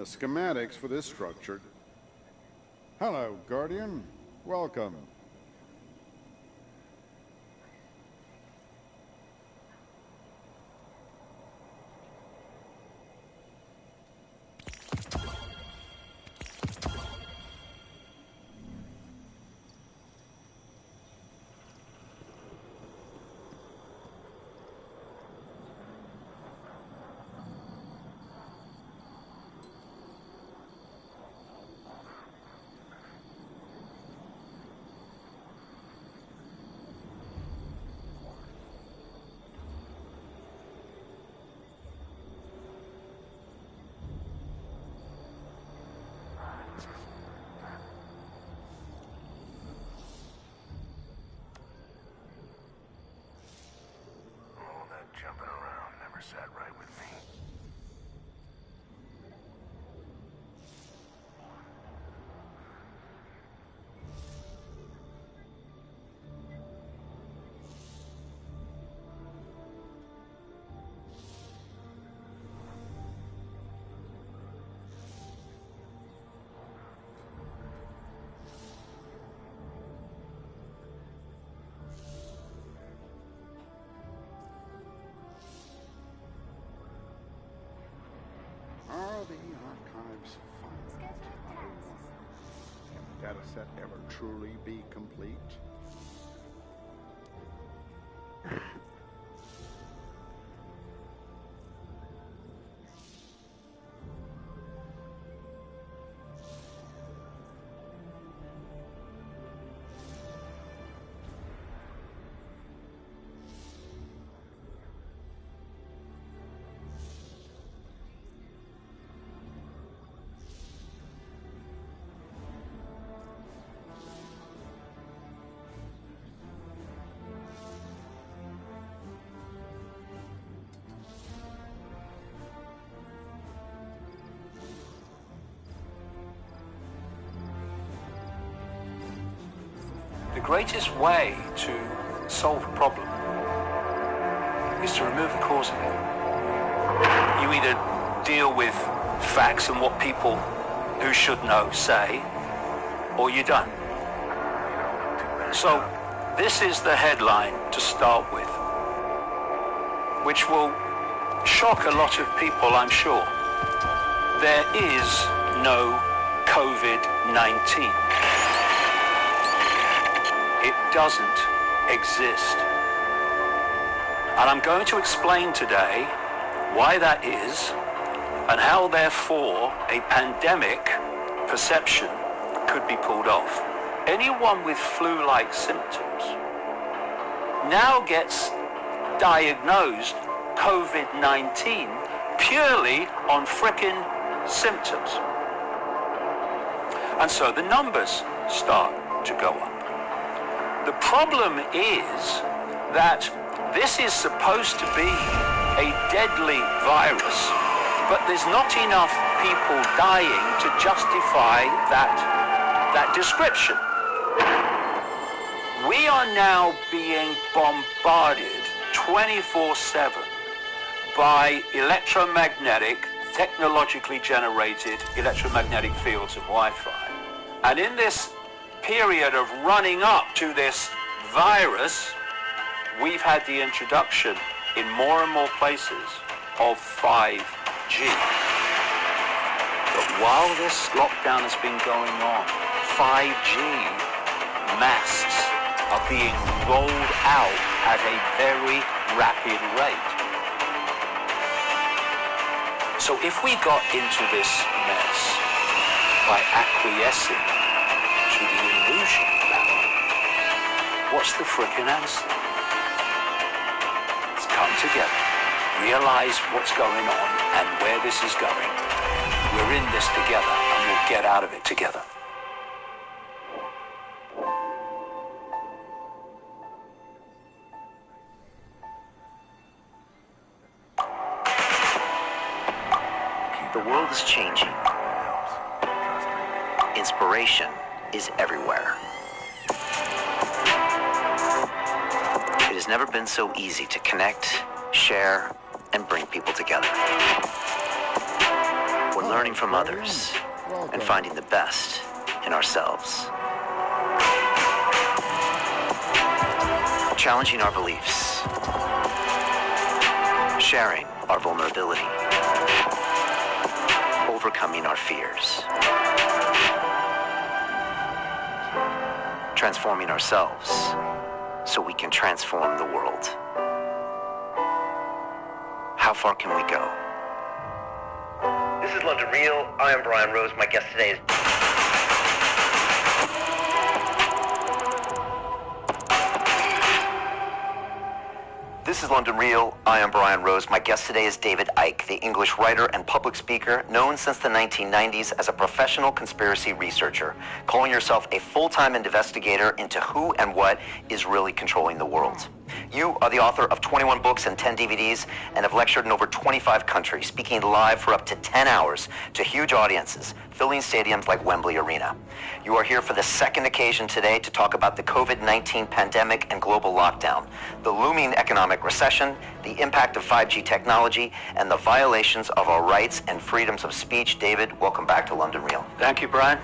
The schematics for this structure. Hello, Guardian. Welcome. Jumping around never sat right with me. Are the archives finite? Can the data set ever truly be complete? The greatest way to solve a problem is to remove the cause of it. You either deal with facts and what people who should know say, or you don't. So this is the headline to start with, which will shock a lot of people, I'm sure. There is no COVID-19. It doesn't exist. And I'm going to explain today why that is and how, therefore, a pandemic perception could be pulled off. Anyone with flu-like symptoms now gets diagnosed COVID-19 purely on frickin' symptoms. And so the numbers start to go up. The problem is that this is supposed to be a deadly virus, but there's not enough people dying to justify that description. We are now being bombarded 24/7 by electromagnetic, technologically generated electromagnetic fields of Wi-Fi. And in this period of running up to this virus, we've had the introduction in more and more places of 5G. But while this lockdown has been going on, 5G masts are being rolled out at a very rapid rate. So if we got into this mess by acquiescing to the illusion about it, what's the frickin' answer? Let's come together, realize what's going on and where this is going. We're in this together and we'll get out of it together. The world is changing. Inspiration is everywhere. It has never been so easy to connect, share, and bring people together. What learning from others, and finding the best in ourselves. Challenging our beliefs, sharing our vulnerability, overcoming our fears, transforming ourselves so we can transform the world. How far can we go? This is London Real. I am Brian Rose. My guest today is... This is London Real. I am Brian Rose. My guest today is David Icke, the English writer and public speaker known since the 1990s as a professional conspiracy researcher, calling yourself a full-time investigator into who and what is really controlling the world. You are the author of 21 books and 10 DVDs and have lectured in over 25 countries, speaking live for up to 10 hours to huge audiences, filling stadiums like Wembley Arena. You are here for the second occasion today to talk about the COVID-19 pandemic and global lockdown, the looming economic recession, the impact of 5G technology, and the violations of our rights and freedoms of speech. David, welcome back to London Real. Thank you, Brian.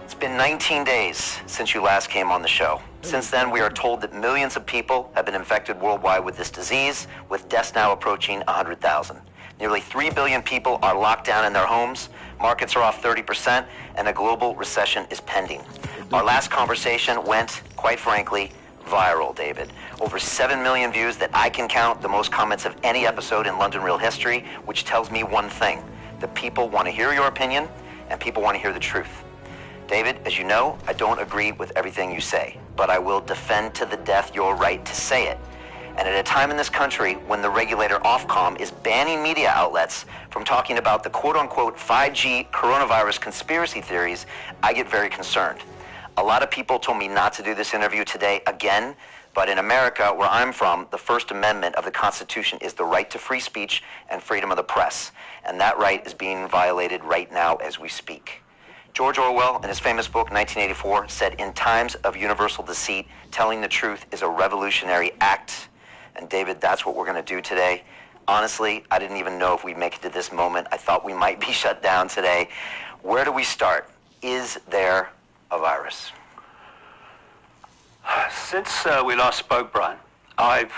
It's been 19 days since you last came on the show. Since then, we are told that millions of people have been infected worldwide with this disease, with deaths now approaching 100,000. Nearly 3 billion people are locked down in their homes, markets are off 30%, and a global recession is pending. Our last conversation went, quite frankly, viral, David. Over 7 million views that I can count, the most comments of any episode in London Real history, which tells me one thing, that people want to hear your opinion, and people want to hear the truth. David, as you know, I don't agree with everything you say, but I will defend to the death your right to say it. And at a time in this country when the regulator Ofcom is banning media outlets from talking about the quote-unquote 5G coronavirus conspiracy theories, I get very concerned. A lot of people told me not to do this interview today again, but in America, where I'm from, the First Amendment of the Constitution is the right to free speech and freedom of the press. And that right is being violated right now as we speak. George Orwell, in his famous book, 1984, said, "In times of universal deceit, telling the truth is a revolutionary act." And David, that's what we're going to do today. Honestly, I didn't even know if we'd make it to this moment. I thought we might be shut down today. Where do we start? Is there a virus? Since we last spoke, Brian, I've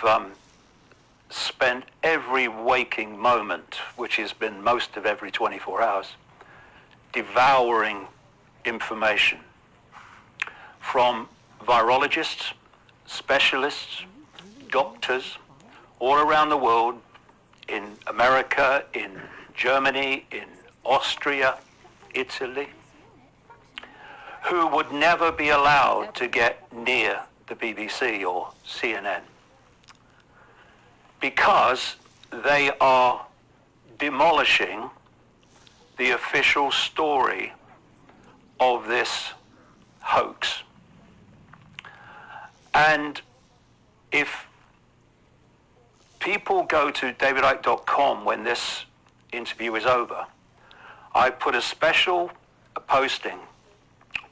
spent every waking moment, which has been most of every 24 hours, devouring information from virologists, specialists, doctors all around the world, in America, in Germany, in Austria, Italy, who would never be allowed to get near the BBC or CNN because they are demolishing the official story of this hoax. And if people go to davidicke.com when this interview is over, I put a special posting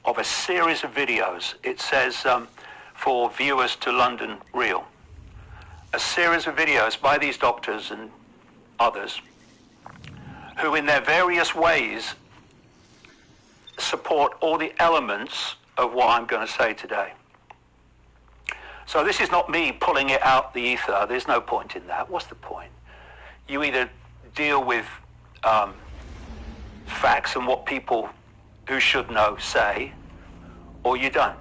of a series of videos. It says for viewers to London Real. A series of videos by these doctors and others who in their various ways support all the elements of what I'm going to say today. So this is not me pulling it out the ether. There's no point in that. What's the point? You either deal with facts and what people who should know say, or you don't.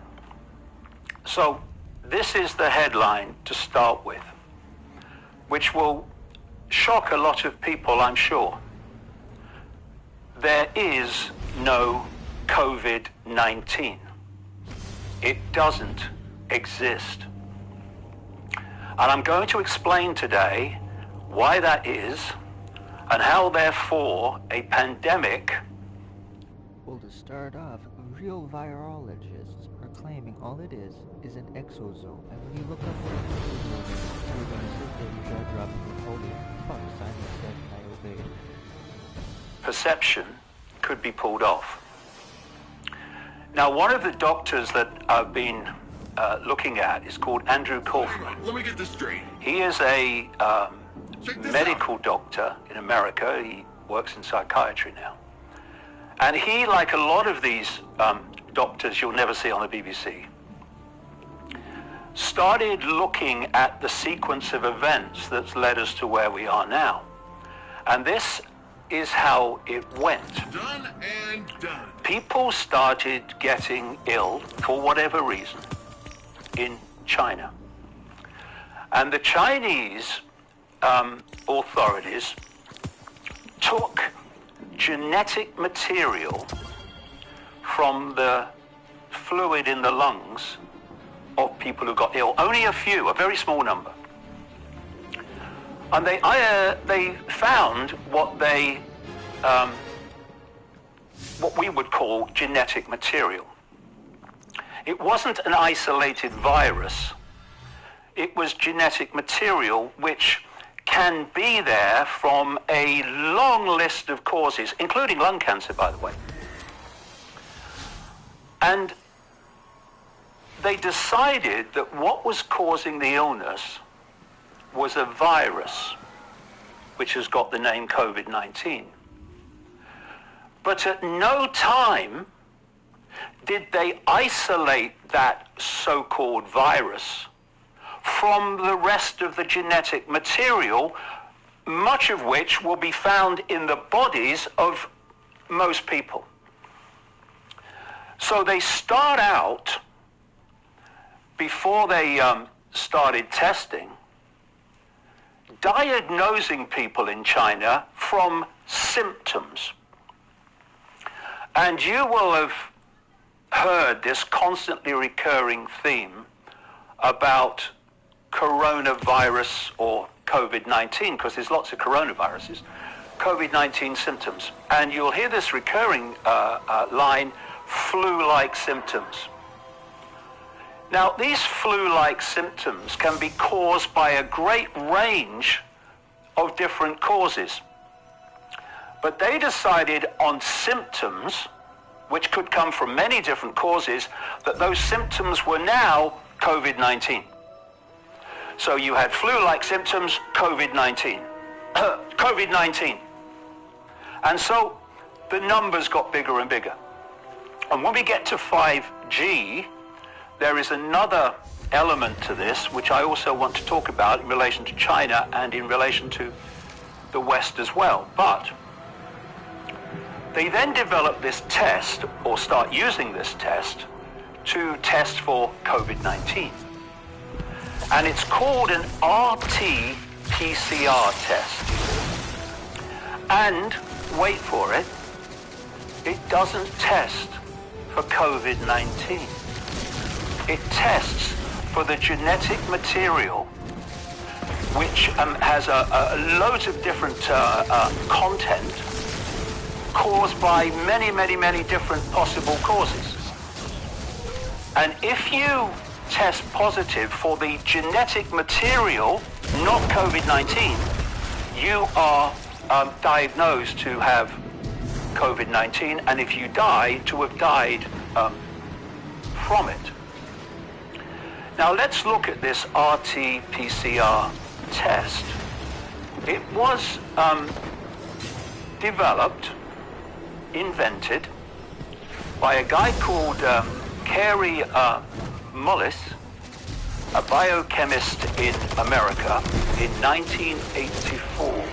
So this is the headline to start with, which will shock a lot of people, I'm sure. There is no COVID-19. It doesn't exist. And I'm going to explain today why that is and how, therefore, a pandemic... Well, to start off, real virologists are claiming all it is an exosome. And when you look up what an exosome is, you're going to sit there, your jaw dropping and holding. Fuck, Simon said, I obeyed. Perception could be pulled off. Now, one of the doctors that I've been looking at is called Andrew Kaufman. Let me get this straight. He is a medical doctor in America. He works in psychiatry now. And he, like a lot of these doctors you'll never see on the BBC, started looking at the sequence of events that's led us to where we are now. And this is how it went. Done and done. People started getting ill for whatever reason in China. And the Chinese authorities took genetic material from the fluid in the lungs of people who got ill. Only a few, a very small number. And they found what we would call genetic material. It wasn't an isolated virus. It was genetic material which can be there from a long list of causes, including lung cancer, by the way. And they decided that what was causing the illness was a virus, which has got the name COVID-19. But at no time did they isolate that so-called virus from the rest of the genetic material, much of which will be found in the bodies of most people. So they start out, before they started testing, diagnosing people in China from symptoms. And you will have heard this constantly recurring theme about coronavirus or COVID-19, because there's lots of coronaviruses, COVID-19 symptoms. And you'll hear this recurring line, flu-like symptoms. Now, these flu-like symptoms can be caused by a great range of different causes. But they decided on symptoms, which could come from many different causes, that those symptoms were now COVID-19. So you had flu-like symptoms, COVID-19. COVID-19. And so the numbers got bigger and bigger. And when we get to 5G, there is another element to this, which I also want to talk about in relation to China and in relation to the West as well. But they then develop this test, or start using this test, to test for COVID-19. And it's called an RT-PCR test. And, wait for it, it doesn't test for COVID-19. It tests for the genetic material, which has loads of different content caused by many, many, many different possible causes. And if you test positive for the genetic material, not COVID-19, you are diagnosed to have COVID-19, and if you die, to have died from it. Now let's look at this RT-PCR test. It was developed, invented by a guy called Carey Mullis, a biochemist in America, in 1984.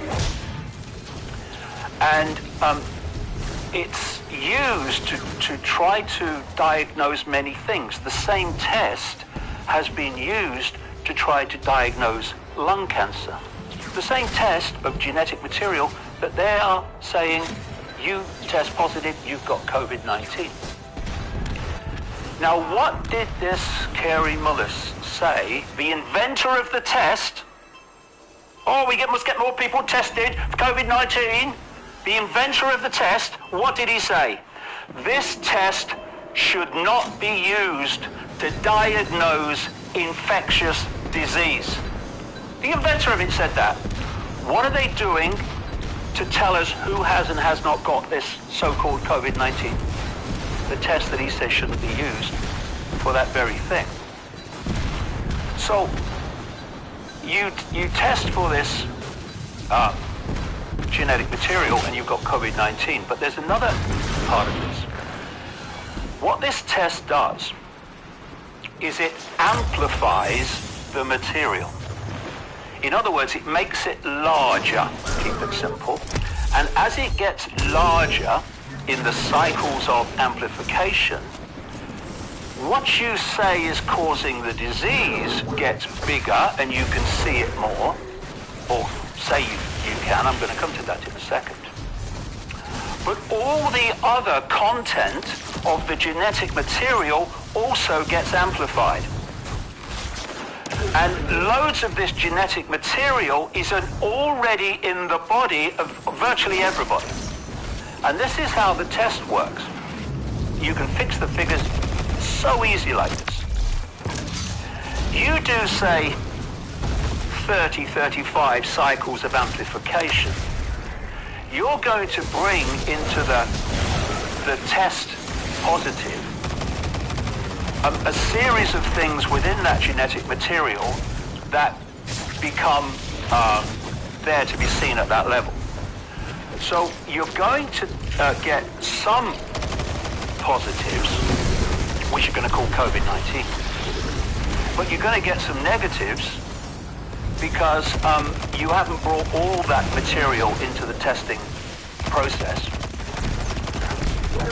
And it's used to try to diagnose many things. The same test has been used to try to diagnose lung cancer. The same test of genetic material that they are saying, you test positive, you've got COVID-19. Now, what did this Carey Mullis say, the inventor of the test? Oh, must get more people tested for COVID-19. The inventor of the test, what did he say? This test should not be used to diagnose infectious disease. The inventor of it said that. What are they doing to tell us who has and has not got this so-called COVID-19? The test that he says shouldn't be used for that very thing. So you test for this genetic material and you've got COVID-19. But there's another part of this. What this test does is it amplifies the material. In other words, it makes it larger, keep it simple. And as it gets larger in the cycles of amplification, what you say is causing the disease gets bigger and you can see it more, or say you can. I'm going to come to that in a second. But all the other content of the genetic material also gets amplified. And loads of this genetic material is already in the body of virtually everybody. And this is how the test works. You can fix the figures so easy like this. You do, say, 30, 35 cycles of amplification. You're going to bring into the test positive a series of things within that genetic material that become there to be seen at that level. So you're going to get some positives, which you're going to call COVID-19, but you're going to get some negatives because you haven't brought all that material into the testing process.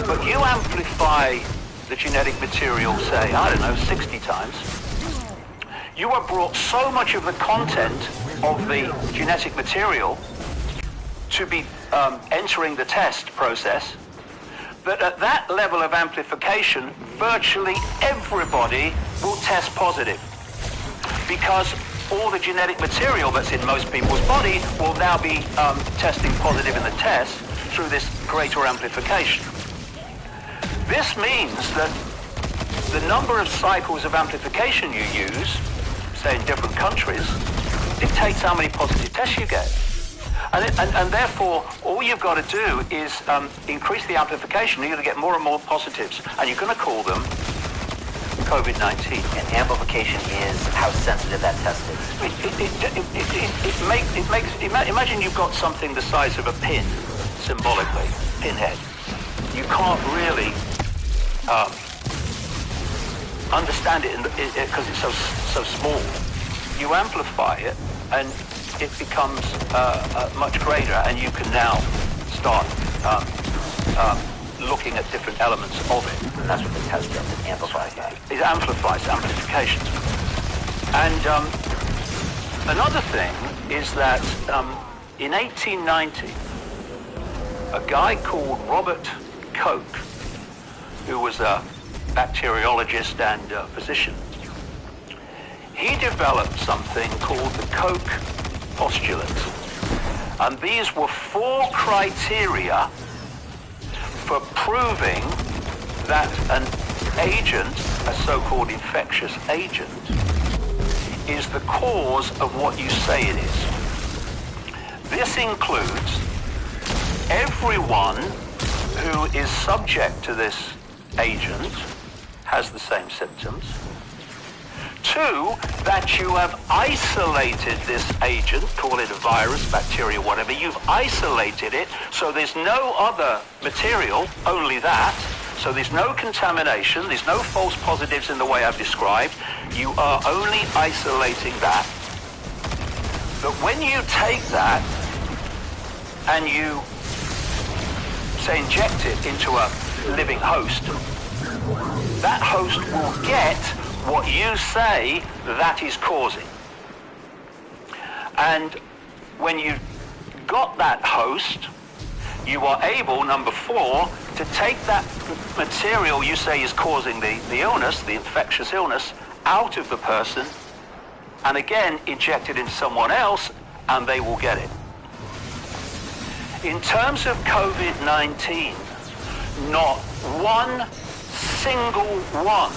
But you amplify the genetic material, say, I don't know, 60 times. You have brought so much of the content of the genetic material to be entering the test process that at that level of amplification, virtually everybody will test positive, because all the genetic material that's in most people's body will now be testing positive in the test through this greater amplification. This means that the number of cycles of amplification you use, say in different countries, dictates how many positive tests you get. And therefore, all you've got to do is increase the amplification. You're going to get more and more positives, and you're going to call them COVID-19. And amplification is how sensitive that test is. Imagine you've got something the size of a pin, symbolically, pinhead. You can't really understand it because it's so small. You amplify it, and it becomes much greater, and you can now start looking at different elements of it. And that's what the test does, it amplifies that. It amplifies amplification. And another thing is that in 1890, a guy called Robert Koch, who was a bacteriologist and physician, he developed something called the Koch postulate. And these were 4 criteria for proving that an agent, a so-called infectious agent, is the cause of what you say it is. This includes everyone who is subject to this agent has the same symptoms. 2, that you have isolated this agent, call it a virus, bacteria, whatever. You've isolated it, so there's no other material, only that. So there's no contamination, there's no false positives in the way I've described. You are only isolating that. But when you take that and you, say, inject it into a living host, that host will get what you say that is causing. And when you got that host, you are able, number 4, to take that material you say is causing the illness, the infectious illness, out of the person, and again inject it into someone else, and they will get it. In terms of COVID-19, not one single one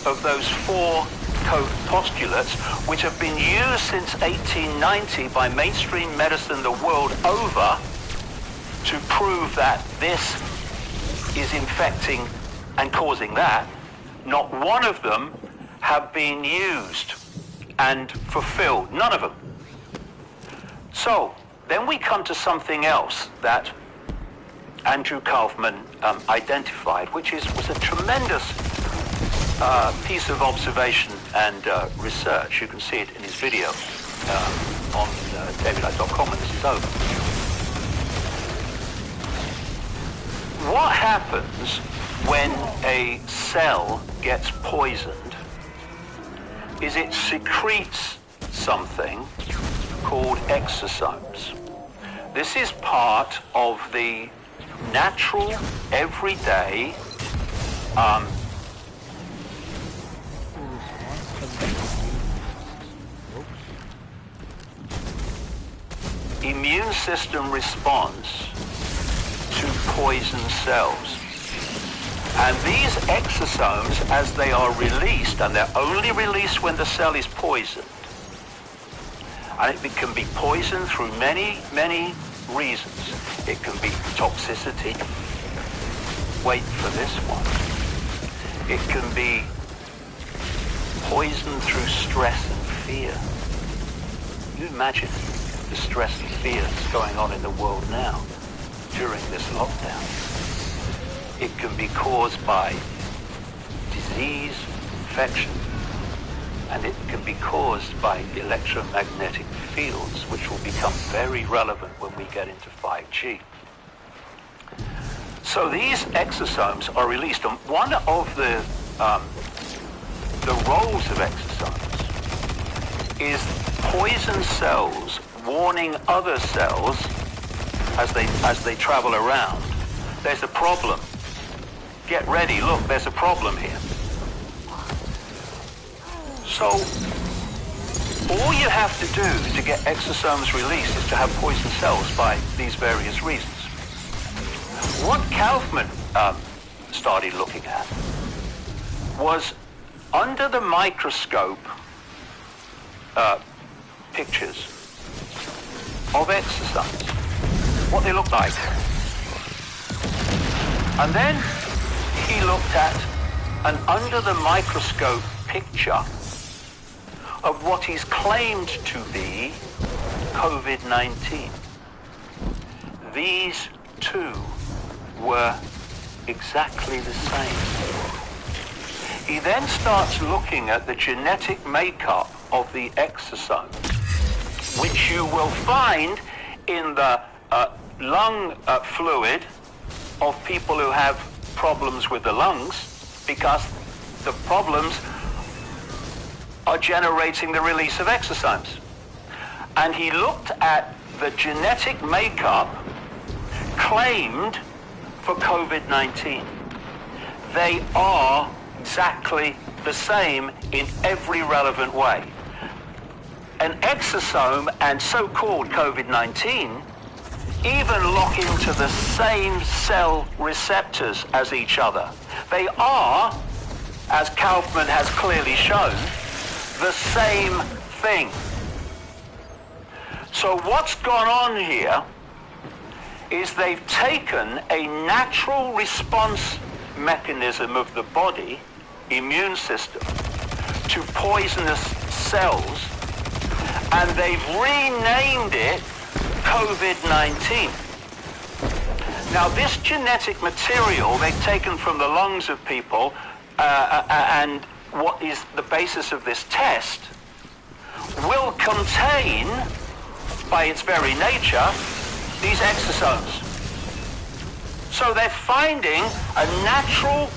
of those 4 Koch postulates, which have been used since 1890 by mainstream medicine the world over to prove that this is infecting and causing that, not one of them have been used and fulfilled. None of them. So Then we come to something else that Andrew Kaufman identified, which was a tremendous piece of observation and research. You can see it in his video on davidlight.com when this is over. What happens when a cell gets poisoned is it secretes something called exosomes. This is part of the natural, everyday immune system response to poison cells. And these exosomes, as they are released, and they're only released when the cell is poisoned, and it can be poisoned through many, many reasons. It can be toxicity. Wait for this one. It can be poisoned through stress and fear. You imagine the stress and fear that's going on in the world now during this lockdown. It can be caused by disease, infection, and it can be caused by electromagnetic fields, which will become very relevant when we get into 5G. So these exosomes are released, and one of the roles of exosomes is poison cells warning other cells as they travel around. There's a problem. Get ready, look, there's a problem here. So, all you have to do to get exosomes released is to have poison cells by these various reasons. What Kaufman started looking at was under the microscope pictures of exosomes, what they look like. And then he looked at an under the microscope picture of what is claimed to be COVID-19. These two were exactly the same. He then starts looking at the genetic makeup of the exosome, which you will find in the lung fluid of people who have problems with the lungs, because the problems are generating the release of exosomes. And he looked at the genetic makeup claimed for COVID-19. They are exactly the same in every relevant way. An exosome and so-called COVID-19 even lock into the same cell receptors as each other. They are, as Kaufman has clearly shown, the same thing. So what's gone on here is they've taken a natural response mechanism of the body, immune system, to poisonous cells, and they've renamed it COVID-19. Now, this genetic material they've taken from the lungs of people, and what is the basis of this test, will contain, by its very nature, these exosomes. So they're finding a natural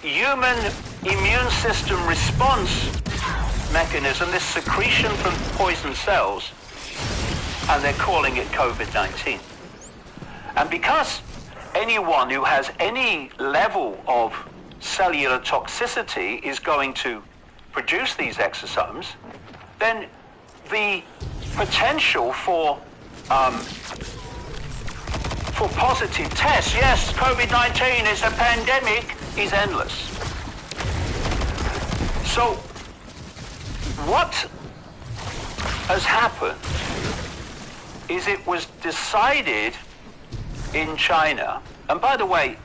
human immune system response mechanism, this secretion from poison cells, and they're calling it COVID-19. And because anyone who has any level of cellular toxicity is going to produce these exosomes, then the potential for positive tests, yes, COVID-19 is a pandemic, is endless. So what has happened is it was decided in China, and by the way,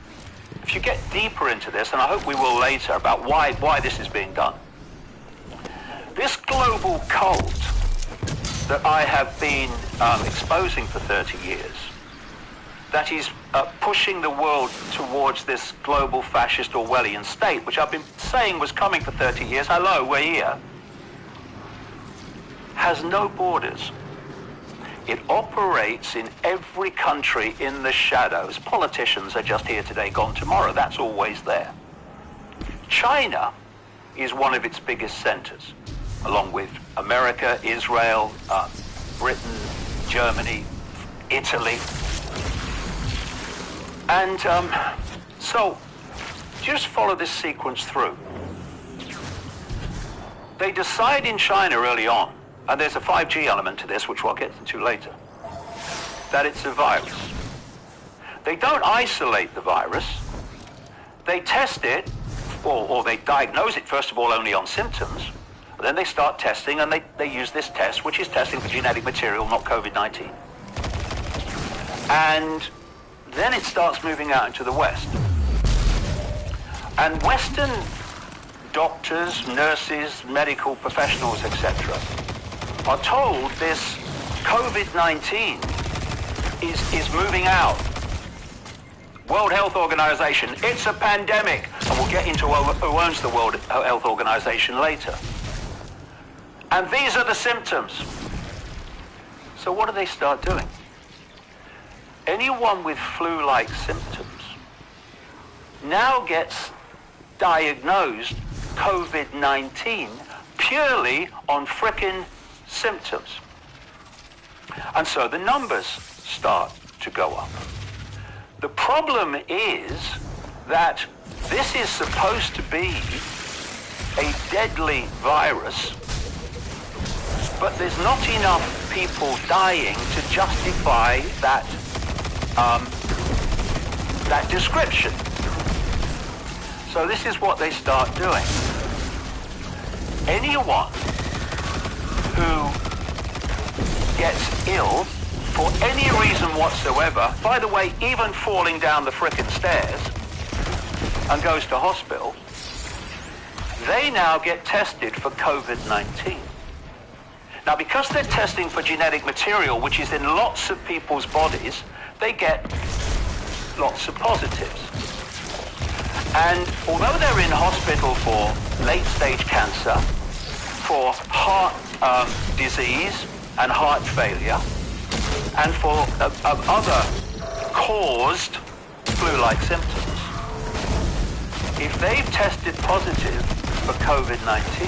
if you get deeper into this, and I hope we will later, about why this is being done, this global cult that I have been exposing for 30 years, that is pushing the world towards this global fascist Orwellian state, which I've been saying was coming for 30 years, hello, we're here, has no borders. It operates in every country in the shadows. Politicians are just here today, gone tomorrow. That's always there. China is one of its biggest centers, along with America, Israel, Britain, Germany, Italy. And so just follow this sequence through. They decide in China early on, and there's a 5G element to this, which we'll get into later, that it's a virus. They don't isolate the virus. They test it, or they diagnose it, first of all, only on symptoms. Then they start testing, and they use this test, which is testing for genetic material, not COVID-19. And then it starts moving out into the West. And Western doctors, nurses, medical professionals, etc., are told this COVID-19 is moving out. World Health Organization, it's a pandemic. And we'll get into who owns the World Health Organization later. And these are the symptoms. So what do they start doing? Anyone with flu-like symptoms now gets diagnosed COVID-19 purely on frickin' symptoms. And so the numbers start to go up. The problem is that this is supposed to be a deadly virus, but there's not enough people dying to justify that that description. So this is what they start doing. Anyone who gets ill for any reason whatsoever, by the way, even falling down the frickin' stairs, and goes to hospital, they now get tested for COVID-19. Now, because they're testing for genetic material, which is in lots of people's bodies, they get lots of positives. And although they're in hospital for late-stage cancer, for heart disease and heart failure, and for other caused flu-like symptoms, if they've tested positive for COVID-19,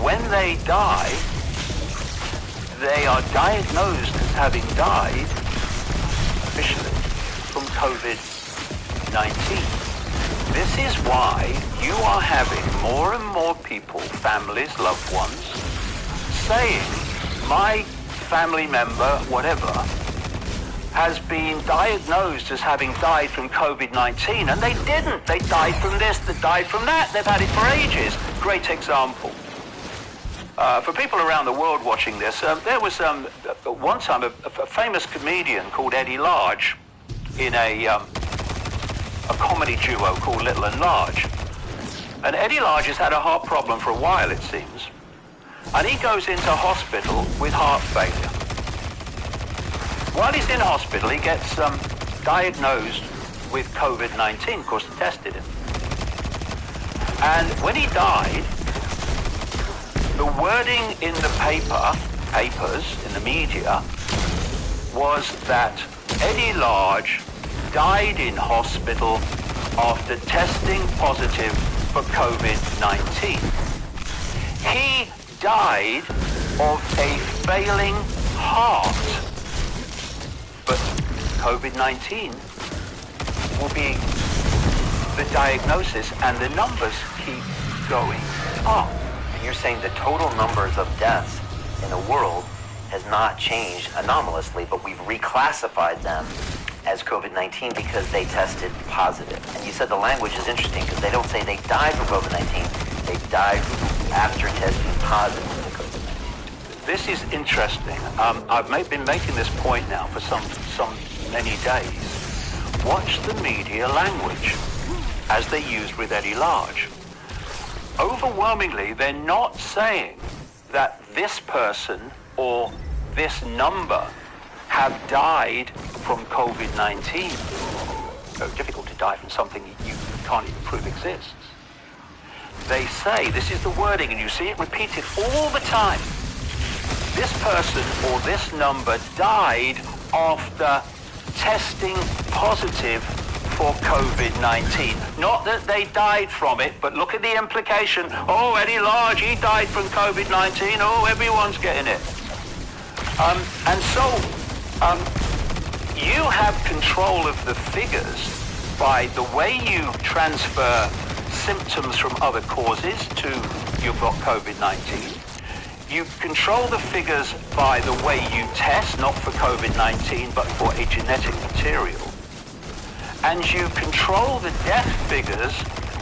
when they die, they are diagnosed as having died officially from COVID-19. This is why you are having more and more people, families, loved ones, saying, my family member, whatever, has been diagnosed as having died from COVID-19, and they didn't. They died from this, they died from that. They've had it for ages. Great example. For people around the world watching this, there was one time a famous comedian called Eddie Large in a comedy duo called Little and Large. And Eddie Large has had a heart problem for a while, it seems. And he goes into hospital with heart failure. While he's in hospital, he gets diagnosed with COVID-19, of course, they tested him. And when he died, the wording in the papers, in the media, was that Eddie Large died in hospital after testing positive for COVID-19. He died of a failing heart. But COVID-19 will be the diagnosis, and the numbers keep going up. And you're saying the total numbers of deaths in the world has not changed anomalously, but we've reclassified them as COVID-19 because they tested positive. And you said the language is interesting because they don't say they died from COVID-19, they died after testing positive for COVID-19. This is interesting. I've been making this point now for some many days. Watch the media language as they used with Eddie Large. Overwhelmingly, they're not saying that this person or this number have died from COVID-19. Very difficult to die from something you can't even prove exists. They say, this is the wording, and you see it repeated all the time. This person or this number died after testing positive for COVID-19. Not that they died from it, but look at the implication. Oh, Eddie Large, he died from COVID-19. Oh, everyone's getting it. And so you have control of the figures by the way you transfer symptoms from other causes to you've got COVID-19. You control the figures by the way you test, not for COVID-19, but for a genetic material. And you control the death figures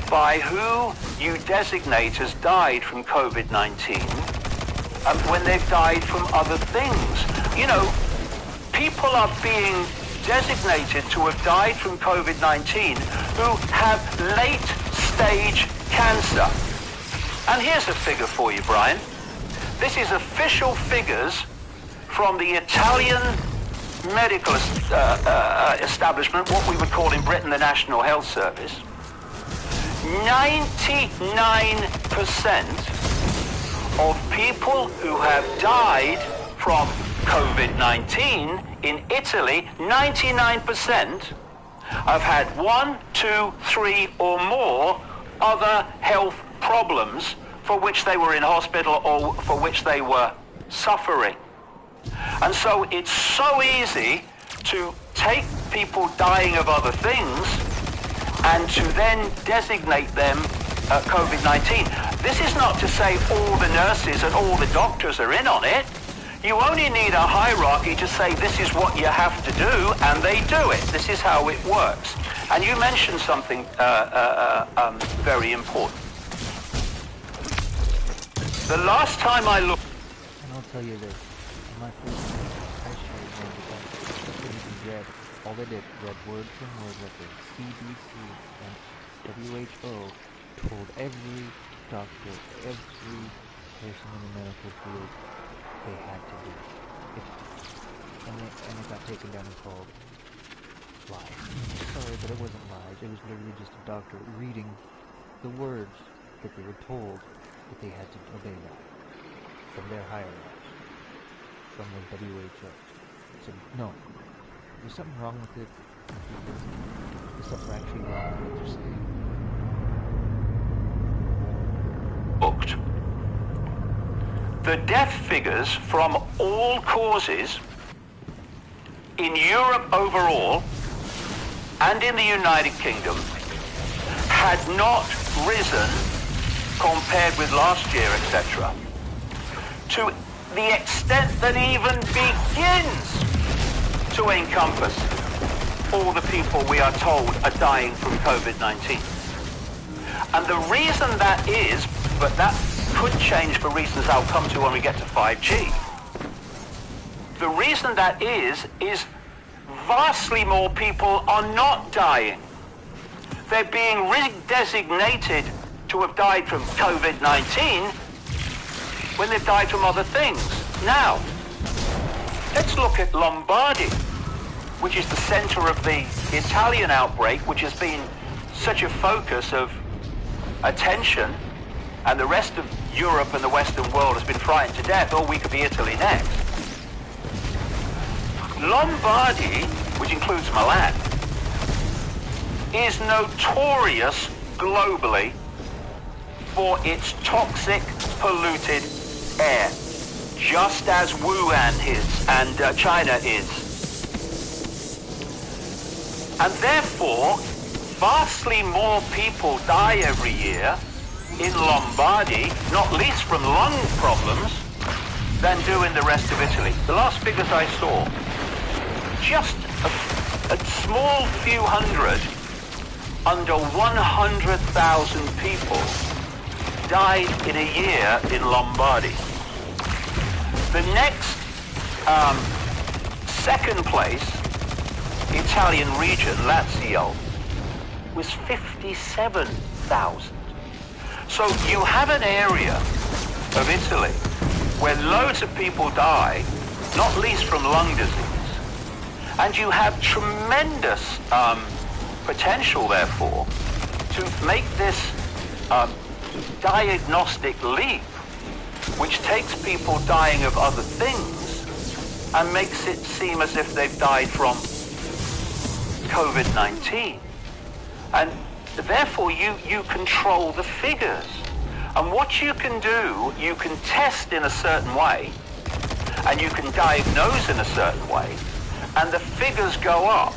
by who you designate as died from COVID-19 when they've died from other things. You know, people are being designated to have died from COVID-19 who have late-stage cancer. And here's a figure for you, Brian. This is official figures from the Italian medical establishment, what we would call in Britain the National Health Service. 99% of people who have died from COVID-19 in Italy, 99% have had 1, 2, 3 or more other health problems for which they were in hospital or for which they were suffering. And so it's so easy to take people dying of other things and to then designate them COVID-19. This is not to say all the nurses and all the doctors are in on it. You only need a hierarchy to say this is what you have to do, and they do it. This is how it works. And you mentioned something very important. The last time I looked... And I'll tell you this. My first I showed one because read all they did, read word from word what the CDC and WHO told every doctor, every person in the medical field they had to do. And it got taken down and called lies. Sorry, but it wasn't lies. It was literally just a doctor reading the words that they were told that they had to obey that from their hierarchy, from the WHO. So, no, there's something wrong with it. There's something actually wrong with what they're saying. Booked. The death figures from all causes in Europe overall and in the United Kingdom had not risen compared with last year, etc., to the extent that even begins to encompass all the people we are told are dying from COVID-19. And the reason that is, but that could change for reasons I'll come to when we get to 5G. The reason that is vastly more people are not dying. They're being redesignated to have died from COVID-19 when they've died from other things. Now, let's look at Lombardy, which is the center of the Italian outbreak, which has been such a focus of attention, and the rest of Europe and the Western world has been frightened to death. Oh, we could be Italy next. Lombardy, which includes Milan, is notorious globally for its toxic, polluted air, just as Wuhan is and China is. And therefore, vastly more people die every year in Lombardy, not least from lung problems, than do in the rest of Italy. The last figures I saw, just a small few hundred, under 100,000 people died in a year in Lombardy. The next second place Italian region, Lazio, was 57,000. So you have an area of Italy where loads of people die, not least from lung disease, and you have tremendous potential, therefore, to make this diagnostic leap, which takes people dying of other things and makes it seem as if they've died from COVID-19. And therefore, you control the figures. And what you can do, you can test in a certain way, and you can diagnose in a certain way, and the figures go up.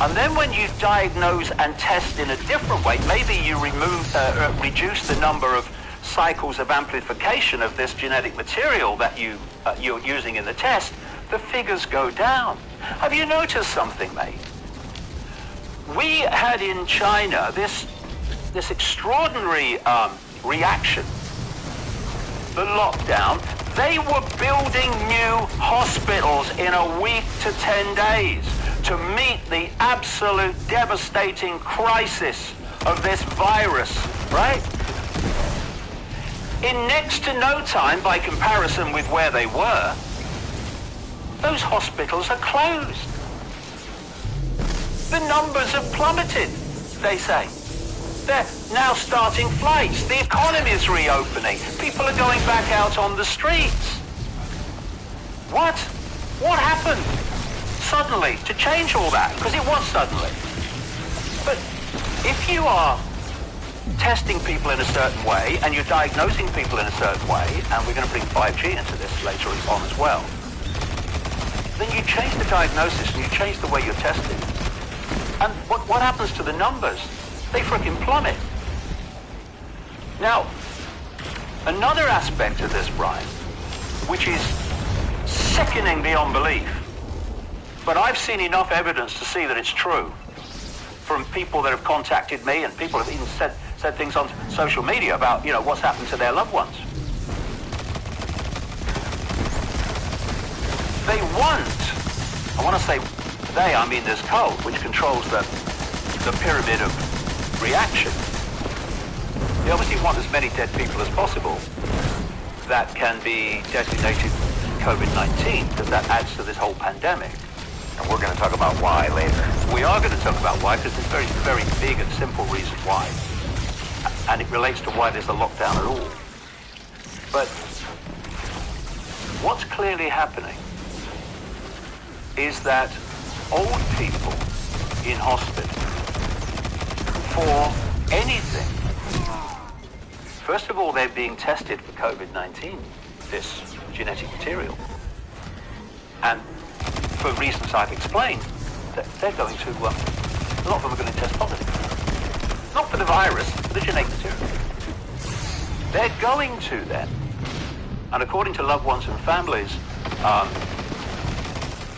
And then when you diagnose and test in a different way, maybe you reduce the number of cycles of amplification of this genetic material that you're using in the test, the figures go down. Have you noticed something, mate? We had in China this extraordinary reaction, the lockdown. They were building new hospitals in a week to 10 days to meet the absolute devastating crisis of this virus, right? In next to no time, by comparison with where they were, those hospitals are closed. The numbers have plummeted, they say. They're now starting flights. The economy is reopening. People are going back out on the streets. What? What happened suddenly to change all that? Because it was suddenly. But if you are testing people in a certain way and you're diagnosing people in a certain way, and we're going to bring 5G into this later on as well, then you change the diagnosis and you change the way you're testing. And what happens to the numbers? They frickin' plummet. Now, another aspect of this, Brian, which is sickening beyond belief, but I've seen enough evidence to see that it's true from people that have contacted me, and people have even said things on social media about, what's happened to their loved ones. They I want to say they, I mean this code, which controls the pyramid of reaction. They obviously want as many dead people as possible that can be designated COVID-19, because that adds to this whole pandemic. And we're going to talk about why later. We are going to talk about why, because there's a very, very big and simple reason why. And it relates to why there's a lockdown at all. But what's clearly happening is that old people in hospital, for anything, first of all, they're being tested for COVID-19, this genetic material. And for reasons I've explained, that they're going to, a lot of them are going to test positive. Not for the virus, for the genetic material. They're going to then, and according to loved ones and families,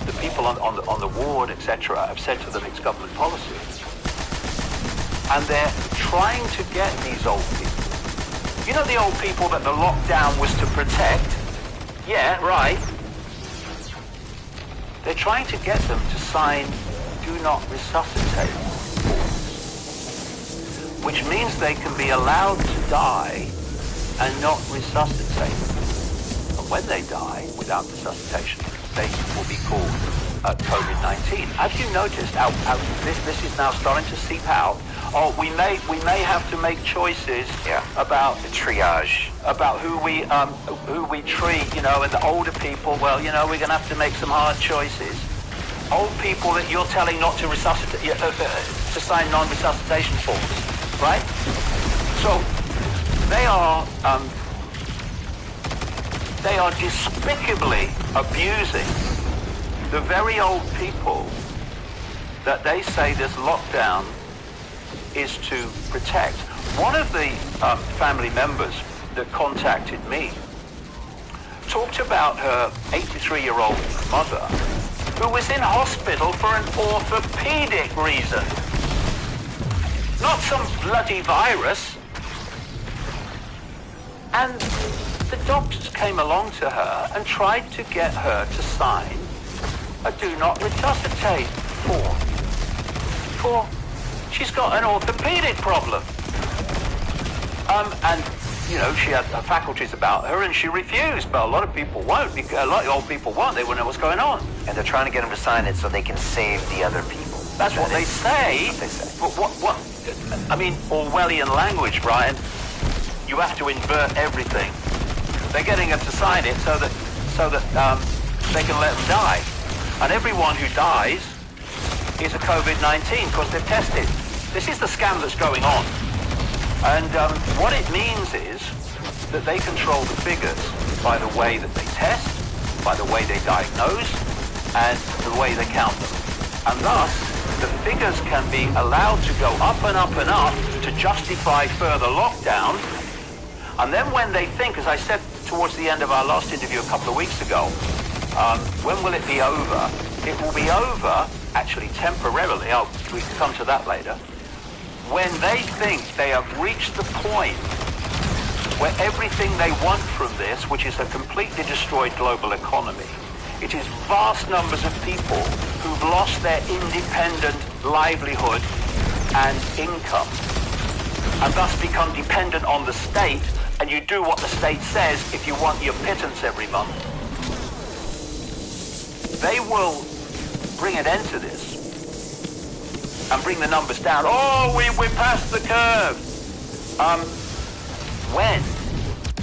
the people on the ward, etc., have said to them it's government policy. And they're trying to get these old people. You know the old people that the lockdown was to protect? Yeah, right. They're trying to get them to sign do not resuscitate forms, which means they can be allowed to die and not resuscitate. And when they die without resuscitation, they will be called COVID-19. Have you noticed how this is now starting to seep out? Oh, we may have to make choices about the triage, about who we treat, and the older people. Well, we're going to have to make some hard choices. Old people that you're telling not to resuscitate, to sign non-resuscitation forms, right? So they are despicably abusing the very old people that they say this lockdown is to protect. One of the family members that contacted me talked about her 83-year-old mother who was in hospital for an orthopedic reason. Not some bloody virus. And the doctors came along to her and tried to get her to sign a do not resuscitate form. For she's got an orthopedic problem. And you know, she had her faculties about her, and she refused. But a lot of people won't. A lot of old people won't. They won't know what's going on. And they're trying to get them to sign it so they can save the other people. That's what they say. What they say. But what? I mean, Orwellian language, Brian. You have to invert everything. They're getting them to sign it so that they can let them die. And everyone who dies is a COVID-19 because they've tested. This is the scam that's going on. And what it means is that they control the figures by the way that they test, by the way they diagnose, and the way they count them. And thus, the figures can be allowed to go up and up and up to justify further lockdown. And then when they think, as I said towards the end of our last interview a couple of weeks ago, when will it be over? It will be over, actually temporarily, we can come to that later, when they think they have reached the point where everything they want from this, which is a completely destroyed global economy, it is vast numbers of people who've lost their independent livelihood and income, and thus become dependent on the state, and you do what the state says if you want your pittance every month. They will bring an end to this and bring the numbers down. Oh, we're past the curve. When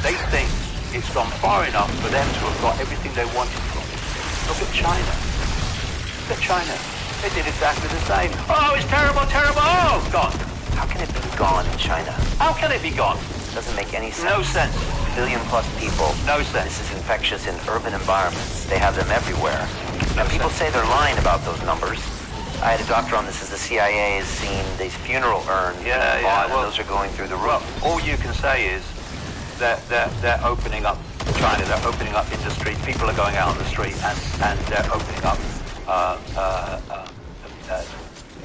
they think it's gone far enough for them to have got everything they wanted from it. Look at China. Look at China. They did exactly the same. Oh, it's terrible, terrible. Oh, gone. How can it be gone in China? How can it be gone? Doesn't make any sense. No sense. Billion plus people. No sense. This is infectious in urban environments. They have them everywhere. No And people sense. say they're lying about those numbers. I had a doctor on this as the CIA has seen these funeral urns being bought, and those are going through the roof. Well, all you can say is that they're opening up China, they're opening up industry, people are going out on the street, and they're opening up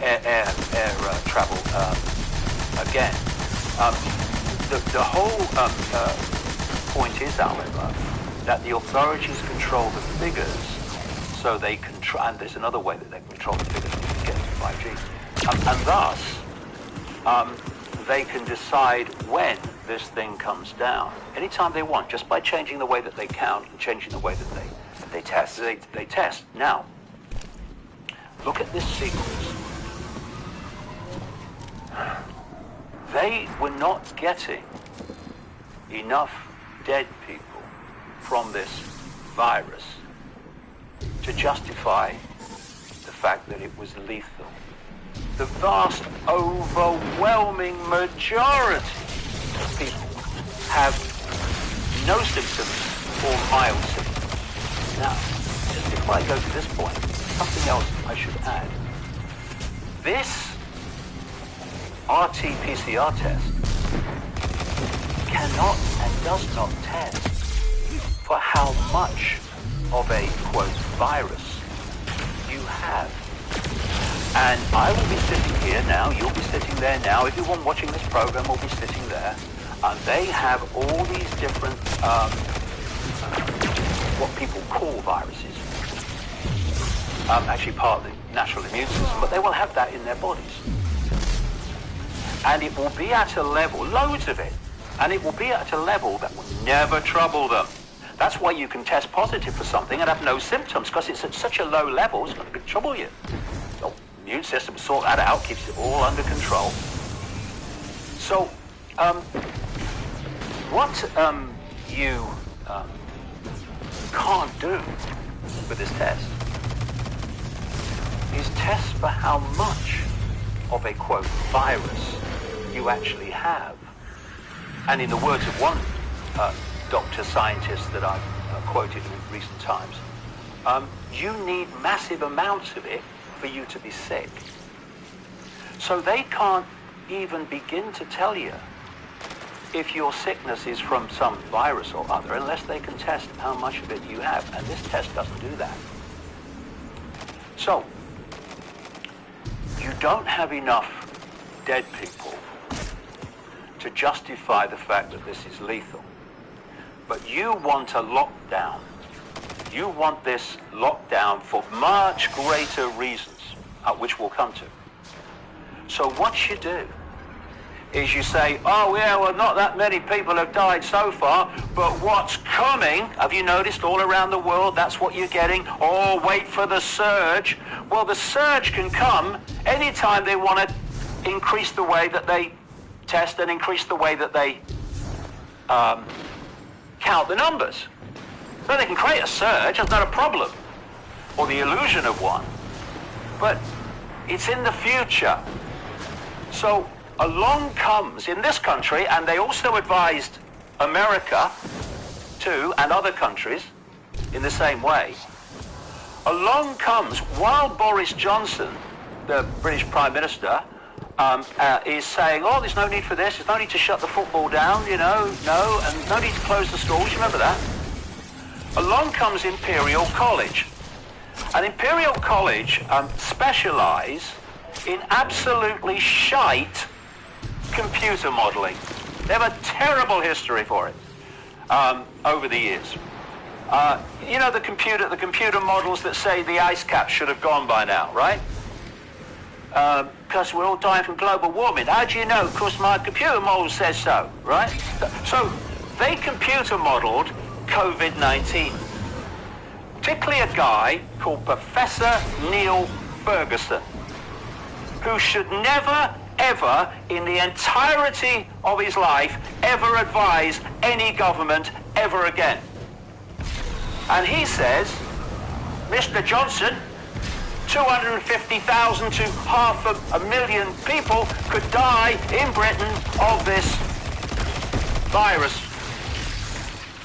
air travel again. The whole point is, however, that the authorities control the figures so they can try, and there's another way that they control the figures when you get to 5G. And thus, they can decide when this thing comes down, anytime they want, just by changing the way that they count and changing the way that they test. They test. Now, look at this sequence. They were not getting enough dead people from this virus to justify the fact that it was lethal. The vast, overwhelming majority of people have no symptoms or mild symptoms. Now, just before I go to this point, something else I should add. This RT-PCR test cannot and does not test for how much of a, quote, virus you have. And I will be sitting here now, you'll be sitting there now, everyone watching this program will be sitting there, and they have all these different, what people call viruses. Actually part of the natural immune system, but they will have that in their bodies. And it will be at a level, loads of it, and it will be at a level that will never trouble them. That's why you can test positive for something and have no symptoms, because it's at such a low level, it's not going to trouble you. The immune system will sort that out, keeps it all under control. So, what you can't do with this test is test for how much of a, quote, virus you actually have. And in the words of one doctor scientist that I've quoted in recent times, you need massive amounts of it for you to be sick. So they can't even begin to tell you if your sickness is from some virus or other unless they can test how much of it you have. And this test doesn't do that. So, you don't have enough dead people to justify the fact that this is lethal. But you want a lockdown. You want this lockdown for much greater reasons, which we'll come to. So what you do is you say, oh yeah, well not that many people have died so far, but what's coming, have you noticed all around the world, that's what you're getting? Oh, wait for the surge. Well, the surge can come anytime they want to increase the way that they test and increase the way that they count the numbers. So they can create a surge, that's not a problem, or the illusion of one, but it's in the future. So along comes, in this country, and they also advised America too, and other countries in the same way, along comes, while Boris Johnson, the British Prime Minister, is saying, oh, there's no need for this, there's no need to shut the football down, you know, no, and no need to close the schools, you remember that? Along comes Imperial College. And Imperial College specialise in absolutely shite computer modelling. They have a terrible history for it over the years. You know the computer models that say the ice cap should have gone by now, right? Because we're all dying from global warming. How do you know? Because my computer model says so, right? So they computer modelled COVID-19. Particularly a guy called Professor Neil Ferguson, who should never, ever, in the entirety of his life, ever advise any government ever again. And he says, Mr. Johnson, 250,000 to 500,000 people could die in Britain of this virus.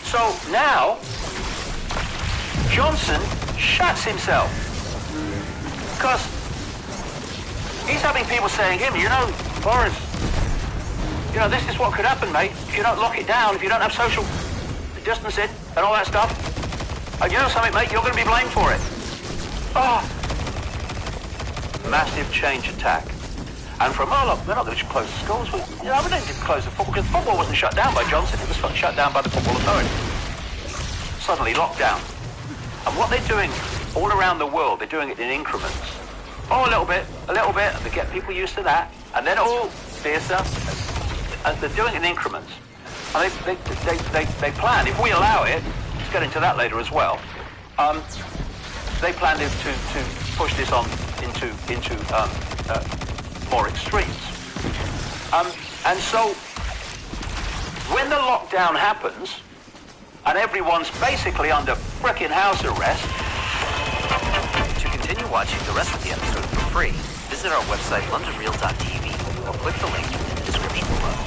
So now, Johnson shuts himself. Because he's having people saying to him, you know, Boris, you know, this is what could happen, mate, if you don't lock it down, if you don't have social distancing and all that stuff. And you know something, mate, you're going to be blamed for it. Oh. Massive change attack. And from, oh, look, we're not going to close the schools. We don't need to close the football, because the football wasn't shut down by Johnson, it was shut down by the Football Authority. Suddenly lockdown. And what they're doing all around the world, they're doing it in increments. Oh, a little bit, and they get people used to that. And then, oh, theatre. And they're doing it in increments. And they plan, if we allow it, let's get into that later as well, they plan to push this on into more extremes. And so, when the lockdown happens, and everyone's basically under frickin' house arrest. To continue watching the rest of the episode for free, visit our website londonreal.tv or click the link in the description below.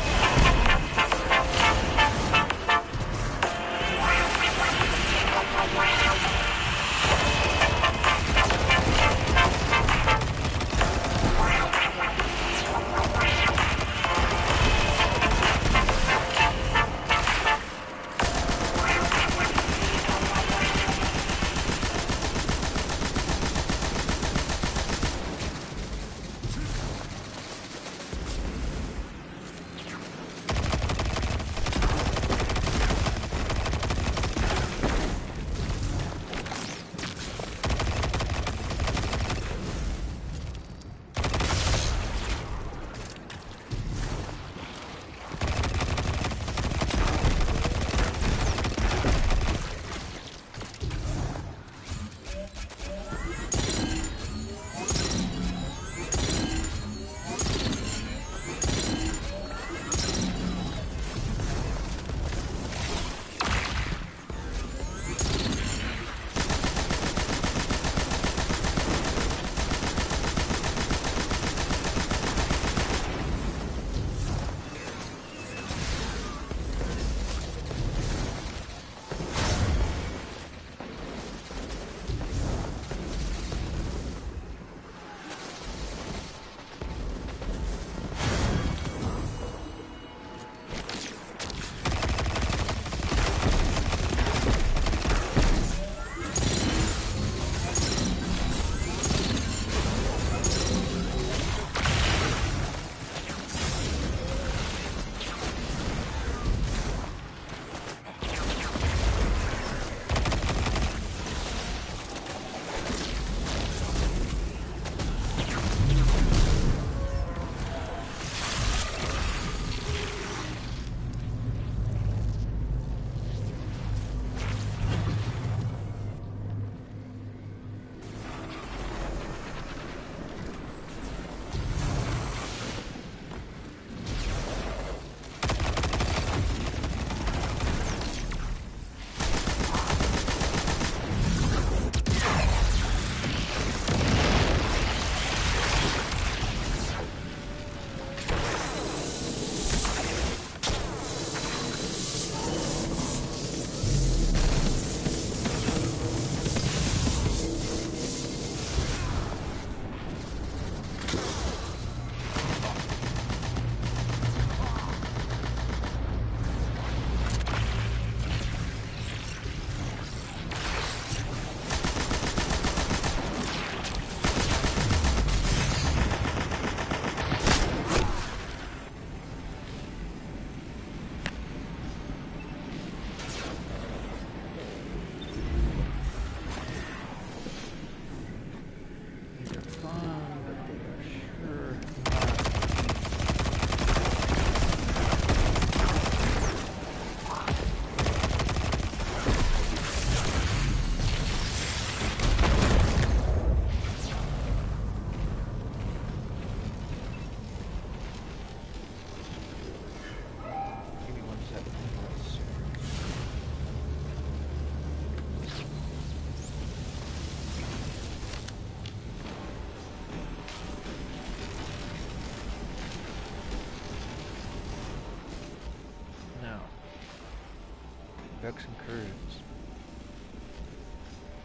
Vex incursions.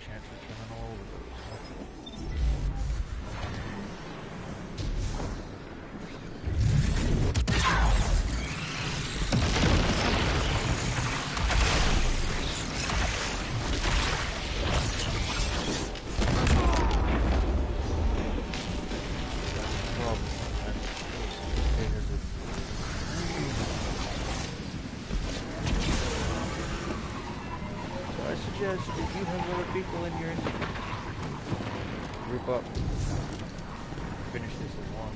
Chance for terminal overdose. If you have other people in your group up, finish this as one.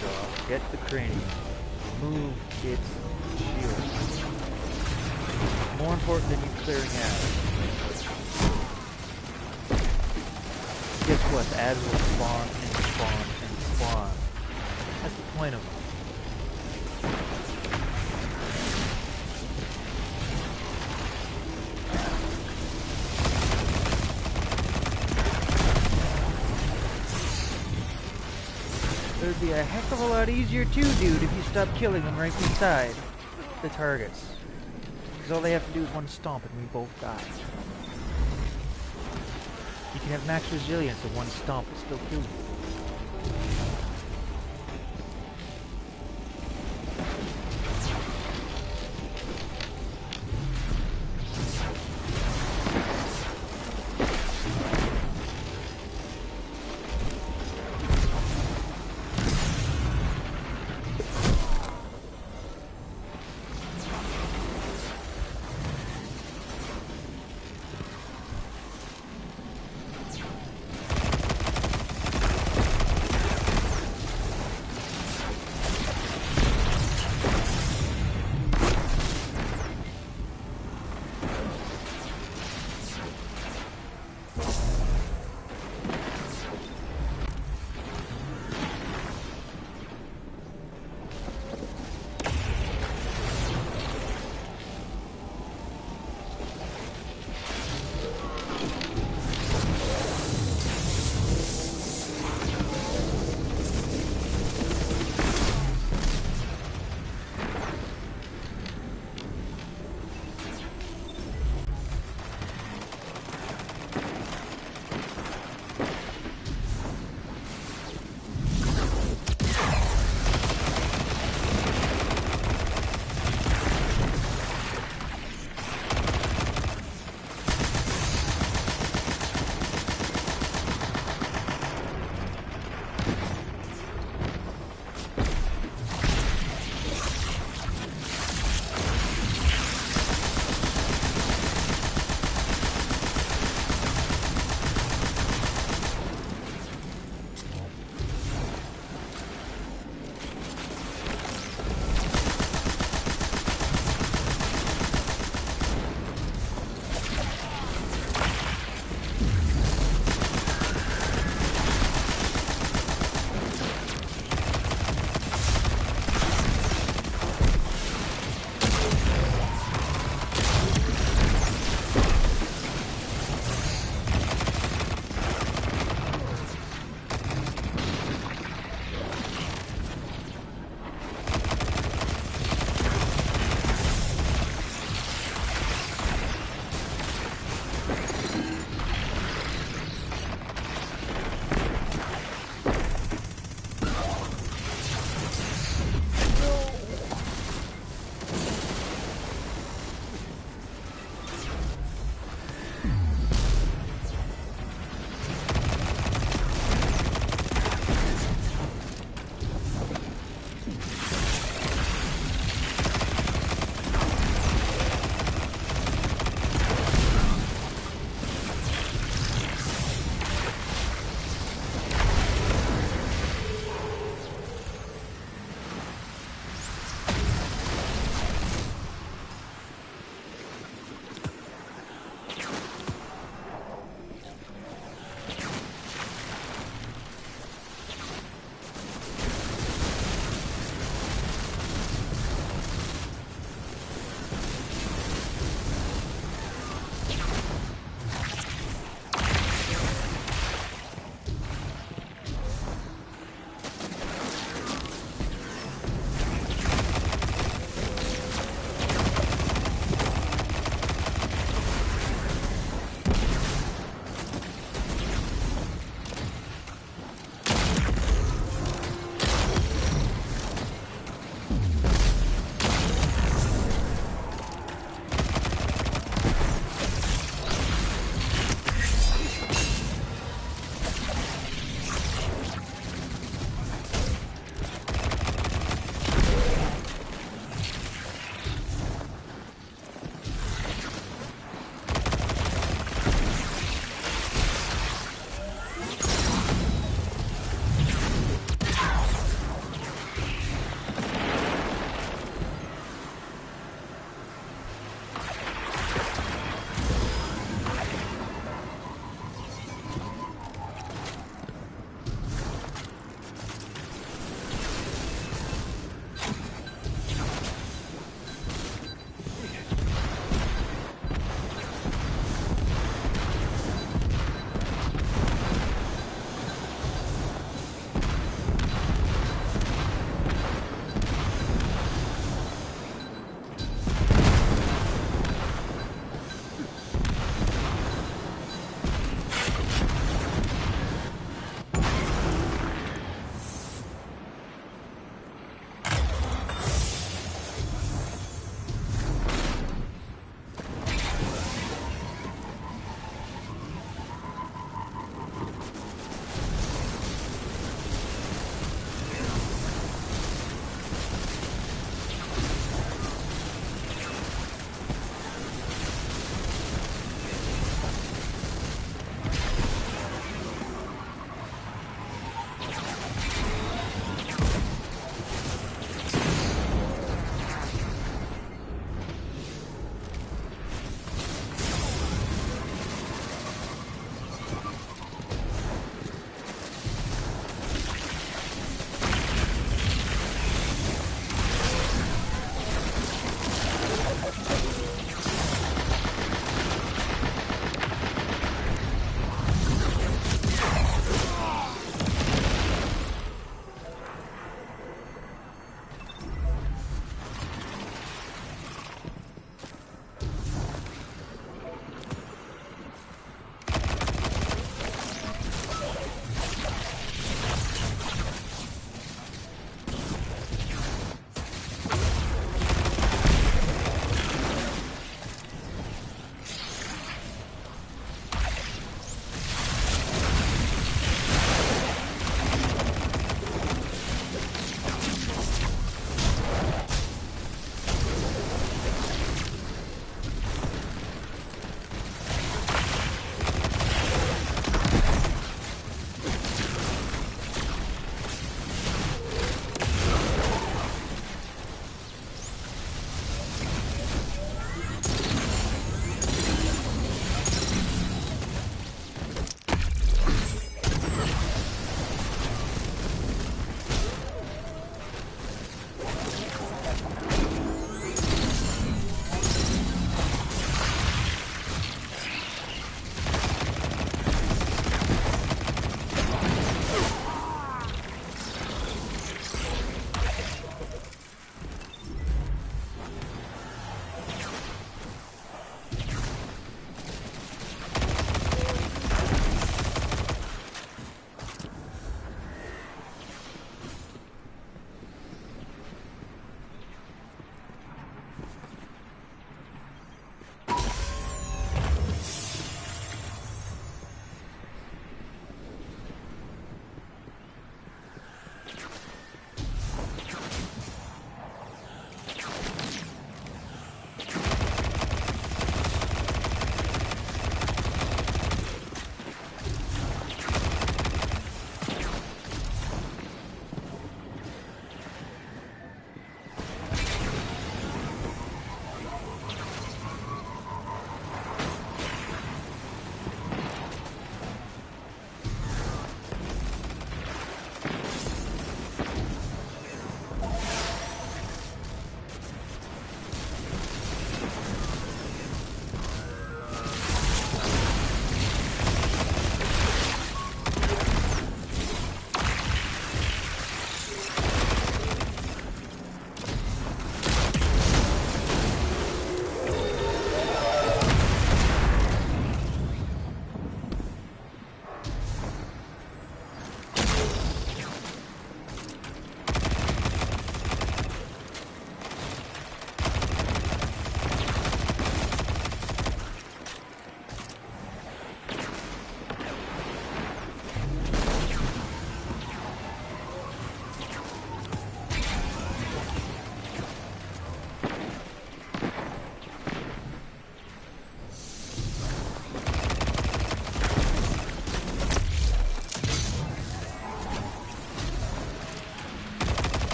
jaw, get the cranium, move its shield. More important than you clearing out. Guess what? The ads will spawn and spawn and spawn. That's the point of them. It would be a heck of a lot easier too, dude, if you stopped killing them right beside the targets. Because all they have to do is one stomp and we both die. You can have max resilience and one stomp will still kill you.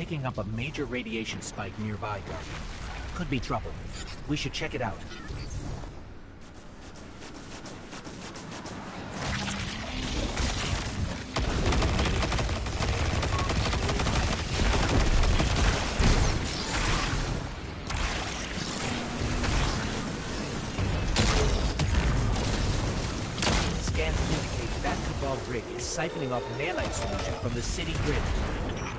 picking up a major radiation spike nearby, Guardian. Could be trouble. We should check it out. Rig is siphoning off nanite solution from the city grid.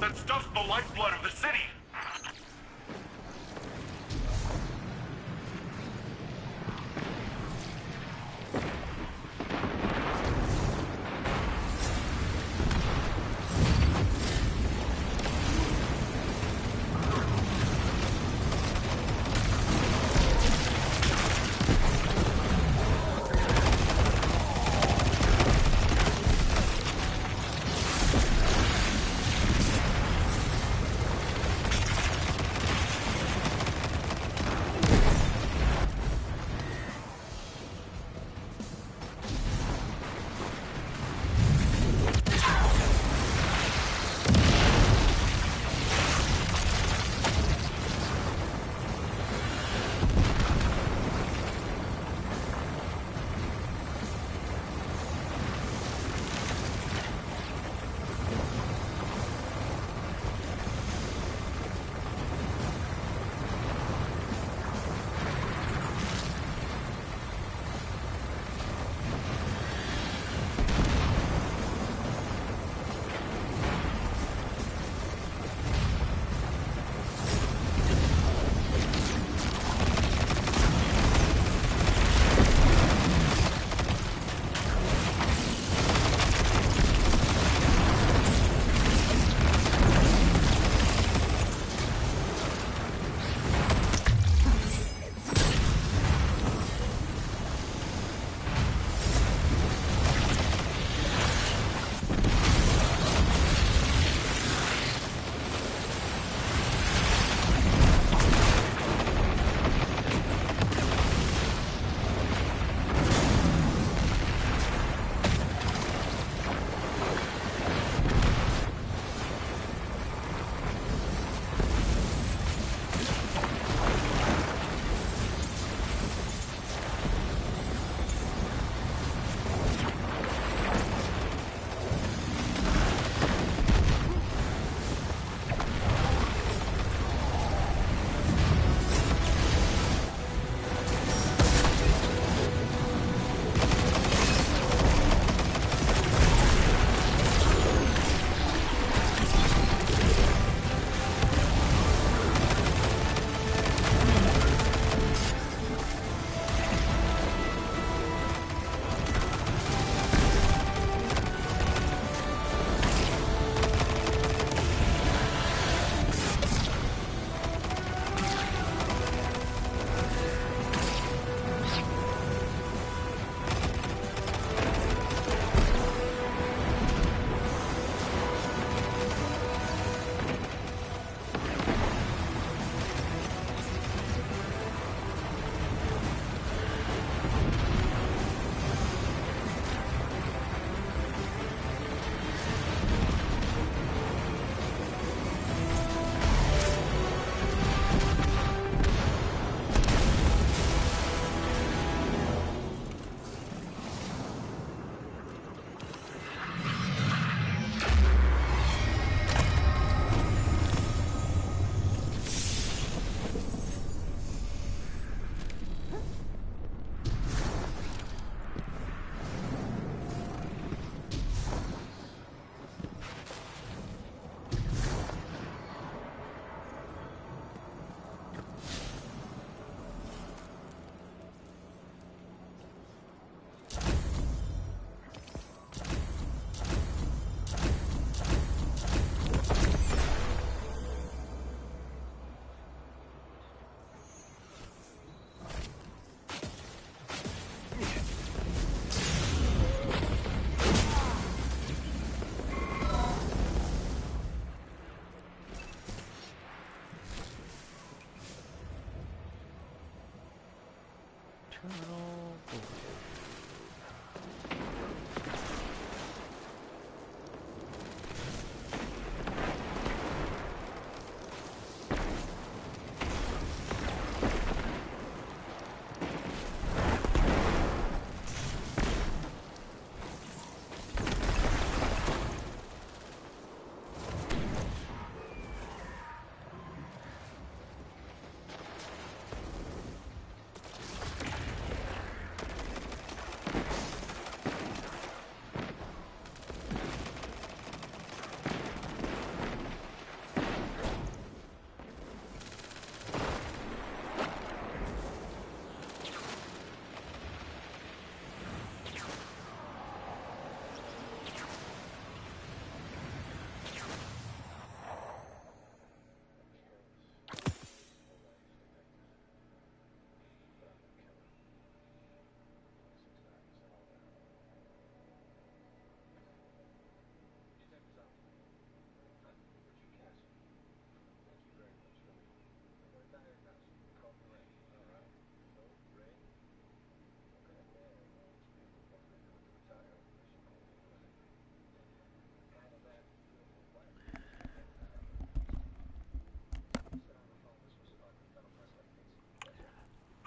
That stuff's the lifeblood of the city!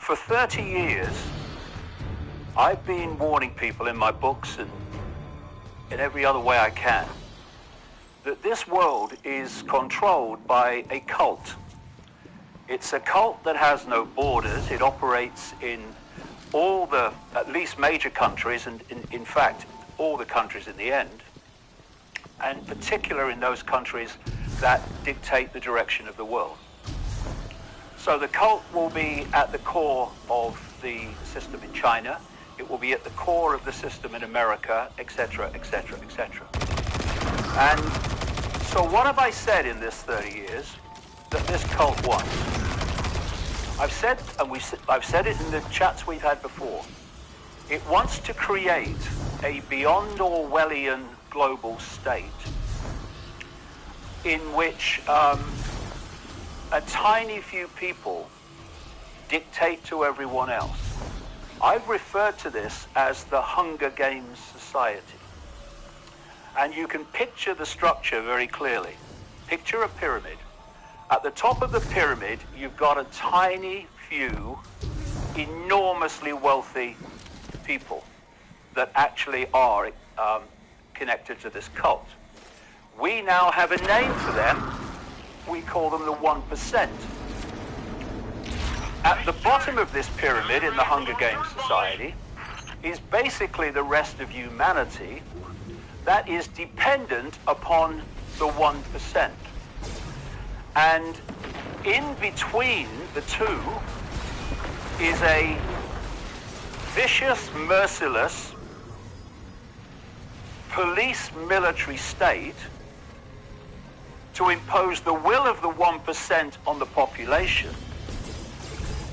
For 30 years, I've been warning people in my books and in every other way I can that this world is controlled by a cult. It's a cult that has no borders. It operates in all the, at least major countries, and in fact, all the countries in the end, and particular in those countries that dictate the direction of the world. So the cult will be at the core of the system in China. It will be at the core of the system in America, etc., etc., etc. And so what have I said in this 30 years that this cult wants? I've said, and I've said it in the chats we've had before, it wants to create a beyond Orwellian global state in which a tiny few people dictate to everyone else. I've referred to this as the Hunger Games society. And you can picture the structure very clearly. Picture a pyramid. At the top of the pyramid, you've got a tiny few enormously wealthy people that actually are connected to this cult. We now have a name for them. We call them the 1%. At the bottom of this pyramid in the Hunger Games society is basically the rest of humanity that is dependent upon the 1%. And in between the two is a vicious, merciless police military state to impose the will of the 1% on the population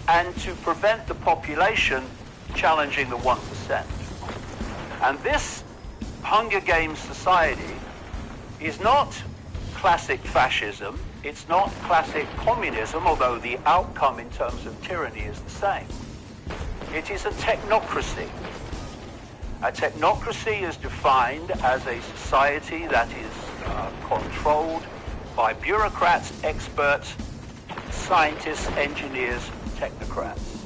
and to prevent the population challenging the 1%. And this Hunger Games society is not classic fascism, it's not classic communism, although the outcome in terms of tyranny is the same. It is a technocracy. A technocracy is defined as a society that is controlled by bureaucrats, experts, scientists, engineers, technocrats.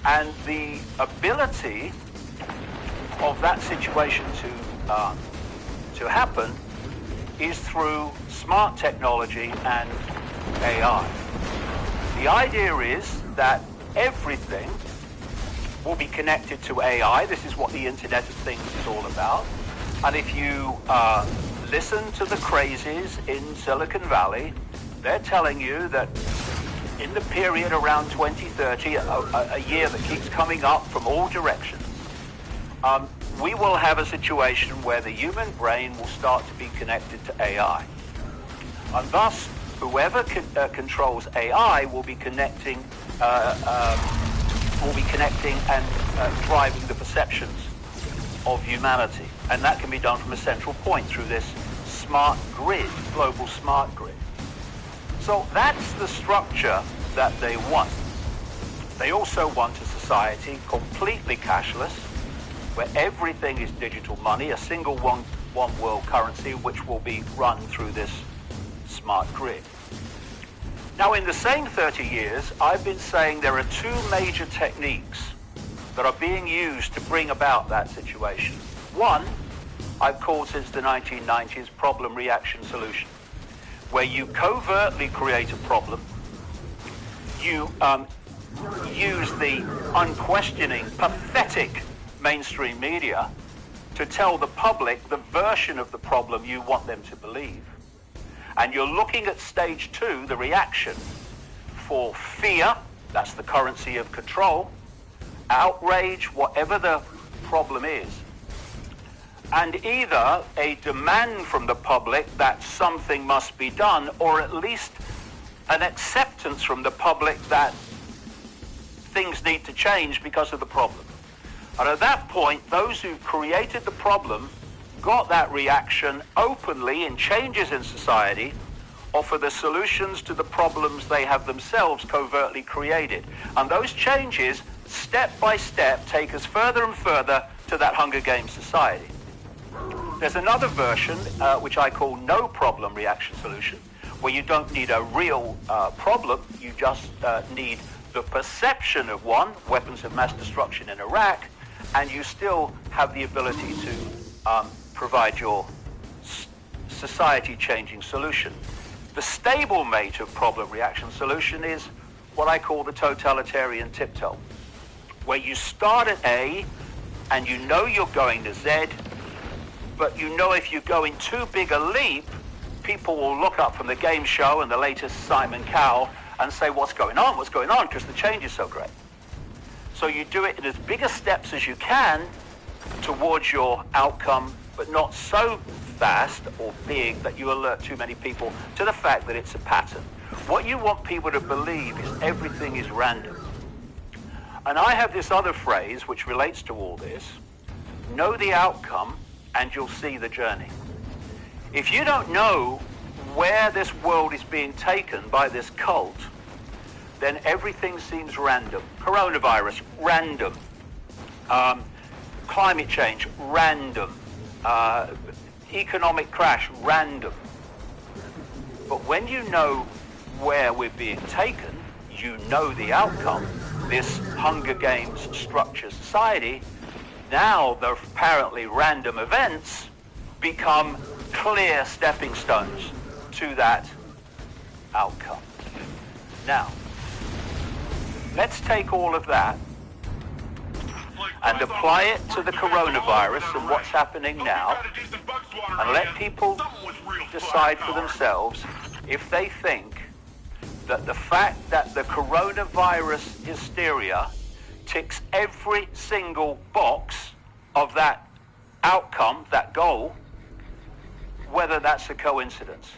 And the ability of that situation to happen is through smart technology and AI. The idea is that everything will be connected to AI. This is what the Internet of Things is all about. And if you listen to the crazies in Silicon Valley, they're telling you that in the period around 2030, a year that keeps coming up from all directions, we will have a situation where the human brain will start to be connected to AI. And thus, whoever controls AI will be connecting and driving the perceptions of humanity. And that can be done from a central point through this smart grid, global smart grid. So that's the structure that they want. They also want a society completely cashless, where everything is digital money, a single one world currency, which will be run through this smart grid. Now, in the same 30 years, I've been saying there are two major techniques that are being used to bring about that situation. One, I've called since the 1990s problem, reaction, solution, where you covertly create a problem, you use the unquestioning, pathetic mainstream media to tell the public the version of the problem you want them to believe. And you're looking at stage two, the reaction, for fear, that's the currency of control, outrage, whatever the problem is, and either a demand from the public that something must be done, or at least an acceptance from the public that things need to change because of the problem. And at that point, those who created the problem got that reaction openly in changes in society, offer the solutions to the problems they have themselves covertly created. And those changes, step by step, take us further and further to that Hunger Games society. There's another version, which I call no problem reaction solution, where you don't need a real problem, you just need the perception of one, weapons of mass destruction in Iraq, and you still have the ability to provide your society-changing solution. The stablemate of problem-reaction solution is what I call the totalitarian tiptoe, where you start at A and you know you're going to Z, but you know if you go in too big a leap, people will look up from the game show and the latest Simon Cowell and say, what's going on, because the change is so great. So you do it in as big a steps as you can towards your outcome, but not so fast or big that you alert too many people to the fact that it's a pattern. What you want people to believe is everything is random. And I have this other phrase which relates to all this: know the outcome and you'll see the journey. If you don't know where this world is being taken by this cult, then everything seems random. Coronavirus, random. Climate change, random. Economic crash, random. But when you know where we're being taken, you know the outcome. This Hunger Games structure society, now the apparently random events become clear stepping stones to that outcome. Now, let's take all of that and apply it to the coronavirus and what's happening now, and let people decide for themselves if they think that the fact that the coronavirus hysteria ticks every single box of that outcome, that goal, whether that's a coincidence.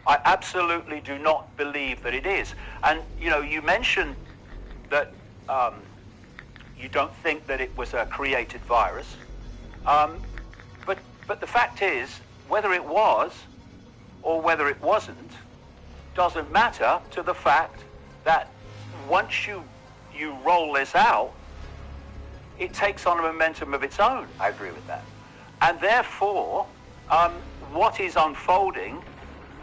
I absolutely do not believe that it is. And, you know, you mentioned that you don't think that it was a created virus. But the fact is, whether it was or whether it wasn't, doesn't matter to the fact that once you roll this out, it takes on a momentum of its own. I agree with that. And therefore, what is unfolding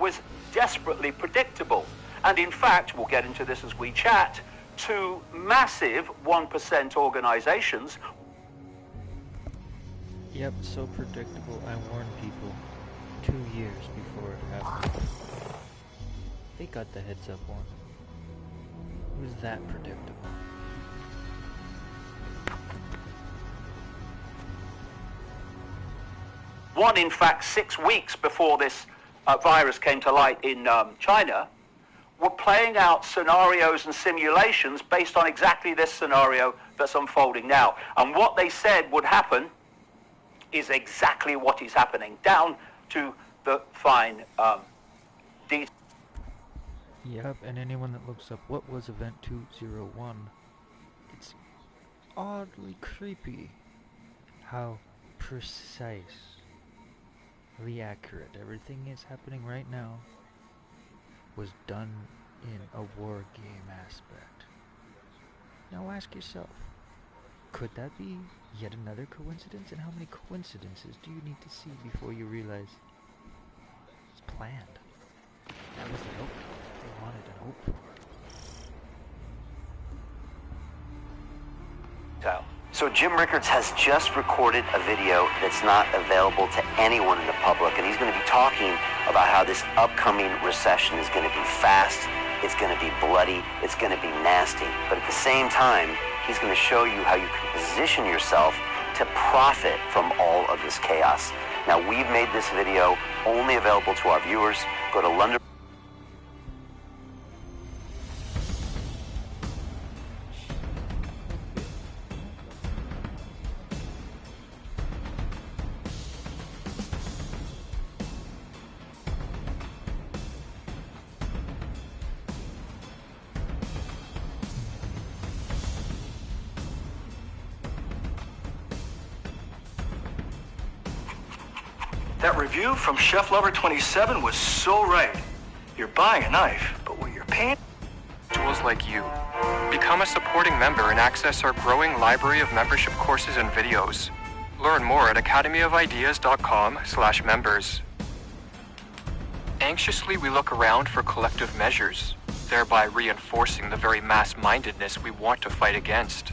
was desperately predictable. And in fact, we'll get into this as we chat, two massive 1% organizations. Yep, so predictable. I warned people 2 years before it happened. They got the heads up one. It was that predictable. One, in fact, 6 weeks before this virus came to light in China, were playing out scenarios and simulations based on exactly this scenario that's unfolding now. And what they said would happen is exactly what is happening, down to the fine detail. Yep, and anyone that looks up what was Event 201, it's oddly creepy how precisely accurate everything is happening right now was done in a war game aspect. Now ask yourself, could that be yet another coincidence? And how many coincidences do you need to see before you realize it's planned? That was the hope they wanted and hoped for. So Jim Rickards has just recorded a video that's not available to anyone in the public, and he's going to be talking about how this upcoming recession is going to be fast, it's going to be bloody, it's going to be nasty, but at the same time, he's going to show you how you can position yourself to profit from all of this chaos. Now, we've made this video only available to our viewers. Go to London. That review from Chef Lover 27 was so right. You're buying a knife, but what you're paying... Tools like you. Become a supporting member and access our growing library of membership courses and videos. Learn more at academyofideas.com/members. Anxiously, we look around for collective measures. thereby reinforcing the very mass-mindedness we want to fight against.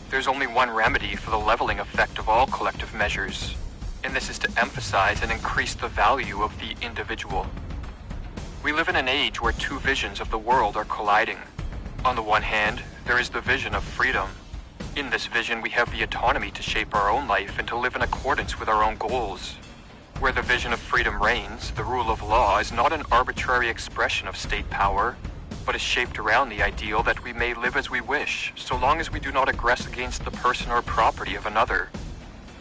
There's only one remedy for the leveling effect of all collective measures, and this is to emphasize and increase the value of the individual. We live in an age where two visions of the world are colliding. On the one hand, there is the vision of freedom. In this vision, we have the autonomy to shape our own life and to live in accordance with our own goals. Where the vision of freedom reigns, the rule of law is not an arbitrary expression of state power, but is shaped around the ideal that we may live as we wish, so long as we do not aggress against the person or property of another.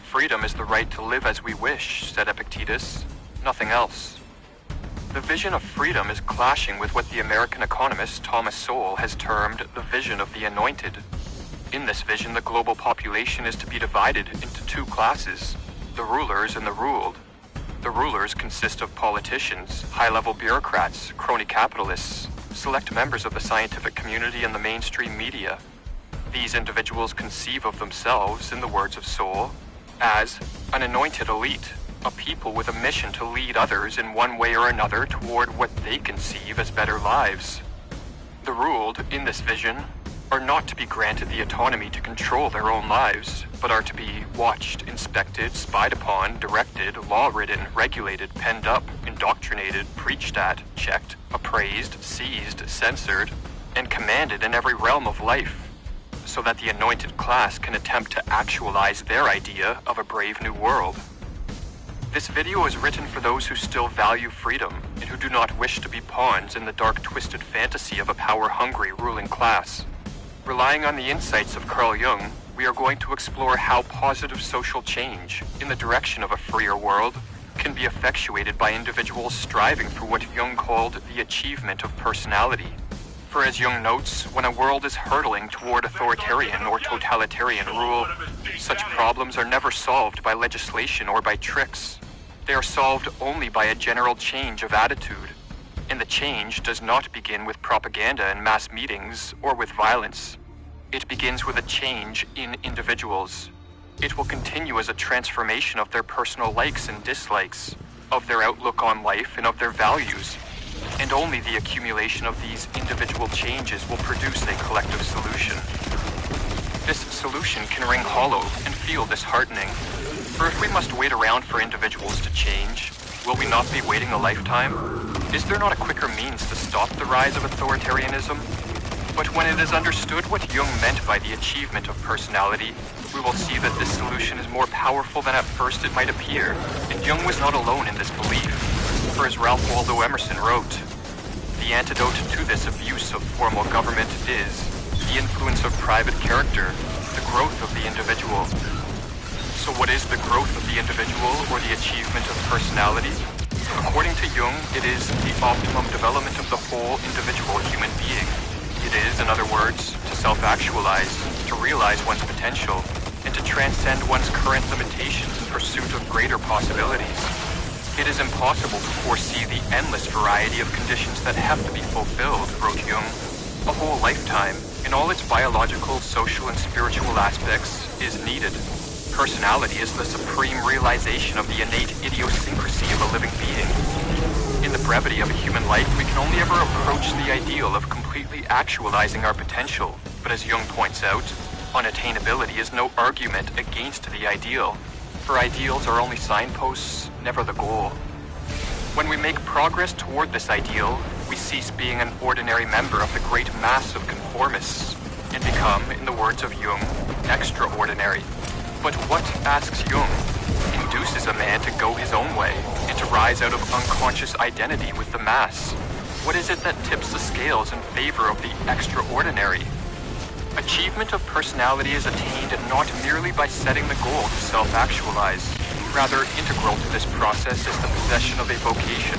Freedom is the right to live as we wish, said Epictetus, nothing else. The vision of freedom is clashing with what the American economist Thomas Sowell has termed the vision of the anointed. In this vision, the global population is to be divided into two classes, the rulers and the ruled. The rulers consist of politicians, high-level bureaucrats, crony capitalists, select members of the scientific community and the mainstream media. These individuals conceive of themselves, in the words of Sowell, as an anointed elite, a people with a mission to lead others in one way or another toward what they conceive as better lives. The ruled, in this vision, are not to be granted the autonomy to control their own lives, but are to be watched, inspected, spied upon, directed, law-ridden, regulated, penned up, indoctrinated, preached at, checked, appraised, seized, censored, and commanded in every realm of life, so that the anointed class can attempt to actualize their idea of a brave new world. This video is written for those who still value freedom and who do not wish to be pawns in the dark, twisted fantasy of a power-hungry ruling class. Relying on the insights of Carl Jung, we are going to explore how positive social change in the direction of a freer world can be effectuated by individuals striving for what Jung called the achievement of personality. For as Jung notes, when a world is hurtling toward authoritarian or totalitarian rule, such problems are never solved by legislation or by tricks. They are solved only by a general change of attitude. And the change does not begin with propaganda and mass meetings or with violence. It begins with a change in individuals. It will continue as a transformation of their personal likes and dislikes, of their outlook on life and of their values. And only the accumulation of these individual changes will produce a collective solution. This solution can ring hollow and feel disheartening. For if we must wait around for individuals to change, will we not be waiting a lifetime? Is there not a quicker means to stop the rise of authoritarianism? But when it is understood what Jung meant by the achievement of personality, we will see that this solution is more powerful than at first it might appear, and Jung was not alone in this belief. For as Ralph Waldo Emerson wrote, the antidote to this abuse of formal government is the influence of private character, the growth of the individual. So what is the growth of the individual or the achievement of personality? According to Jung, it is the optimum development of the whole individual human being. It is, in other words, to self-actualize, to realize one's potential, and to transcend one's current limitations in pursuit of greater possibilities. It is impossible to foresee the endless variety of conditions that have to be fulfilled, wrote Jung. A whole lifetime, in all its biological, social, and spiritual aspects, is needed. Personality is the supreme realization of the innate idiosyncrasy of a living being. In the brevity of a human life, we can only ever approach the ideal of completely actualizing our potential. But as Jung points out, unattainability is no argument against the ideal, for ideals are only signposts, never the goal. When we make progress toward this ideal, we cease being an ordinary member of the great mass of conformists, and become, in the words of Jung, extraordinary. But what, asks Jung, induces a man to go his own way and to rise out of unconscious identity with the mass? What is it that tips the scales in favor of the extraordinary? Achievement of personality is attained not merely by setting the goal to self-actualize. Rather, integral to this process is the possession of a vocation.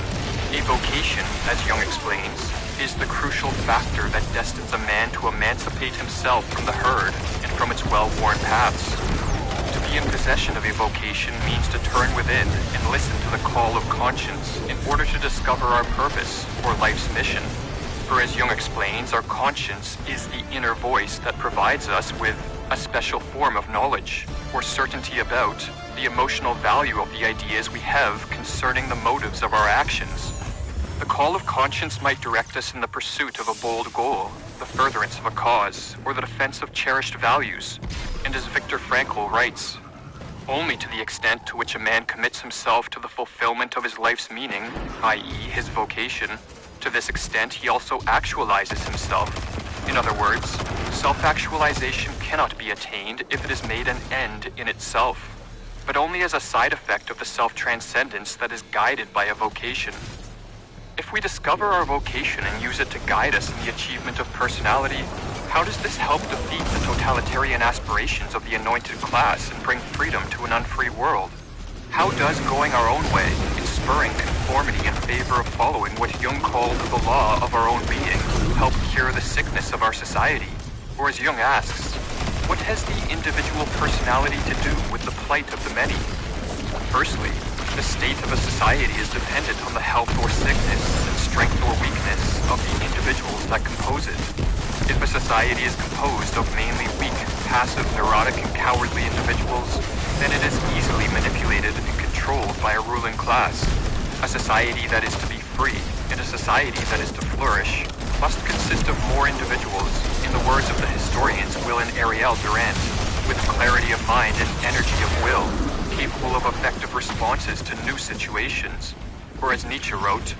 A vocation, as Jung explains, is the crucial factor that destines a man to emancipate himself from the herd and from its well-worn paths. To be in possession of a vocation means to turn within and listen to the call of conscience in order to discover our purpose or life's mission. For as Jung explains, our conscience is the inner voice that provides us with a special form of knowledge or certainty about the emotional value of the ideas we have concerning the motives of our actions. The call of conscience might direct us in the pursuit of a bold goal, the furtherance of a cause, or the defense of cherished values. And as Viktor Frankl writes, only to the extent to which a man commits himself to the fulfillment of his life's meaning, i.e. his vocation, to this extent he also actualizes himself. In other words, self-actualization cannot be attained if it is made an end in itself, but only as a side effect of the self-transcendence that is guided by a vocation. If we discover our vocation and use it to guide us in the achievement of personality, how does this help defeat the totalitarian aspirations of the anointed class and bring freedom to an unfree world? How does going our own way, in spurring conformity in favor of following what Jung called the law of our own being, help cure the sickness of our society? Or as Jung asks, what has the individual personality to do with the plight of the many? Firstly, the state of a society is dependent on the health or sickness and strength or weakness of the individuals that compose it. If a society is composed of mainly weak, passive, neurotic, and cowardly individuals, then it is easily manipulated and controlled by a ruling class. A society that is to be free, and a society that is to flourish, must consist of more individuals, in the words of the historians Will and Ariel Durant, with clarity of mind and energy of will, capable of effective responses to new situations. Or as Nietzsche wrote,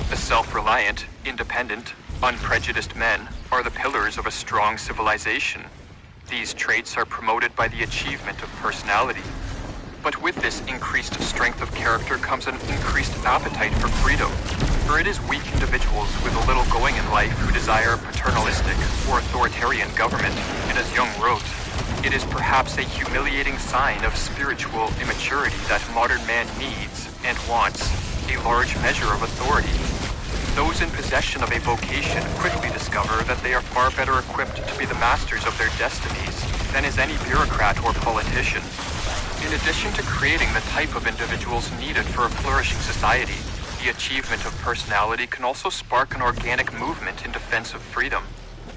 the self-reliant, independent, unprejudiced men are the pillars of a strong civilization. These traits are promoted by the achievement of personality. But with this increased strength of character comes an increased appetite for freedom. For it is weak individuals with a little going in life who desire paternalistic or authoritarian government, and as Jung wrote, it is perhaps a humiliating sign of spiritual immaturity that modern man needs and wants a large measure of authority. Those in possession of a vocation quickly discover that they are far better equipped to be the masters of their destinies than is any bureaucrat or politician. In addition to creating the type of individuals needed for a flourishing society, the achievement of personality can also spark an organic movement in defense of freedom.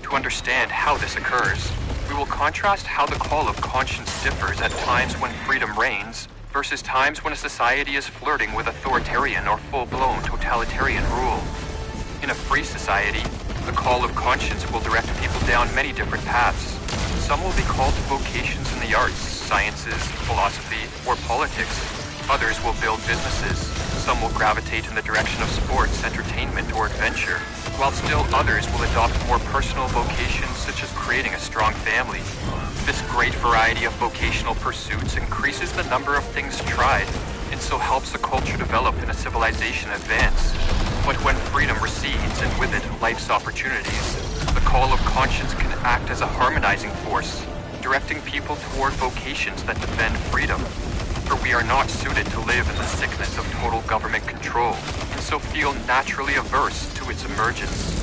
To understand how this occurs, we will contrast how the call of conscience differs at times when freedom reigns versus times when a society is flirting with authoritarian or full-blown totalitarian rule. In a free society, the call of conscience will direct people down many different paths. Some will be called to vocations in the arts, sciences, philosophy, or politics. Others will build businesses. Some will gravitate in the direction of sports, entertainment, or adventure, while still others will adopt more personal vocations such as creating a strong family. This great variety of vocational pursuits increases the number of things tried, and so helps a culture develop and a civilization advance. But when freedom recedes and with it life's opportunities, the call of conscience can act as a harmonizing force, directing people toward vocations that defend freedom. For we are not suited to live in the sickness of total government control, and so feel naturally averse to its emergence.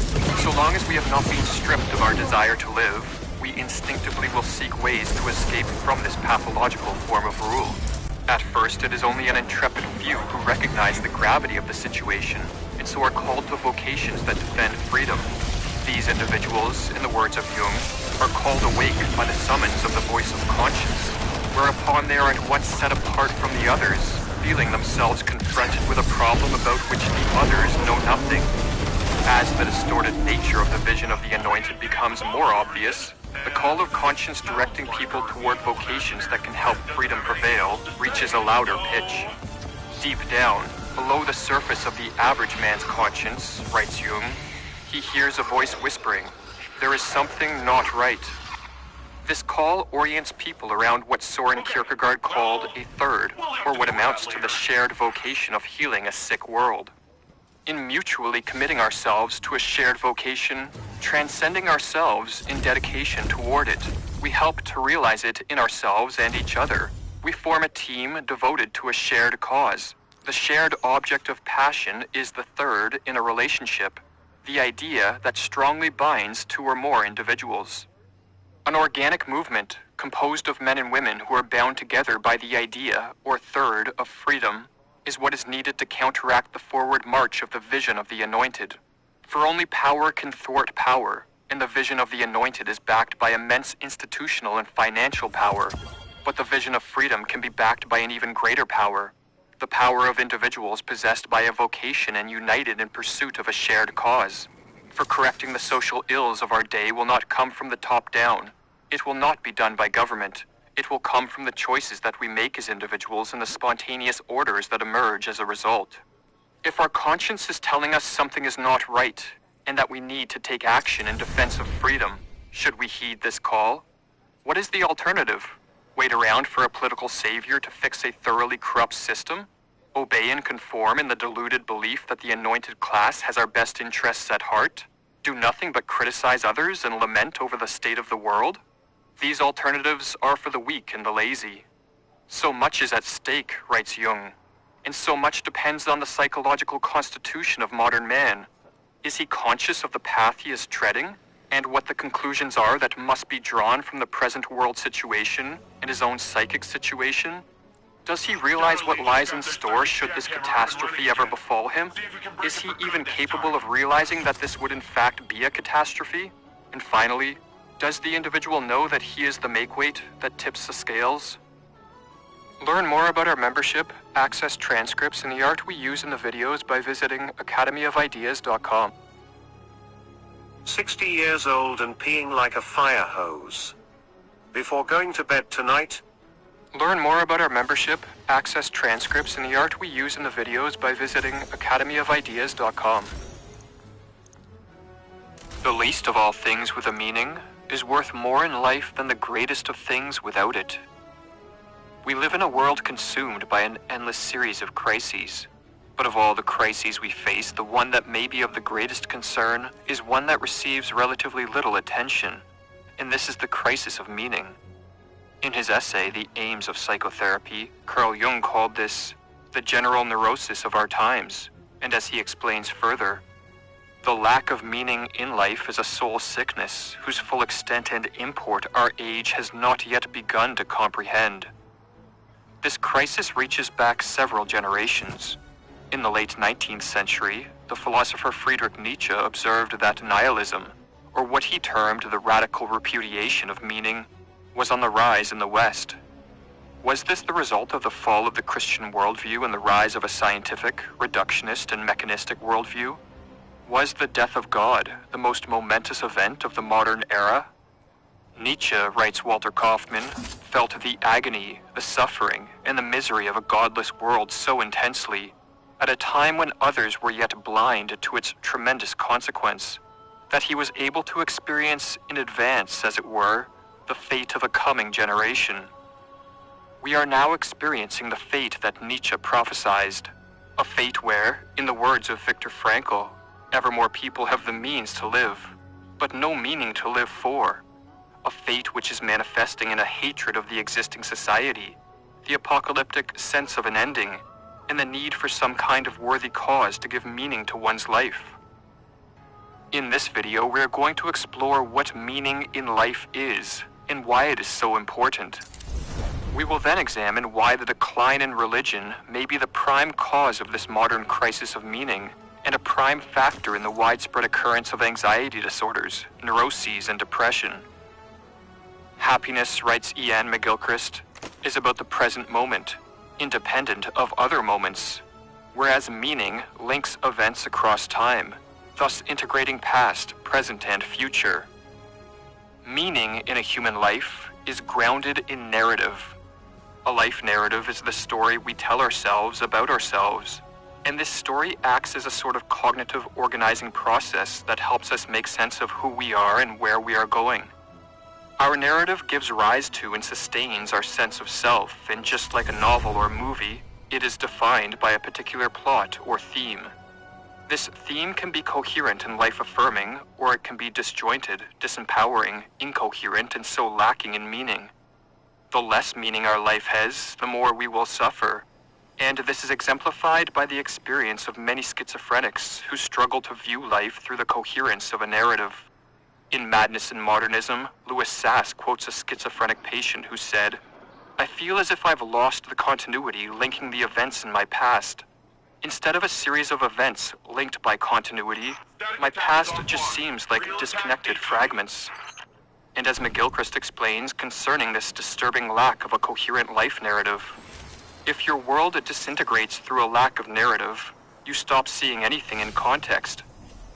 So long as we have not been stripped of our desire to live, we instinctively will seek ways to escape from this pathological form of rule. At first, it is only an intrepid few who recognize the gravity of the situation, and so are called to vocations that defend freedom. These individuals, in the words of Jung, are called awake by the summons of the voice of conscience, whereupon they are at once set apart from the others, feeling themselves confronted with a problem about which the others know nothing. As the distorted nature of the vision of the anointed becomes more obvious, the call of conscience directing people toward vocations that can help freedom prevail reaches a louder pitch. Deep down, below the surface of the average man's conscience, writes Jung, he hears a voice whispering, "There is something not right." This call orients people around what Soren Kierkegaard called a third, or what amounts to the shared vocation of healing a sick world. In mutually committing ourselves to a shared vocation, transcending ourselves in dedication toward it, we help to realize it in ourselves and each other. We form a team devoted to a shared cause. The shared object of passion is the third in a relationship, the idea that strongly binds two or more individuals. An organic movement, composed of men and women who are bound together by the idea, or third, of freedom, is what is needed to counteract the forward march of the vision of the anointed. For only power can thwart power, and the vision of the anointed is backed by immense institutional and financial power. But the vision of freedom can be backed by an even greater power, the power of individuals possessed by a vocation and united in pursuit of a shared cause. For correcting the social ills of our day will not come from the top down. It will not be done by government. It will come from the choices that we make as individuals and the spontaneous orders that emerge as a result. If our conscience is telling us something is not right, and that we need to take action in defense of freedom, should we heed this call? What is the alternative? Wait around for a political savior to fix a thoroughly corrupt system? Obey and conform in the deluded belief that the anointed class has our best interests at heart? Do nothing but criticize others and lament over the state of the world? These alternatives are for the weak and the lazy. So much is at stake, writes Jung, and so much depends on the psychological constitution of modern man. Is he conscious of the path he is treading, and what the conclusions are that must be drawn from the present world situation and his own psychic situation? Does he realize what lies in store should this catastrophe ever befall him? Is he even capable of realizing that this would in fact be a catastrophe? And finally, does the individual know that he is the makeweight that tips the scales? Learn more about our membership, access transcripts, and the art we use in the videos by visiting academyofideas.com. 60 years old and peeing like a fire hose. Before going to bed tonight, Learn more about our membership, access transcripts, and the art we use in the videos by visiting academyofideas.com. The least of all things with a meaning is worth more in life than the greatest of things without it. We live in a world consumed by an endless series of crises. But of all the crises we face, the one that may be of the greatest concern is one that receives relatively little attention, and this is the crisis of meaning. In his essay, The Aims of Psychotherapy, Carl Jung called this the general neurosis of our times, and as he explains further, the lack of meaning in life is a soul sickness whose full extent and import our age has not yet begun to comprehend. This crisis reaches back several generations. In the late 19th century, the philosopher Friedrich Nietzsche observed that nihilism, or what he termed the radical repudiation of meaning, was on the rise in the West. Was this the result of the fall of the Christian worldview and the rise of a scientific, reductionist, and mechanistic worldview? Was the death of God the most momentous event of the modern era? Nietzsche, writes Walter Kaufmann, felt the agony, the suffering, and the misery of a godless world so intensely, at a time when others were yet blind to its tremendous consequence, that he was able to experience in advance, as it were, the fate of a coming generation. We are now experiencing the fate that Nietzsche prophesied, a fate where, in the words of Viktor Frankl, ever more people have the means to live, but no meaning to live for, a fate which is manifesting in a hatred of the existing society, the apocalyptic sense of an ending, and the need for some kind of worthy cause to give meaning to one's life. In this video, we are going to explore what meaning in life is, and why it is so important. We will then examine why the decline in religion may be the prime cause of this modern crisis of meaning, and a prime factor in the widespread occurrence of anxiety disorders, neuroses, and depression. Happiness, writes Ian McGilchrist, is about the present moment, independent of other moments, whereas meaning links events across time, thus integrating past, present, and future. Meaning in a human life is grounded in narrative. A life narrative is the story we tell ourselves about ourselves, and this story acts as a sort of cognitive organizing process that helps us make sense of who we are and where we are going. Our narrative gives rise to and sustains our sense of self, and just like a novel or movie, it is defined by a particular plot or theme. This theme can be coherent and life-affirming, or it can be disjointed, disempowering, incoherent, and so lacking in meaning. The less meaning our life has, the more we will suffer. And this is exemplified by the experience of many schizophrenics who struggle to view life through the coherence of a narrative. In Madness and Modernism, Louis Sass quotes a schizophrenic patient who said, "I feel as if I've lost the continuity linking the events in my past. Instead of a series of events linked by continuity, my past just seems like disconnected fragments." And as McGilchrist explains concerning this disturbing lack of a coherent life narrative, If your world disintegrates through a lack of narrative, you stop seeing anything in context,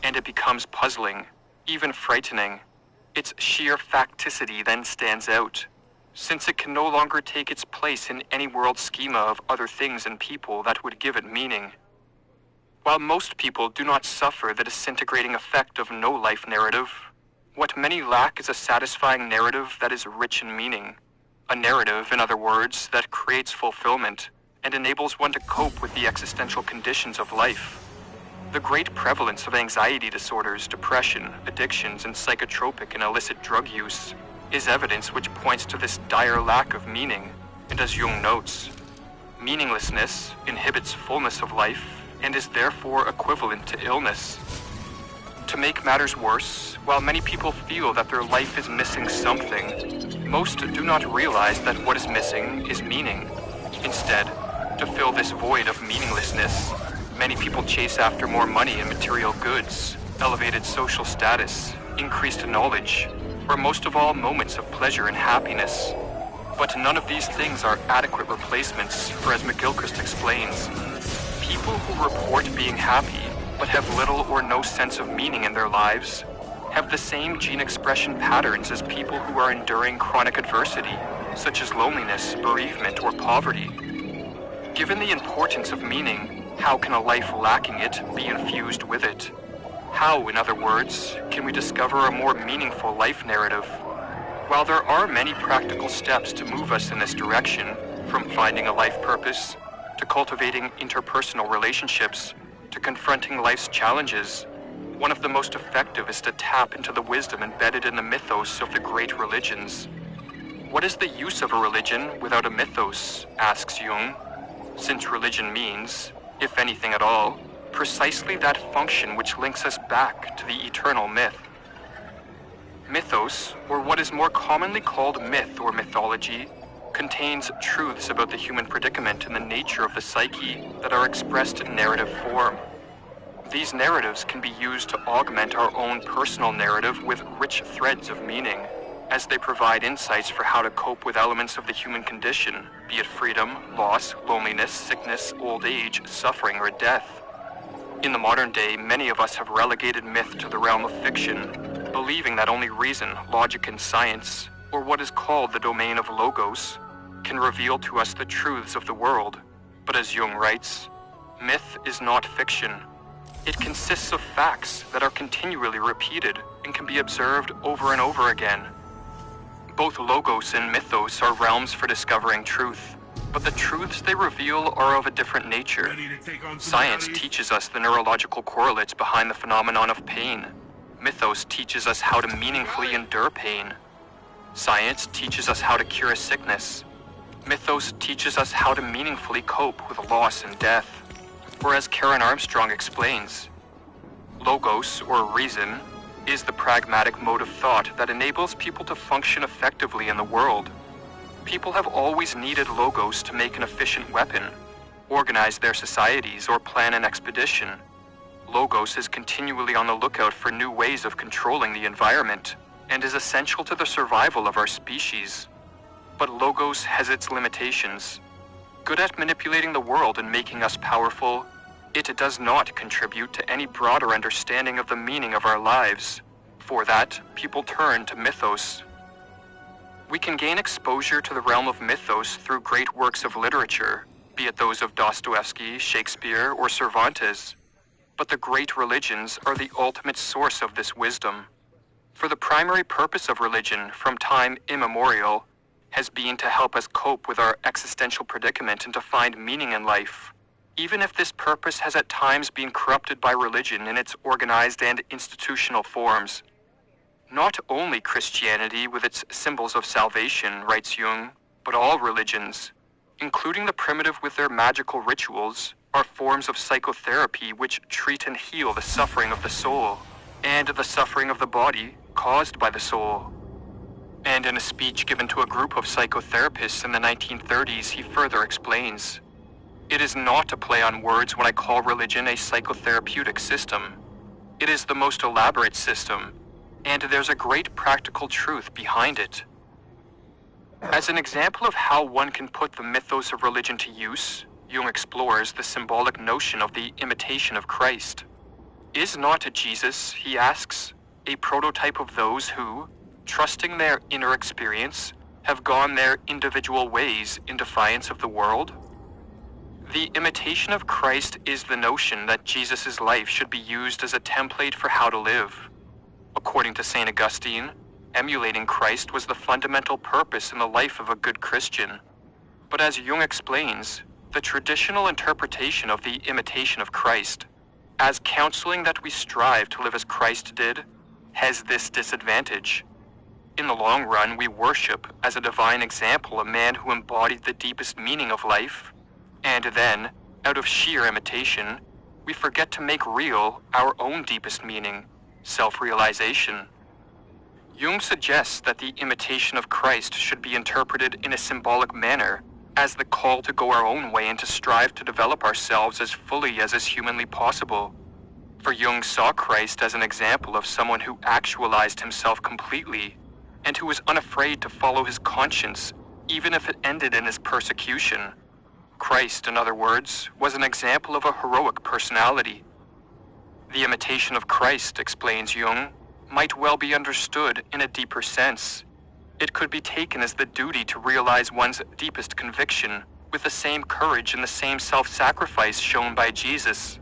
and it becomes puzzling, even frightening. Its sheer facticity then stands out, since it can no longer take its place in any world schema of other things and people that would give it meaning. While most people do not suffer the disintegrating effect of no life narrative, what many lack is a satisfying narrative that is rich in meaning. A narrative, in other words, that creates fulfillment and enables one to cope with the existential conditions of life. The great prevalence of anxiety disorders, depression, addictions, and psychotropic and illicit drug use is evidence which points to this dire lack of meaning, and as Jung notes, meaninglessness inhibits fullness of life and is therefore equivalent to illness. To make matters worse, while many people feel that their life is missing something, most do not realize that what is missing is meaning. Instead, to fill this void of meaninglessness, many people chase after more money and material goods, elevated social status, increased knowledge, or most of all, moments of pleasure and happiness. But none of these things are adequate replacements, for as McGilchrist explains, people who report being happy but have little or no sense of meaning in their lives have the same gene expression patterns as people who are enduring chronic adversity, such as loneliness, bereavement, or poverty. Given the importance of meaning, how can a life lacking it be infused with it? How, in other words, can we discover a more meaningful life narrative? While there are many practical steps to move us in this direction, from finding a life purpose, to cultivating interpersonal relationships, to confronting life's challenges, one of the most effective is to tap into the wisdom embedded in the mythos of the great religions. What is the use of a religion without a mythos, asks Jung, since religion means, if anything at all, precisely that function which links us back to the eternal myth. Mythos, or what is more commonly called myth or mythology, contains truths about the human predicament and the nature of the psyche that are expressed in narrative form. These narratives can be used to augment our own personal narrative with rich threads of meaning, as they provide insights for how to cope with elements of the human condition, be it freedom, loss, loneliness, sickness, old age, suffering, or death. In the modern day, many of us have relegated myth to the realm of fiction, believing that only reason, logic, and science, or what is called the domain of logos, can reveal to us the truths of the world. But as Jung writes, myth is not fiction. It consists of facts that are continually repeated and can be observed over and over again. Both logos and mythos are realms for discovering truth, but the truths they reveal are of a different nature. Science teaches us the neurological correlates behind the phenomenon of pain. Mythos teaches us how to meaningfully endure pain. Science teaches us how to cure a sickness. Mythos teaches us how to meaningfully cope with loss and death. Whereas Karen Armstrong explains, logos, or reason, is the pragmatic mode of thought that enables people to function effectively in the world. People have always needed logos to make an efficient weapon, organize their societies, or plan an expedition. Logos is continually on the lookout for new ways of controlling the environment, and is essential to the survival of our species. But logos has its limitations. Good at manipulating the world and making us powerful, it does not contribute to any broader understanding of the meaning of our lives. For that, people turn to mythos. We can gain exposure to the realm of mythos through great works of literature, be it those of Dostoevsky, Shakespeare, or Cervantes. But the great religions are the ultimate source of this wisdom. For the primary purpose of religion from time immemorial has been to help us cope with our existential predicament and to find meaning in life, even if this purpose has at times been corrupted by religion in its organized and institutional forms. Not only Christianity with its symbols of salvation, writes Jung, but all religions, including the primitive with their magical rituals, are forms of psychotherapy which treat and heal the suffering of the soul, and the suffering of the body caused by the soul. And in a speech given to a group of psychotherapists in the 1930s, he further explains, "It is not a play on words when I call religion a psychotherapeutic system. It is the most elaborate system, and there's a great practical truth behind it." As an example of how one can put the mythos of religion to use, Jung explores the symbolic notion of the imitation of Christ. Is not Jesus, he asks, a prototype of those who, trusting their inner experience, have gone their individual ways in defiance of the world? The imitation of Christ is the notion that Jesus' life should be used as a template for how to live. According to St. Augustine, emulating Christ was the fundamental purpose in the life of a good Christian. But as Jung explains, the traditional interpretation of the imitation of Christ, as counseling that we strive to live as Christ did, has this disadvantage. In the long run, we worship as a divine example a man who embodied the deepest meaning of life, and then, out of sheer imitation, we forget to make real our own deepest meaning, self-realization. Jung suggests that the imitation of Christ should be interpreted in a symbolic manner, as the call to go our own way and to strive to develop ourselves as fully as is humanly possible. For Jung saw Christ as an example of someone who actualized himself completely, and who was unafraid to follow his conscience, even if it ended in his persecution. Christ, in other words, was an example of a heroic personality. The imitation of Christ, explains Jung, might well be understood in a deeper sense. It could be taken as the duty to realize one's deepest conviction with the same courage and the same self-sacrifice shown by Jesus.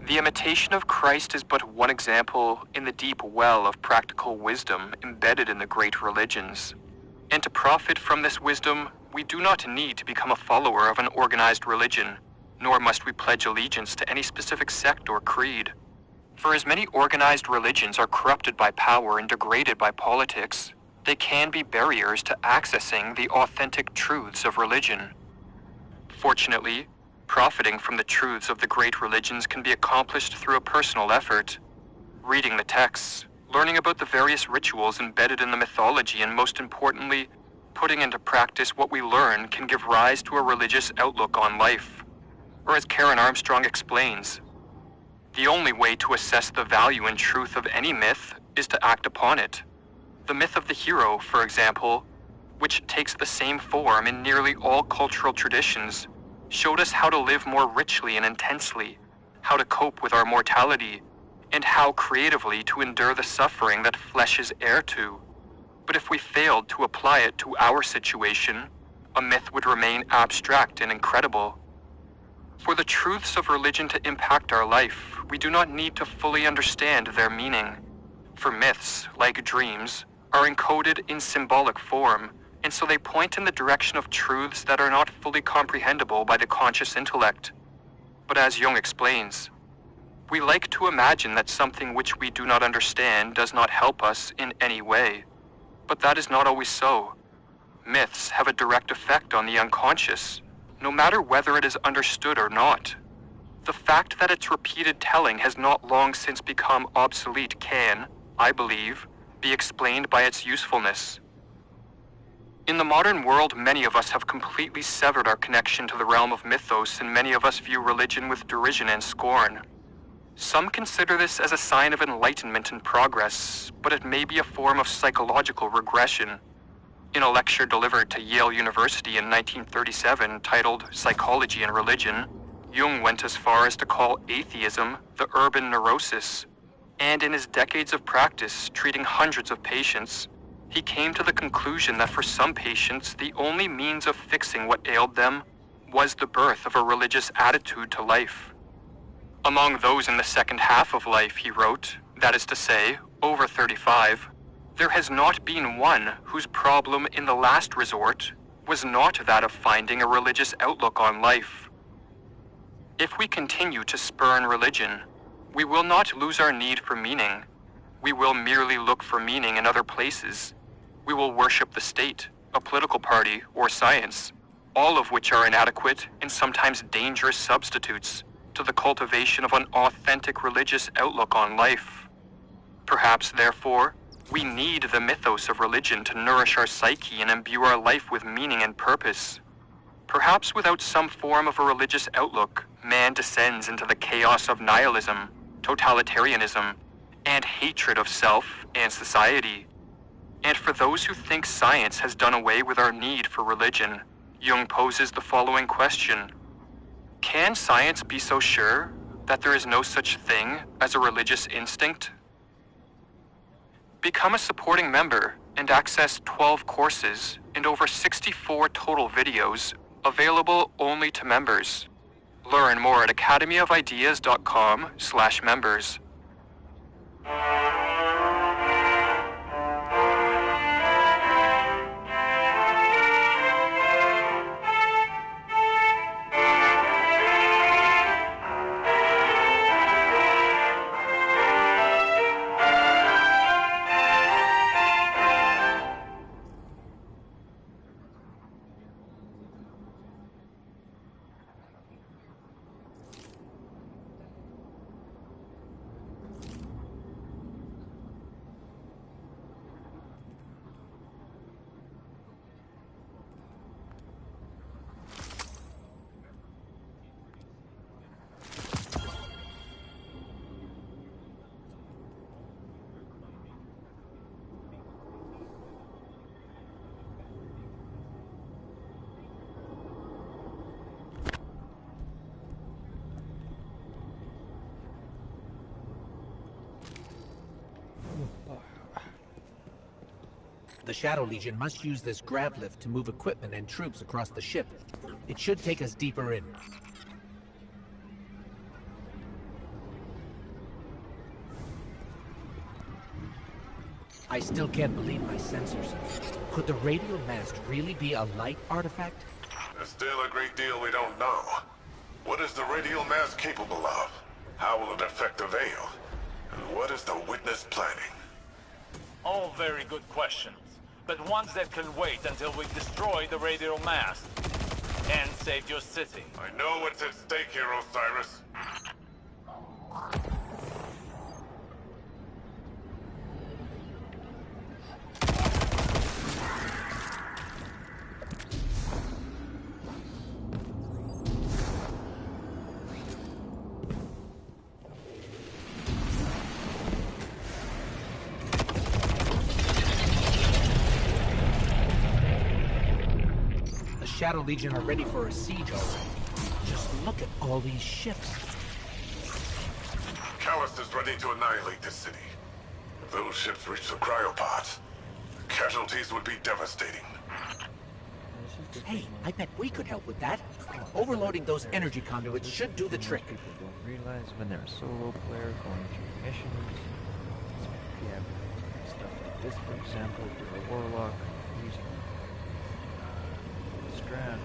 The imitation of Christ is but one example in the deep well of practical wisdom embedded in the great religions. And to profit from this wisdom, we do not need to become a follower of an organized religion, nor must we pledge allegiance to any specific sect or creed. For as many organized religions are corrupted by power and degraded by politics, they can be barriers to accessing the authentic truths of religion. Fortunately, profiting from the truths of the great religions can be accomplished through a personal effort. Reading the texts, learning about the various rituals embedded in the mythology, and most importantly, putting into practice what we learn can give rise to a religious outlook on life. Or as Karen Armstrong explains, the only way to assess the value and truth of any myth is to act upon it. The myth of the hero, for example, which takes the same form in nearly all cultural traditions, showed us how to live more richly and intensely, how to cope with our mortality, and how creatively to endure the suffering that flesh is heir to. But if we failed to apply it to our situation, a myth would remain abstract and incredible. For the truths of religion to impact our life, we do not need to fully understand their meaning. For myths, like dreams, are encoded in symbolic form, and so they point in the direction of truths that are not fully comprehensible by the conscious intellect. But as Jung explains, we like to imagine that something which we do not understand does not help us in any way. But that is not always so. Myths have a direct effect on the unconscious, no matter whether it is understood or not. The fact that its repeated telling has not long since become obsolete can, I believe, be explained by its usefulness. In the modern world, many of us have completely severed our connection to the realm of mythos, and many of us view religion with derision and scorn. Some consider this as a sign of enlightenment and progress, but it may be a form of psychological regression. In a lecture delivered to Yale University in 1937 titled Psychology and Religion, Jung went as far as to call atheism the urban neurosis, and in his decades of practice treating hundreds of patients, he came to the conclusion that for some patients, the only means of fixing what ailed them was the birth of a religious attitude to life. Among those in the second half of life, he wrote, that is to say, over 35, there has not been one whose problem in the last resort was not that of finding a religious outlook on life. If we continue to spurn religion, we will not lose our need for meaning. We will merely look for meaning in other places. We will worship the state, a political party, or science, all of which are inadequate and sometimes dangerous substitutes to the cultivation of an authentic religious outlook on life. Perhaps, therefore, we need the mythos of religion to nourish our psyche and imbue our life with meaning and purpose. Perhaps without some form of a religious outlook, man descends into the chaos of nihilism, totalitarianism, and hatred of self and society. And for those who think science has done away with our need for religion, Jung poses the following question. Can science be so sure that there is no such thing as a religious instinct? Become a supporting member and access 12 courses and over 64 total videos available only to members. Learn more at academyofideas.com/members. The Shadow Legion must use this grab lift to move equipment and troops across the ship. It should take us deeper in. I still can't believe my sensors. Could the radial mast really be a light artifact? There's still a great deal we don't know. What is the radial mass capable of? How will it affect the Veil? And what is the Witness planning? All very good questions, but ones that can wait until we destroy the radial mast and save your city. I know what's at stake here, Osiris. Shadow Legion are ready for a siege already. Just look at all these ships. Callus is ready to annihilate this city. If those ships reach the cryopods, the casualties would be devastating. Hey, I bet we could help with that. Overloading those energy conduits should do the trick. People don't realize when they're a solo player going through missions. You have stuff like this, for example, with a warlock using Strand.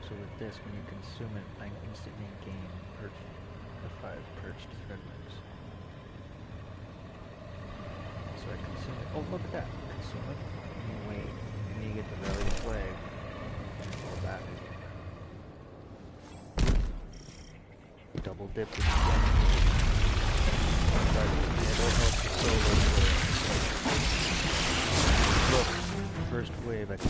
So with this, when you consume it, I instantly gain the 5 perched fragments. So I consume it. Oh, look at that! Consume it. And you wait. And you get the rally flag. And all that. Double dip and it'll help the solo. Look, first wave I can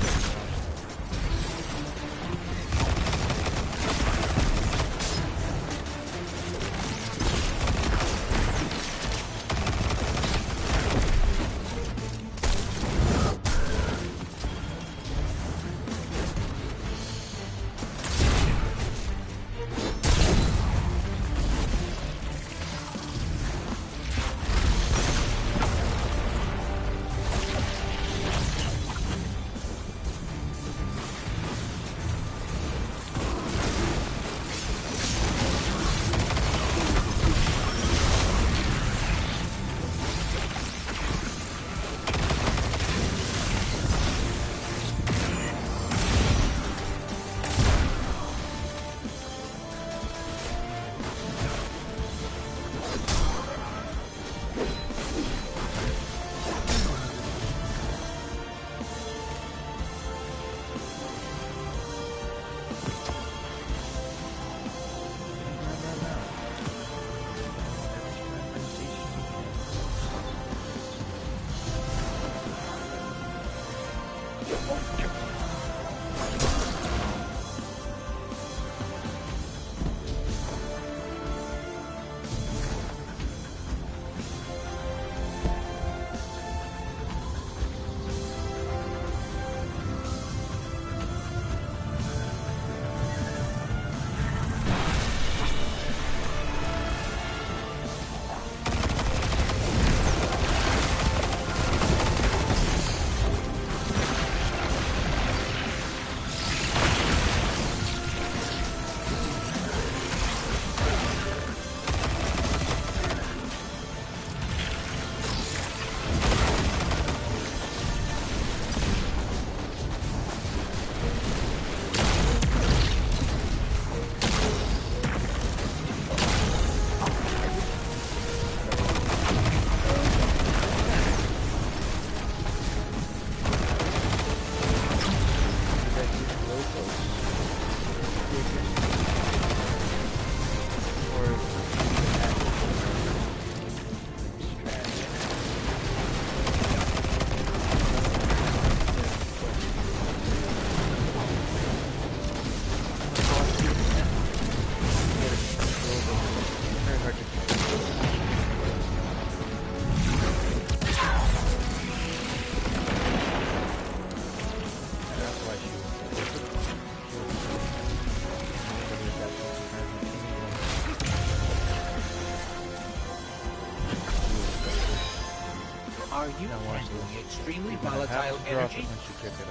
Are you handling extremely volatile energy?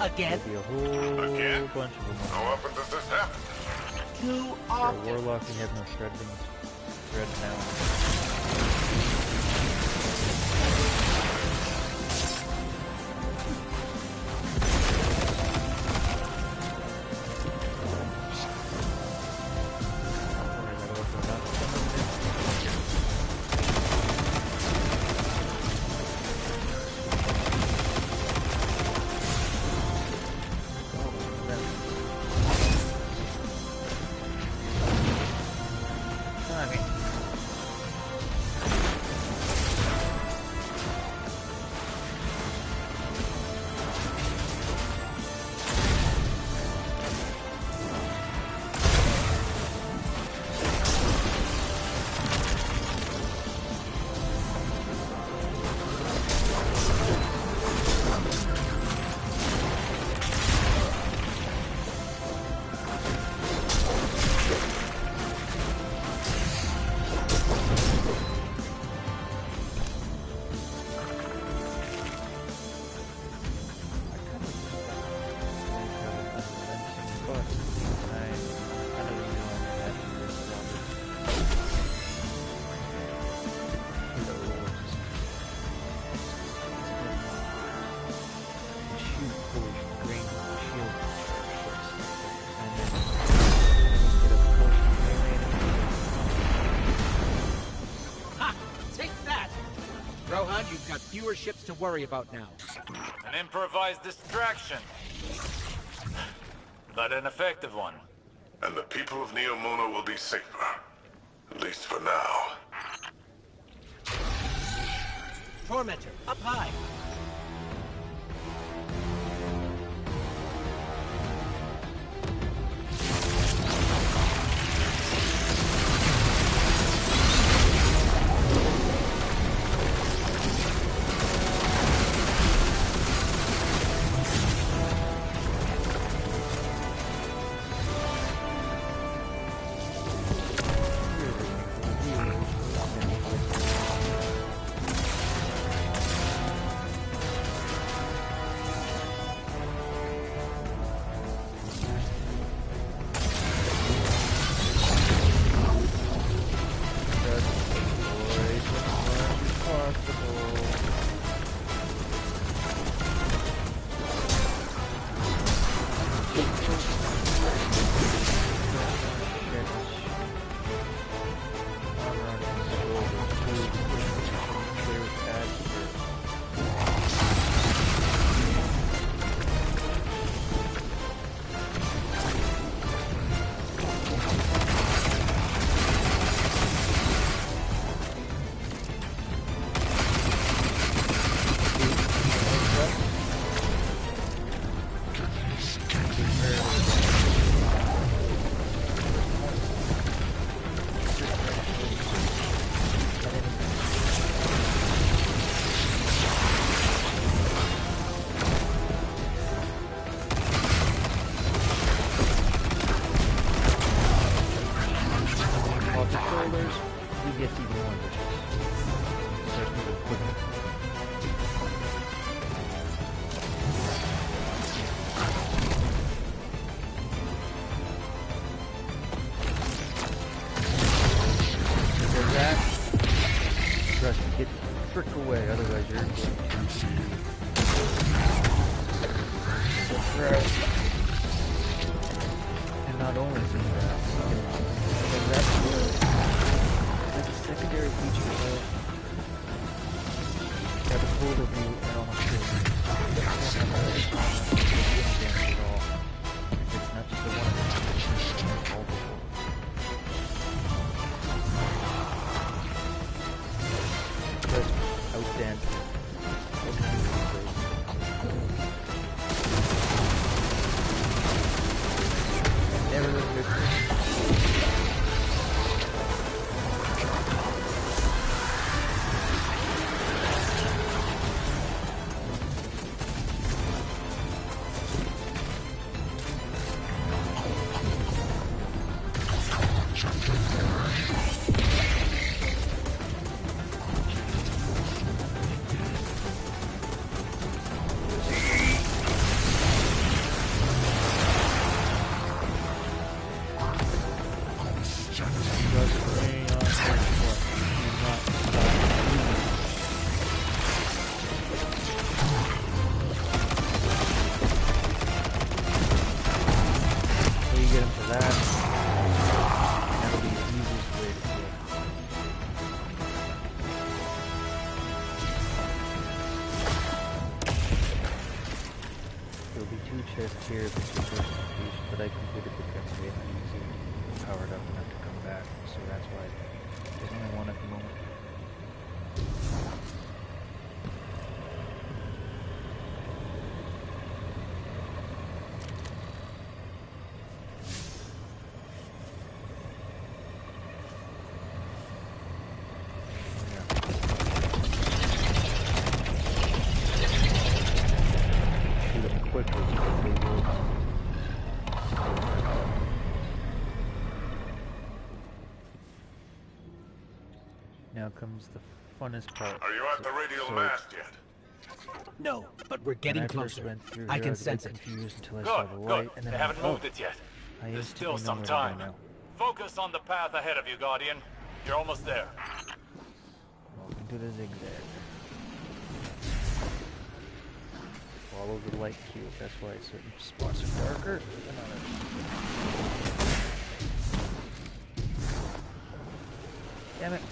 Again? There'll be a whole bunch of them. How often does this happen? Too For a often. warlock, you have no shred now. Rohan, you've got fewer ships to worry about now. An improvised distraction. But an effective one. And the people of Neomuna will be safer. At least for now. Tormentor, up high. And not only is that, that's a secondary feature of that a hold of you and almost kills you. At all. It's not just a one-hit, it's multiple. But outstanding. Never looked good. Here, but I completed the campaign easy, powered up enough to come back, so that's why there's only one at the moment. Now comes the funnest part. Are you at the radial mast yet? No, but we're getting closer. I can sense it. Until I saw the light, and then they haven't moved it yet. There's still some time. Focus on the path ahead of you, Guardian. You're almost there. Welcome to the zigzag. Follow the light cube. That's why certain spots are darker than others. Damn it.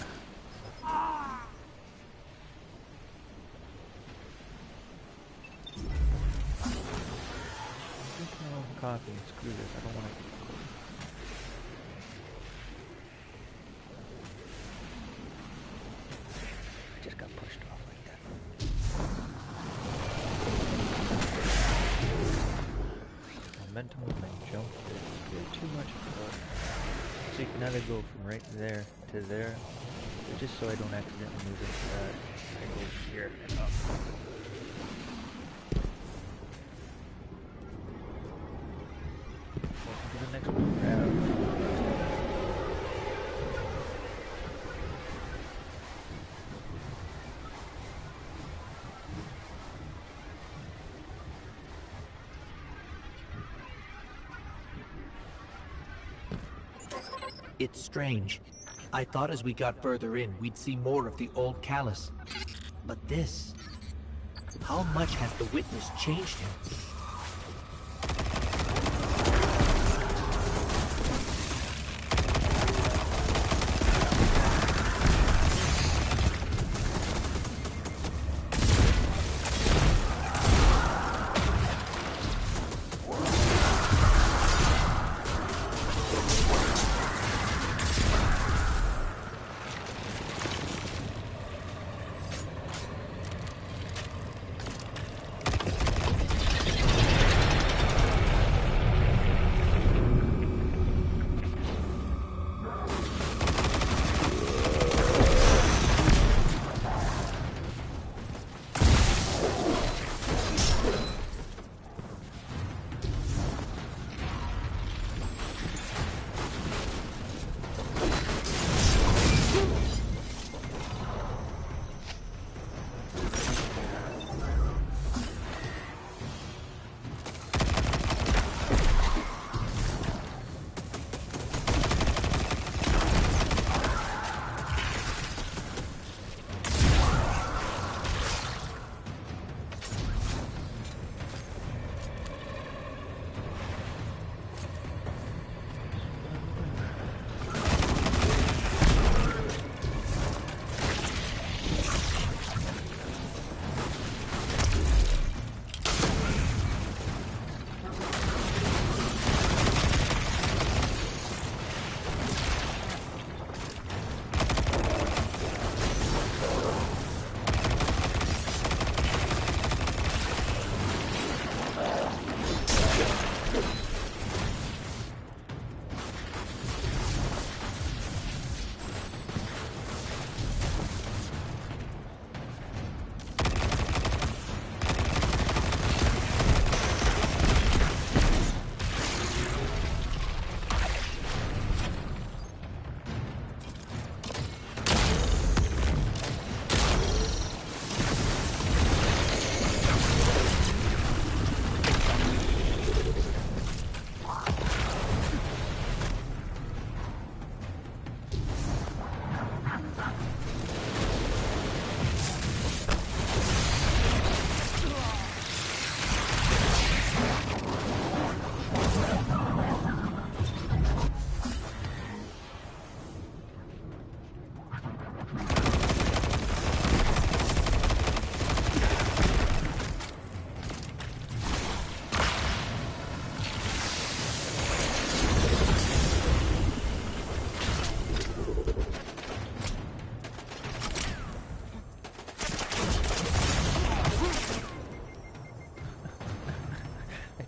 Coffee, screw this, I don't want to. I just got pushed off like that. Momentum with my jump is too much for. So you can either go from right there to there, but just so I don't accidentally move into that, I go here and up. It's strange. I thought as we got further in, we'd see more of the old Callus. But this... How much has the Witness changed him?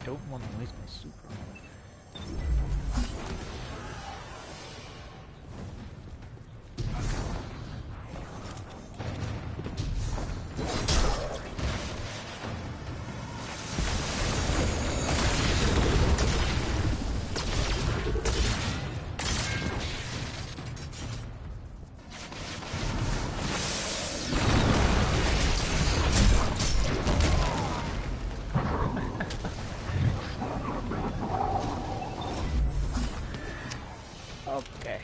I don't want to waste my super. Okay.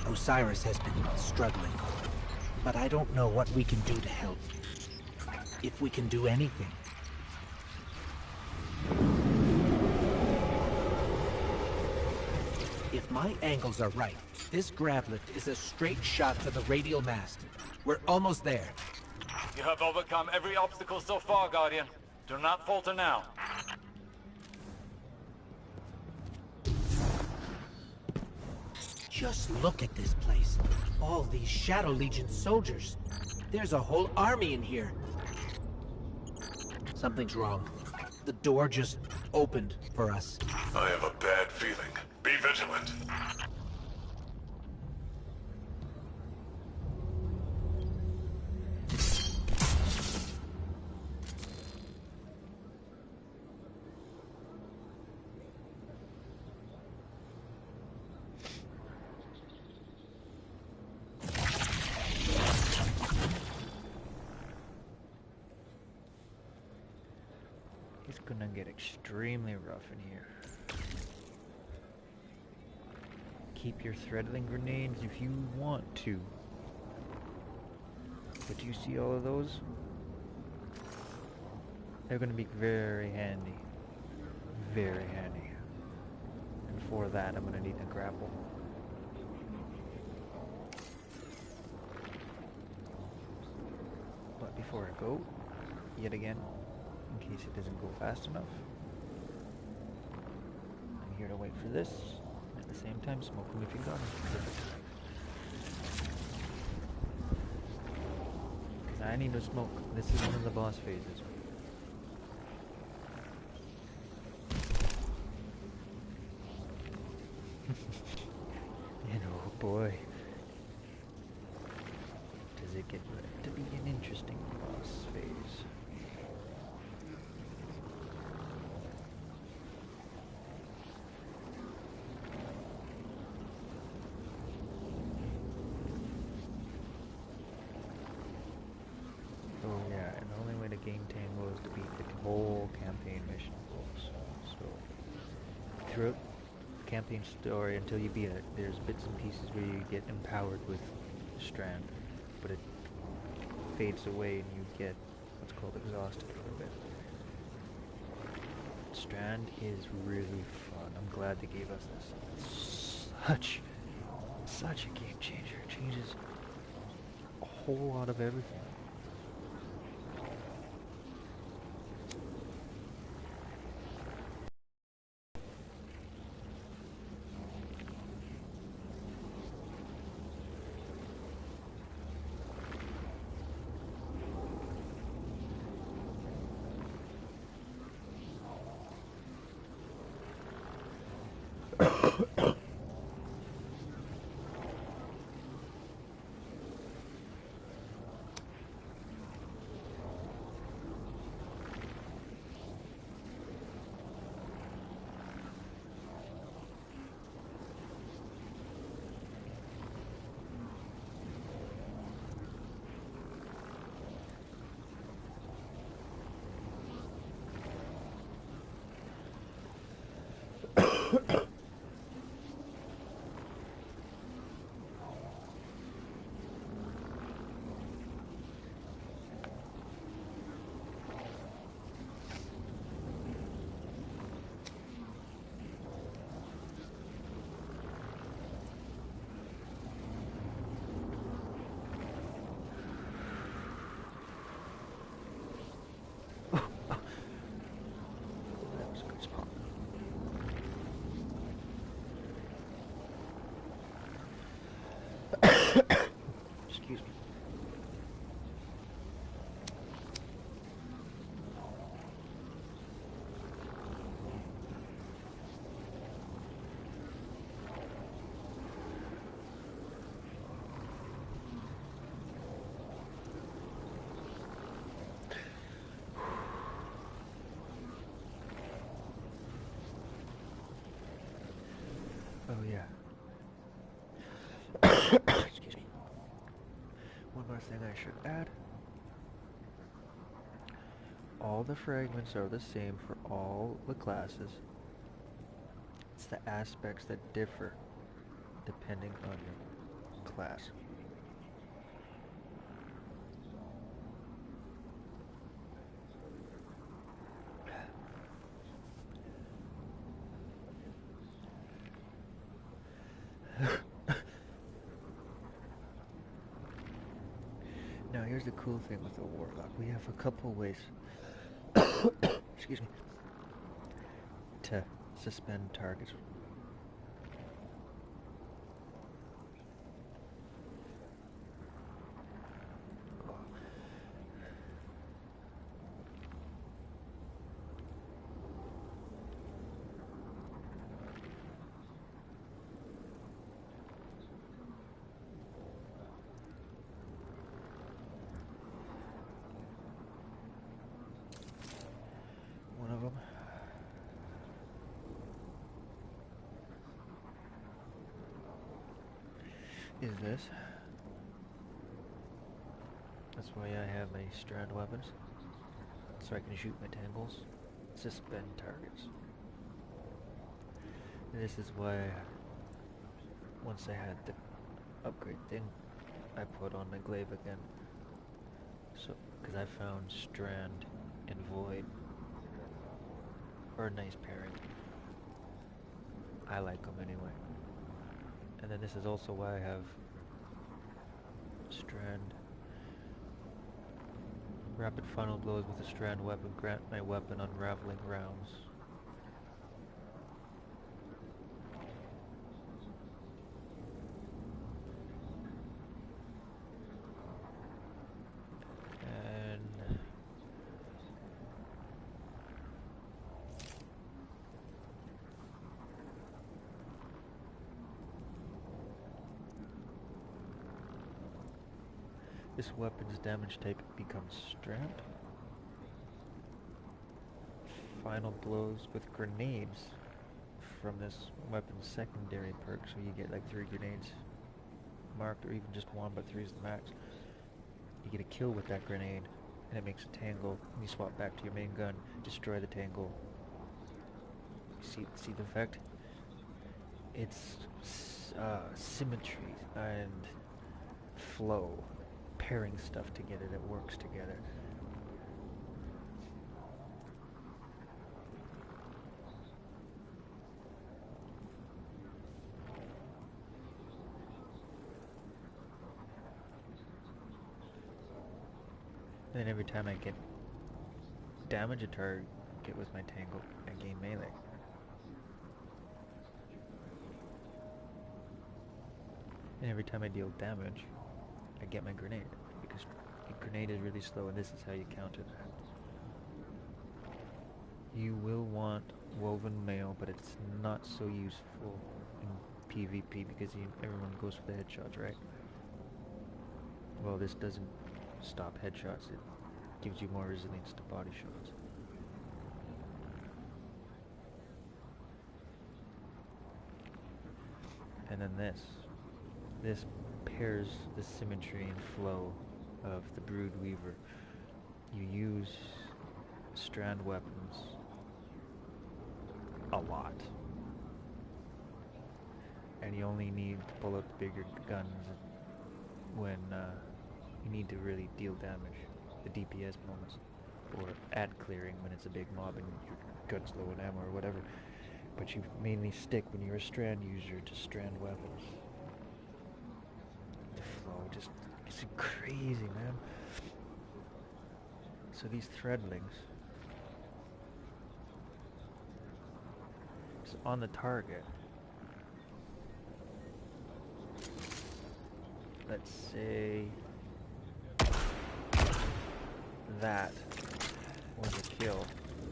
Osiris has been struggling, but I don't know what we can do to help. If we can do anything. If my angles are right, this grav lift is a straight shot to the radial mast. We're almost there. You have overcome every obstacle so far, Guardian. Do not falter now. Just look at this place. All these Shadow Legion soldiers. There's a whole army in here. Something's wrong. The door just opened for us. I have a bad feeling. Be vigilant. It's gonna get extremely rough in here. Keep your threadling grenades if you want to. But do you see all of those? They're gonna be very handy. Very handy. And for that, I'm gonna need a grapple. But before I go, yet again, in case it doesn't go fast enough, I'm here to wait for this. At the same time, smoke them if you got them. Because I need to smoke. This is one of the boss phases. And oh boy, does it get to be an interesting boss phase. Oh yeah, and the only way to gain Tango is to beat the whole campaign mission goals. So throughout the campaign story, until you beat it, there's bits and pieces where you get empowered with Strand, but it fades away and you get what's called exhausted for a bit. Strand is really fun. I'm glad they gave us this. Such a game changer. It changes a whole lot of everything. Excuse me. Oh yeah. Excuse me. One more thing I should add. All the fragments are the same for all the classes. It's the aspects that differ depending on your class. Now here's the cool thing with the Warlock. We have a couple ways excuse me, to suspend targets. One of them is this. That's why I have my strand weapons, so I can shoot my tangles, suspend targets. And this is why, once I had the upgrade thing, I put on my glaive again. So, because I found strand and void are a nice pairing. I like them anyway. And then this is also why I have strand. Rapid final blows with a strand weapon grant my weapon unraveling rounds. And this weapon's damage type becomes strand. Final blows with grenades from this weapon's secondary perk, so you get like 3 grenades marked, or even just 1, but 3 is the max. You get a kill with that grenade, and it makes a tangle. And you swap back to your main gun, destroy the tangle. See the effect? It's symmetry and flow, pairing stuff together that works together. Then every time I get damage a target with my tangle, I gain melee. And every time I deal damage, I get my grenade, because a grenade is really slow, and this is how you counter that. You will want woven mail, but it's not so useful in PvP because everyone goes for the headshots, right? Well, this doesn't stop headshots, it gives you more resilience to body shots. And then this pairs the symmetry and flow of the Brood Weaver. You use strand weapons a lot, and you only need to pull out the bigger guns when you need to really deal damage, the DPS moments, or at clearing when it's a big mob and your gun's low on ammo or whatever. But you mainly stick when you're a strand user to strand weapons. The flow just is crazy, man. So these threadlings, just on the target, let's say that was a kill,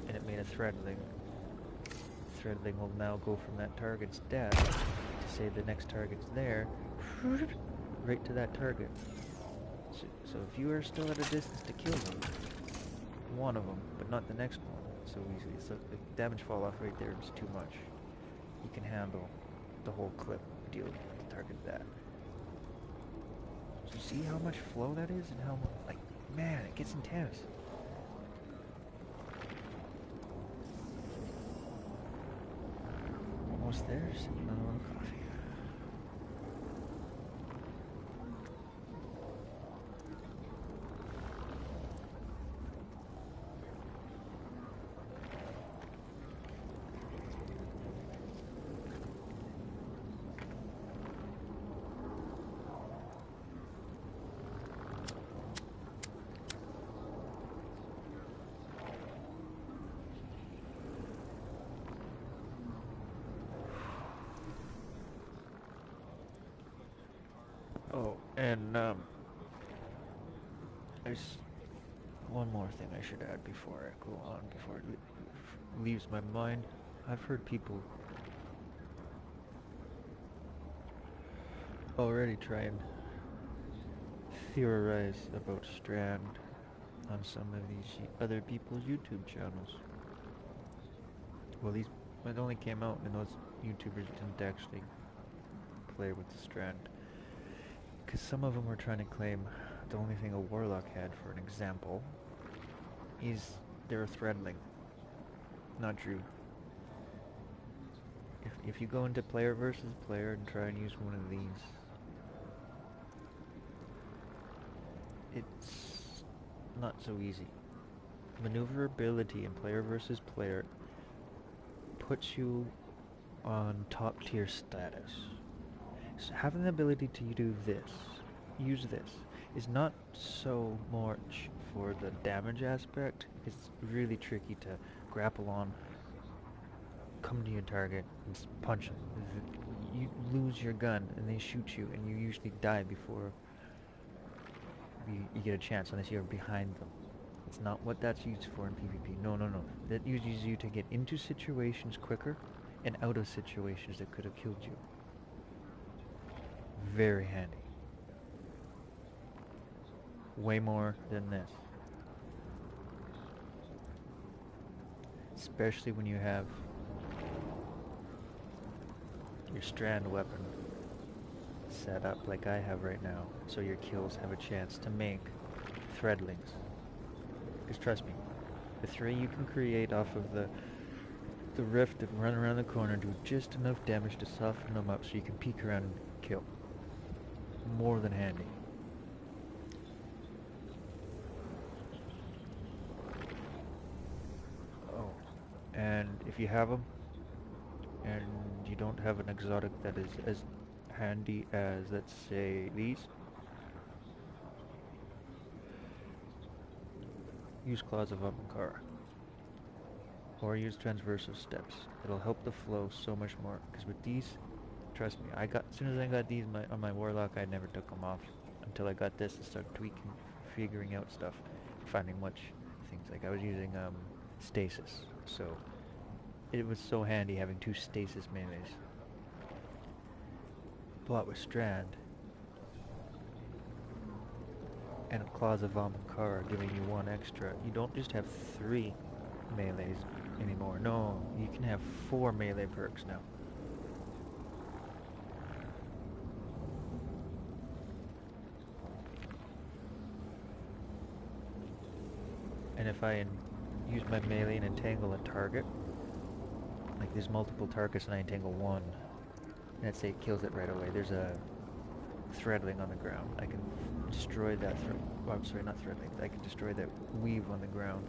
and it made a threadling. Threadling will now go from that target's death to say the next target's there, right to that target. So if you are still at a distance to kill them, one of them, but not the next one, so easily. So the damage fall off right there is too much. You can handle the whole clip, deal with the target that. So you see how much flow that is, and how, like, man, it gets intense. Almost there, sipping on a little coffee. Oh, and there's one more thing I should add before I go on, before it leaves my mind. I've heard people already try and theorize about Strand on some of these other people's YouTube channels. Well, it only came out when those YouTubers didn't actually play with the Strand. Because some of them were trying to claim the only thing a Warlock had, for an example, is they're a threadling. Not true. If you go into player versus player and try and use one of these, it's not so easy. Maneuverability in player versus player puts you on top tier status. So having the ability to use this, is not so much for the damage aspect. It's really tricky to grapple on, come to your target, and punch them. You lose your gun, and they shoot you, and you usually die before you get a chance, unless you're behind them. It's not what that's used for in PvP. No. That uses you to get into situations quicker, and out of situations that could have killed you. Very handy. Way more than this. Especially when you have your Strand weapon set up like I have right now, so your kills have a chance to make threadlings. Because trust me, the 3 you can create off of the rift and run around the corner do just enough damage to soften them up so you can peek around and kill. More than handy. Oh, and if you have them, and you don't have an exotic that is as handy as, let's say, these, use Claws of Amakara. Or use Transversal Steps. It'll help the flow so much more. Because with these, trust me, as soon as I got these on my Warlock, I never took them off until I got this and started tweaking, figuring out stuff, finding much things. Like I was using stasis, so it was so handy having 2 stasis melees. But with Strand and Claws of Amakara giving you 1 extra, you don't just have 3 melees anymore. No, you can have 4 melee perks now. And if I use my melee and entangle a target, like there's multiple targets and I entangle one, let's say it kills it right away, there's a threadling on the ground. I can destroy that I'm sorry, not threadling. I can destroy that weave on the ground.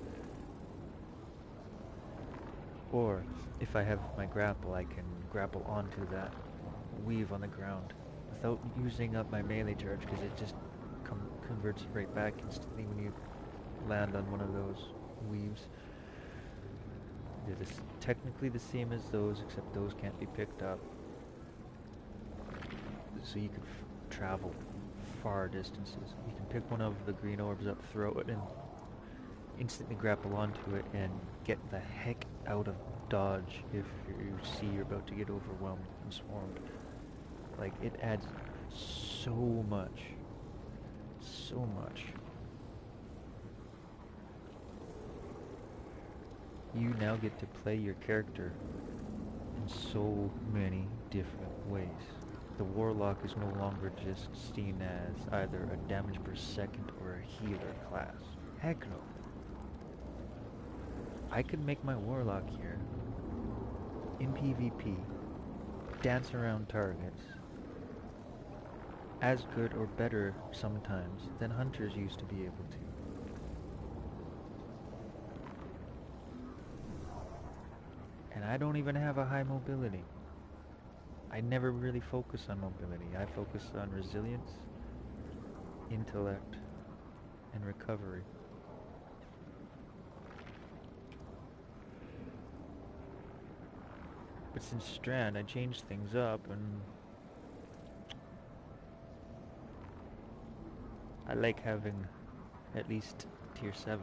Or, if I have my grapple, I can grapple onto that weave on the ground without using up my melee charge, because it just converts right back instantly when you land on one of those weaves. They're technically the same as those, except those can't be picked up. So you can travel far distances. You can pick one of the green orbs up, throw it, and instantly grapple onto it and get the heck out of dodge if you see you're about to get overwhelmed and swarmed. Like, it adds so much. So much. You now get to play your character in so many different ways. The Warlock is no longer just seen as either a damage per second or a healer class. Heck no. I could make my Warlock here, in PvP, dance around targets, as good or better sometimes than hunters used to be able to. And I don't even have a high mobility. I never really focus on mobility. I focus on resilience, intellect, and recovery. But since Strand, I changed things up, and I like having at least tier 7.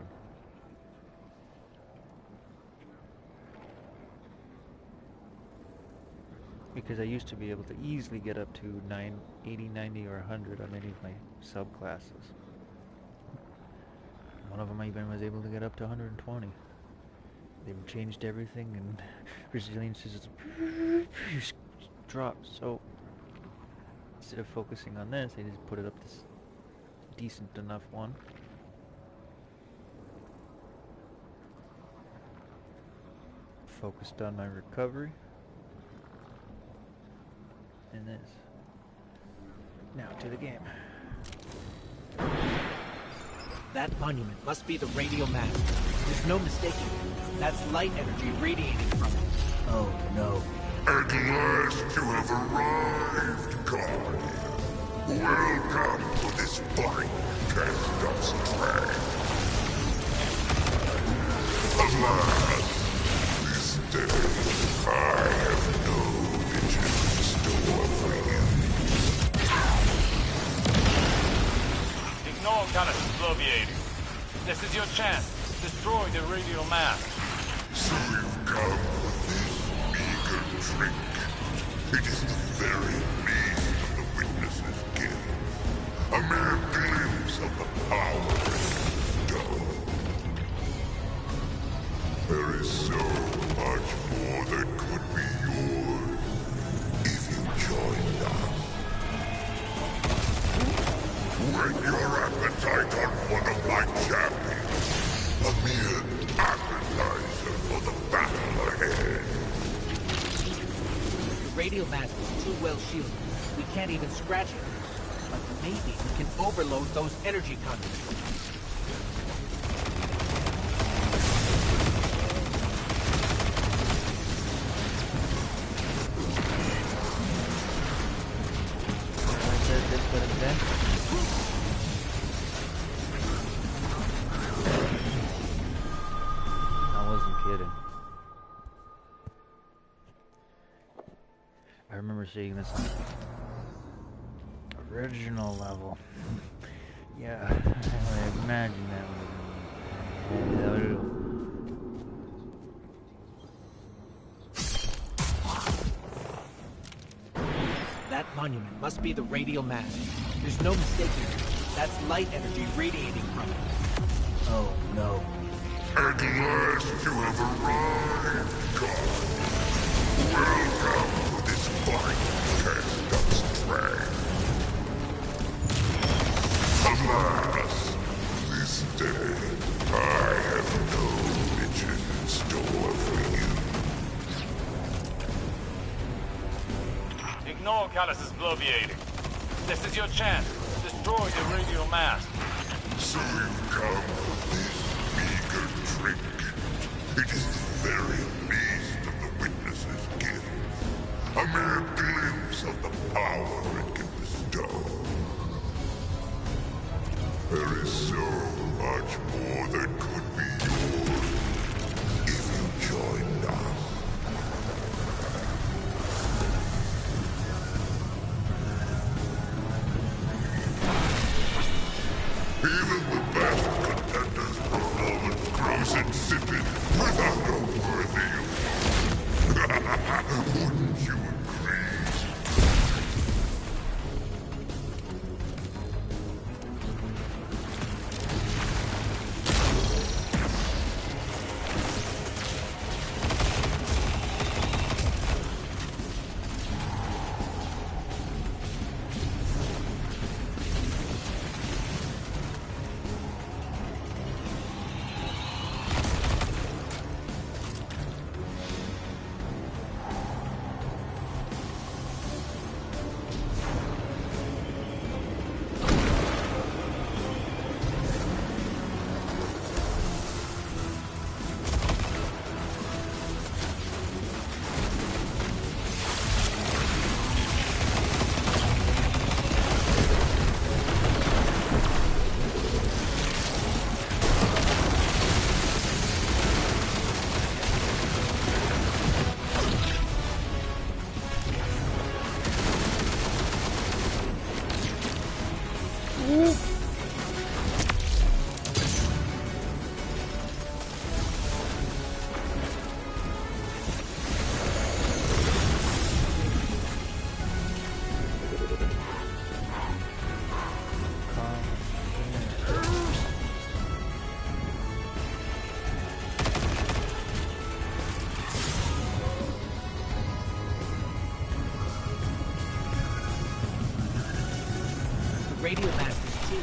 Because I used to be able to easily get up to 80, 90, or 100 on any of my subclasses. One of them I even was able to get up to 120. They've changed everything, and resilience is just dropped. So instead of focusing on this, I just put it up to decent enough one. Focused on my recovery. And this. Now to the game. That monument must be the radial mass. There's no mistaking it. That's light energy radiating from it. Oh no. At last you have arrived, Guardian. Welcome to this fine test of strength. Alas, this day I have no vision in store for you. Ignore Callus' bloviating. This is your chance. Destroy the radial mass. So you've come with this meager trick. It is the very least of the witness's gift. A mere glimpse of the power it bestows. There is so much more that could be yours if you joined us. Whet your appetite on one of my champions. A mere appetizer for the battle ahead. The radial mass is too well shielded. We can't even scratch it. But maybe we can overload those energy conduits. I wasn't kidding. I remember seeing this on the original level. Yeah, I imagine that was. That monument must be the radial mass. There's no mistaking it. That's light energy radiating from it. Oh no. At last you have arrived, God. Welcome to this fine test of strength. Alas, this day I have no vision in store for you. Ignore Callus' bloviating. This is your chance. Destroy the radial mass. So you've come for this meager trick. It is the very least of the witness's gift. A mere glimpse of the power it can bestow. There is so much more that could be yours if you joined us. Even the best contenders' performance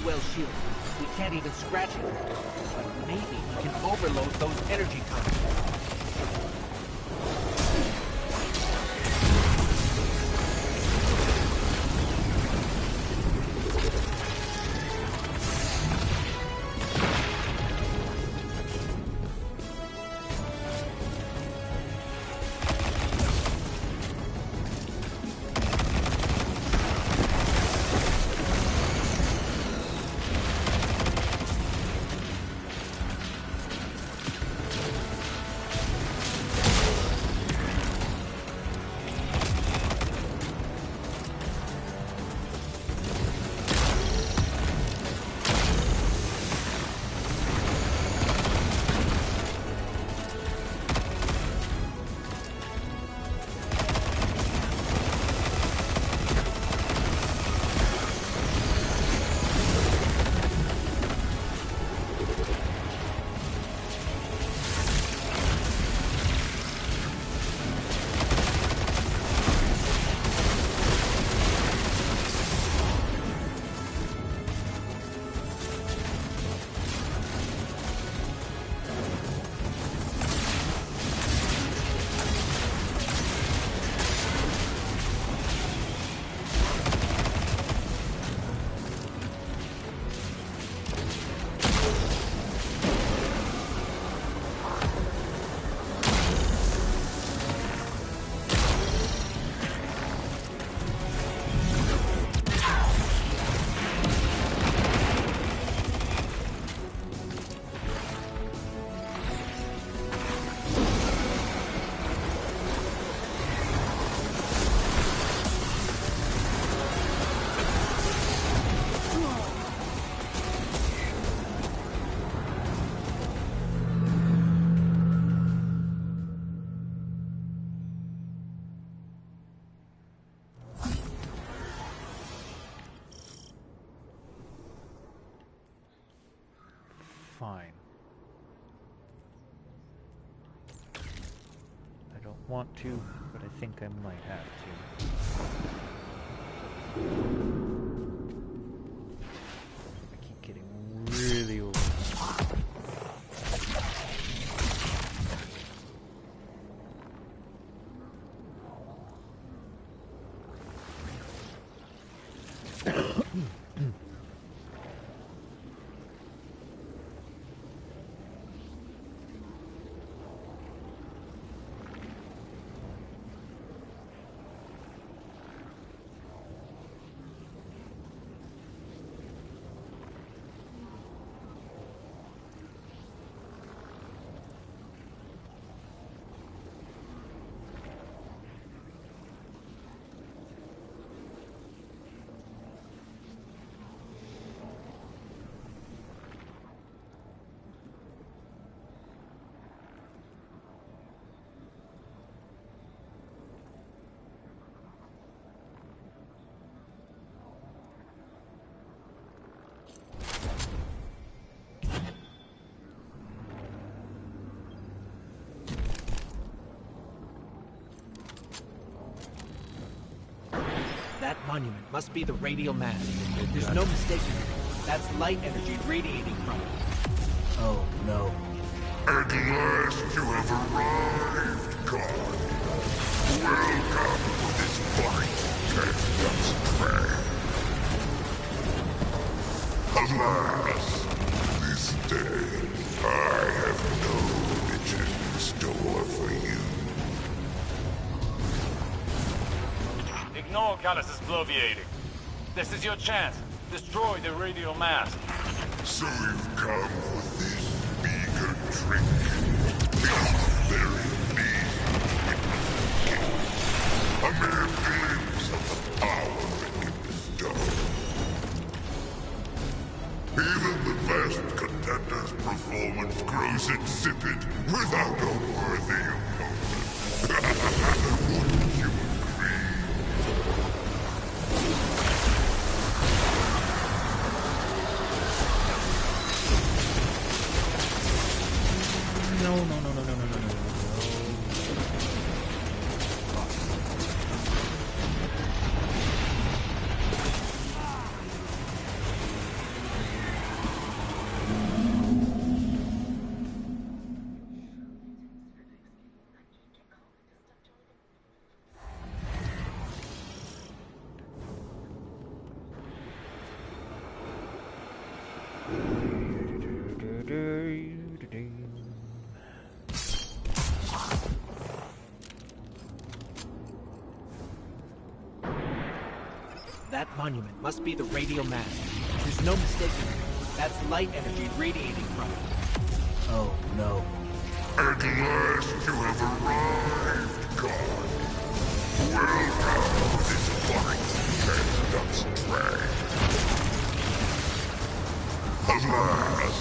well shielded. We can't even scratch it. But maybe we can overload those energy tunnels. Fine. I don't want to, but I think I might have to. I keep getting really old. That monument must be the radial mass. There's no mistaking it. That's light energy radiating from it. Oh, no. At last you have arrived, God. Welcome to this fight, Captain's Train. Alas, this day I have no riches in store for you. Ignore Callus's bloviating. This is your chance. Destroy the radial mass. So you've come for this meager trick. It is the very beast a mere glimpse of the power it can bestow. Even the best contender's performance grows insipid without a worthy opponent. Wouldn't you agree? No. monument must be the radial mass. There's no mistaking it. That's light energy radiating from it. Oh, no. At last you have arrived, God. Welcome to this fine test of strength. Alas,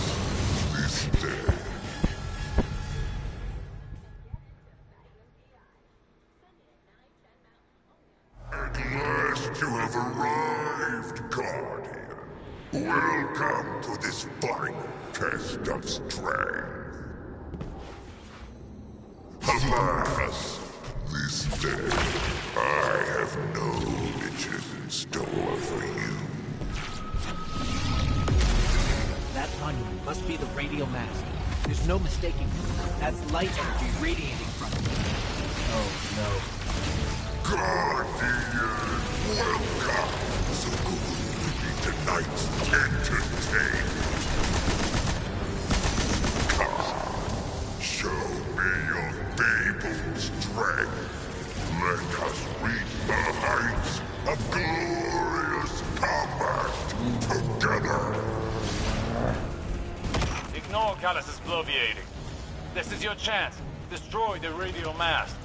this day. At last you have arrived, Guardian. Welcome to this fine test of strength. Alas, this day, I have no riches in store for you. That monument must be the radial mass. There's no mistaking it. That's light energy radiating from it. Oh, no. Guardian, welcome! So good to be tonight's entertainment. Come, show me your fabled strength. Let us reach the heights of glorious combat together. Ignore Callus's bloviating. This is your chance. Destroy the radial mast.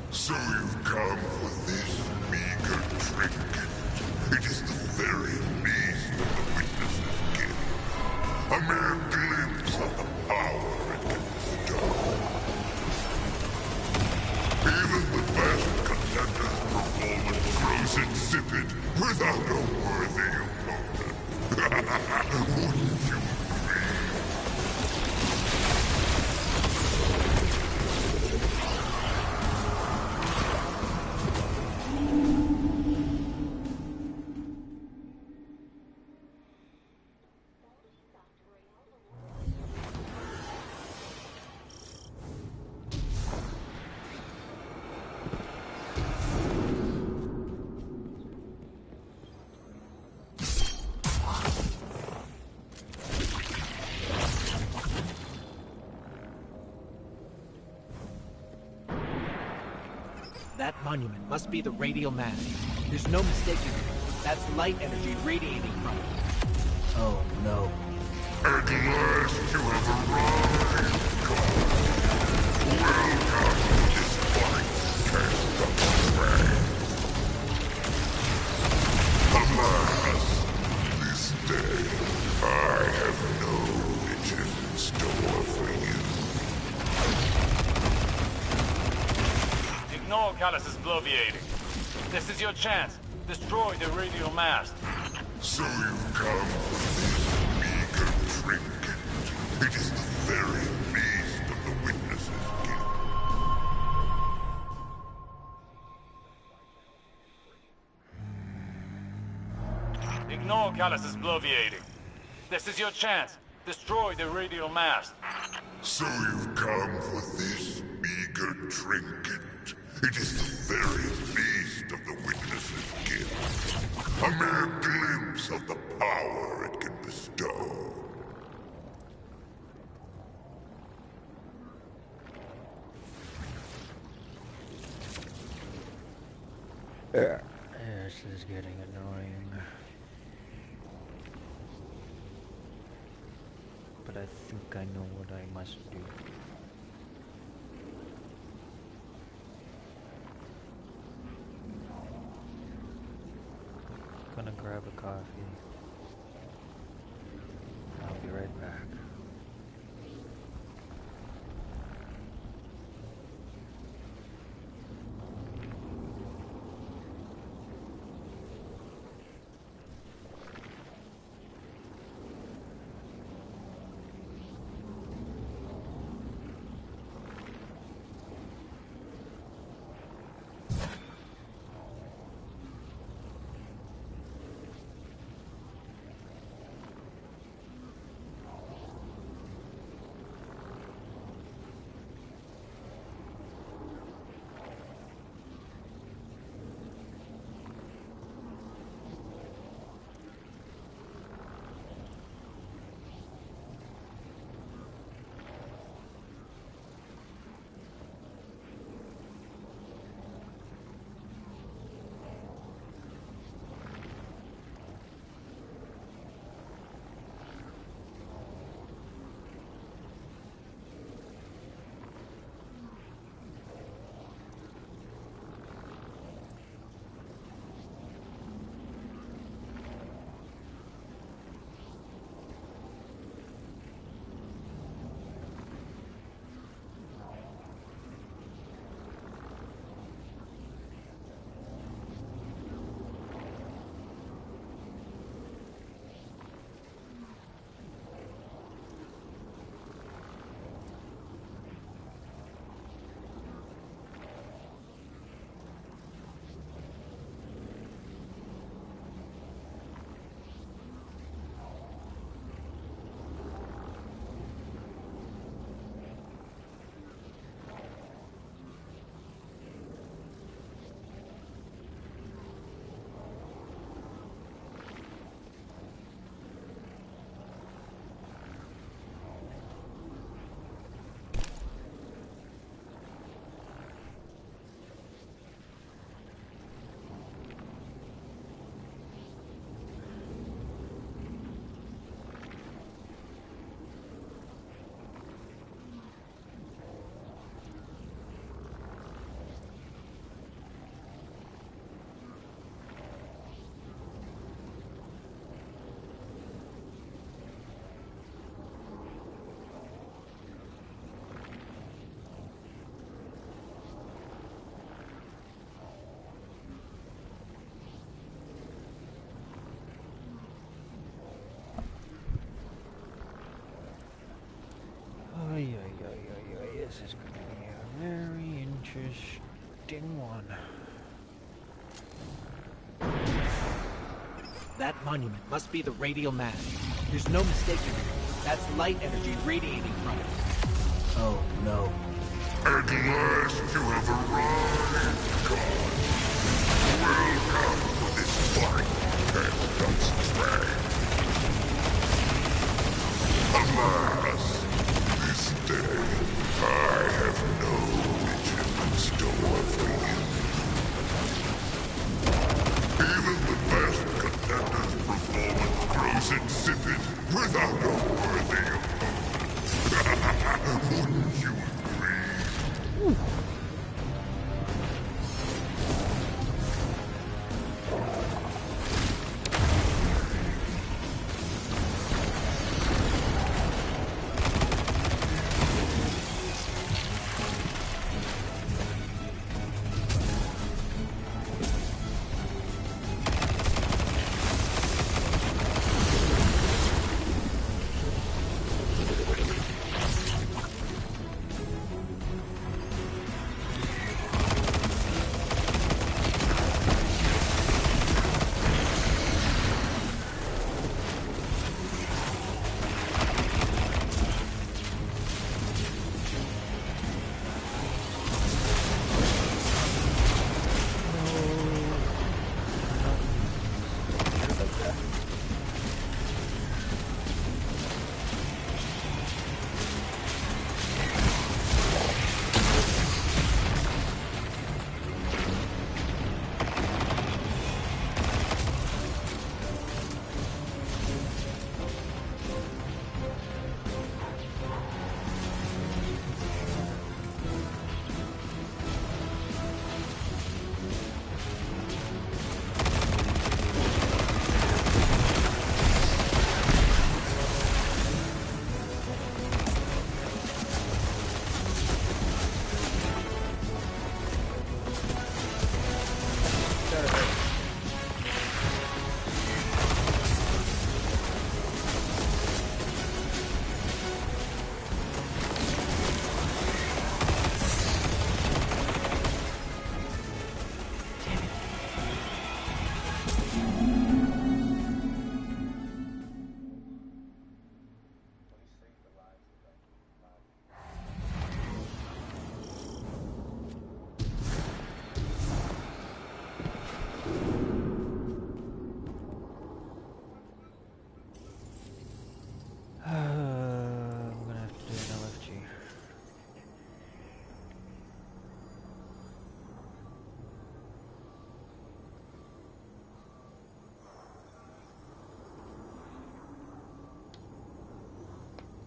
So you've come for this meager trinket. It is the very least of the witness's gift. A mere glimpse of the power it can bestow. Even the best contender's performance grows insipid without a worthy opponent. Wouldn't you agree? That monument must be the radial mass. There's no mistaking it. That's light energy radiating from it. Oh, no. At last you have arrived, God. Welcome to this fine test of strength. Alas, this day I have no riches in store for you. Ignore Callus's bloviating. This is your chance. Destroy the radial mast. So you've come for this meager trinket. It is the very least of the witness's gift. Ignore Callus's bloviating. This is your chance. Destroy the radial mast. So you've come for this meager trinket. It is the very least of the witness's gift. A mere glimpse of the power it can bestow. This is getting annoying. But I think I know what I must do. Gonna grab a coffee. I'll be right back. This is going to be a very interesting one. That monument must be the radial mass. There's no mistaking it. That's light energy radiating from it. Oh, no. At last you have arrived, God. Welcome to this fine paradise train. Alas, this day I have no mission in store for you. Even the best contender's performance grows insipid without a worthy opponent. Wouldn't you agree? I'm gonna have to do an LFG.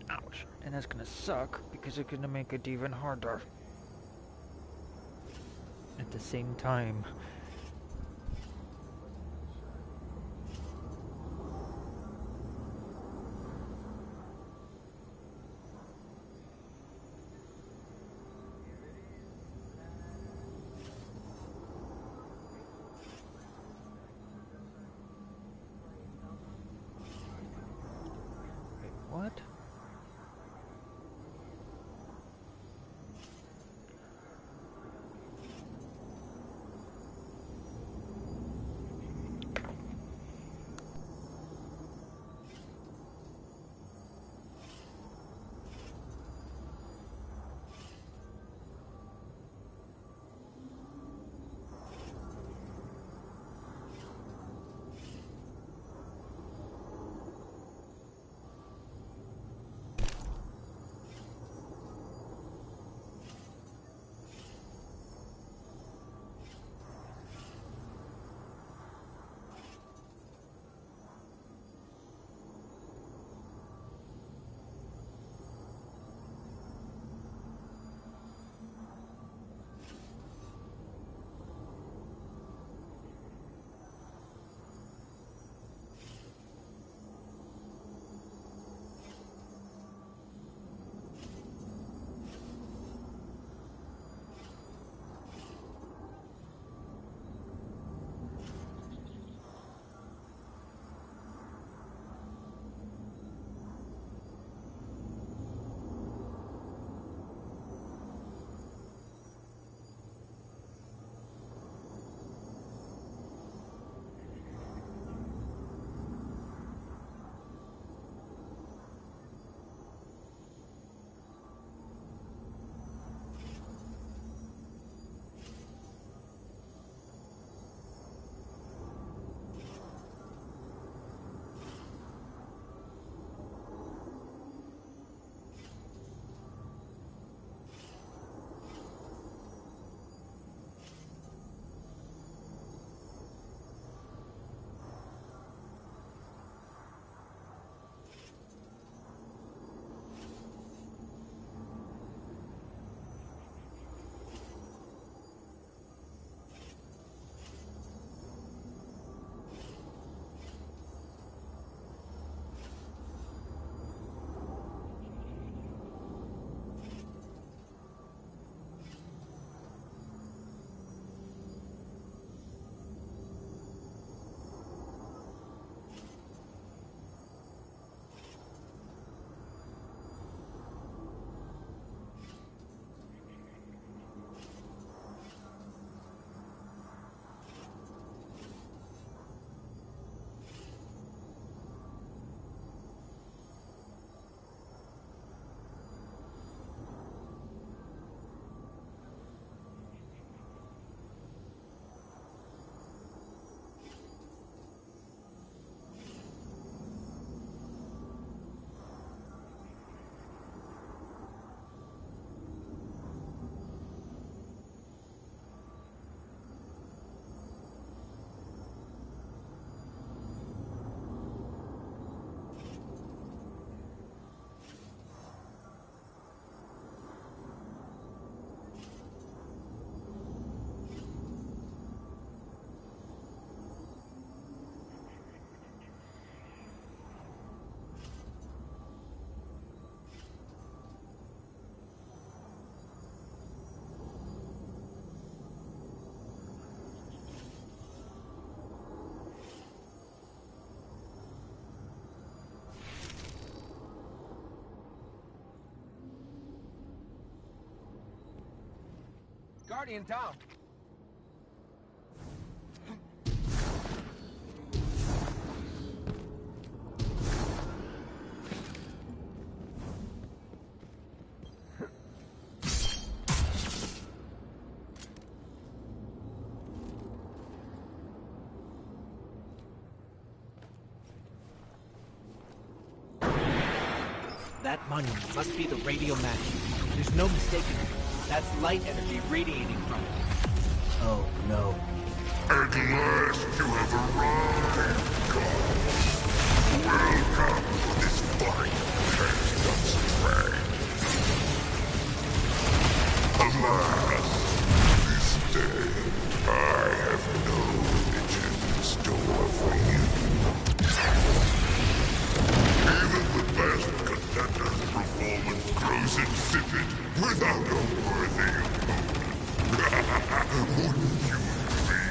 Ouch. And that's gonna suck because it's gonna make it even harder. At the same time. What? Guardian down. That monument must be the radio match. There's no mistaking it. That's light energy radiating from it. Oh, no. At last you have arrived, gods. Welcome to this fine test of strength. Alas, this day I have no riches in store for you. Even the best contender's performance grows insipid without a worthy opponent. Wouldn't you agree?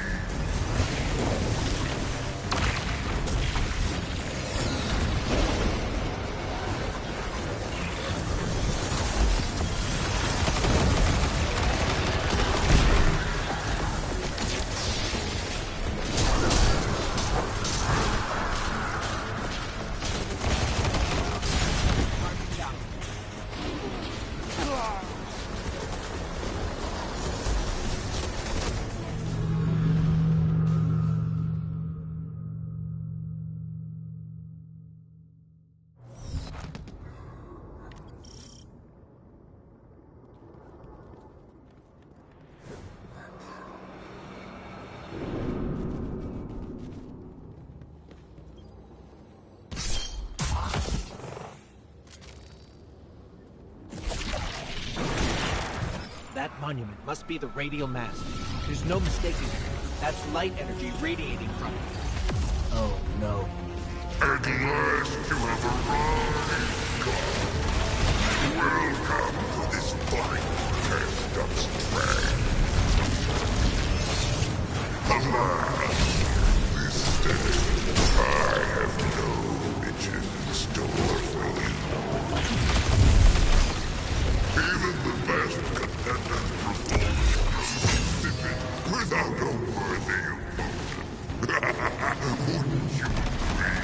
That monument must be the radial mast. There's no mistaking it. That's light energy radiating from it. Oh, no. At last you have arrived, gods. Welcome to this fine test of strength. Alas, this day I have no riches in store for you. Even the best contender's performance grows insipid without a worthy opponent. Wouldn't you agree?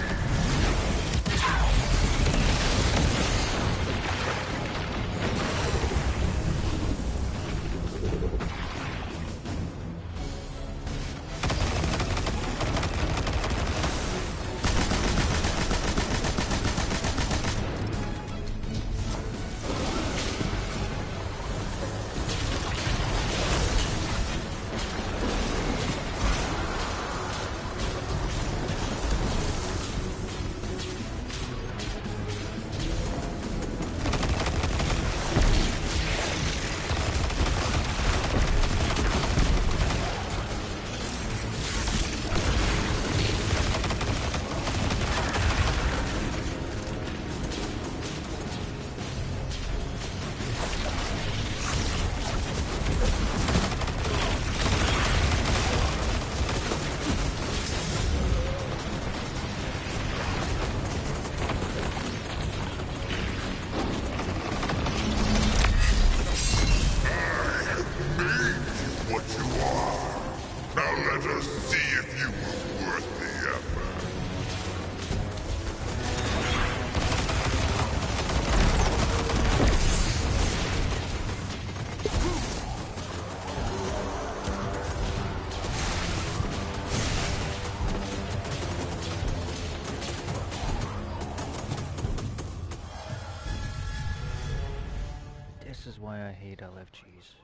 This is why I hate LFGs.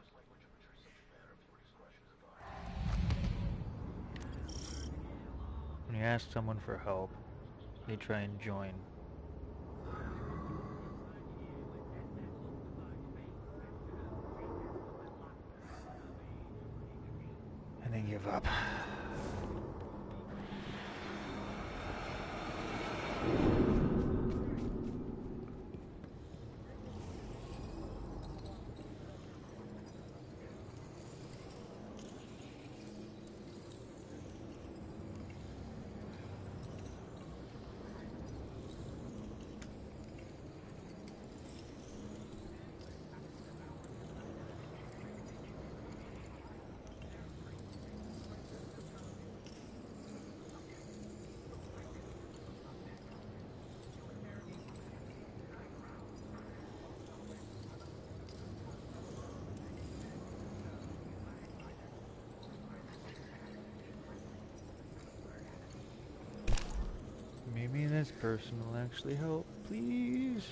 When you ask someone for help, they try and join. And then give up. this person will actually help, please.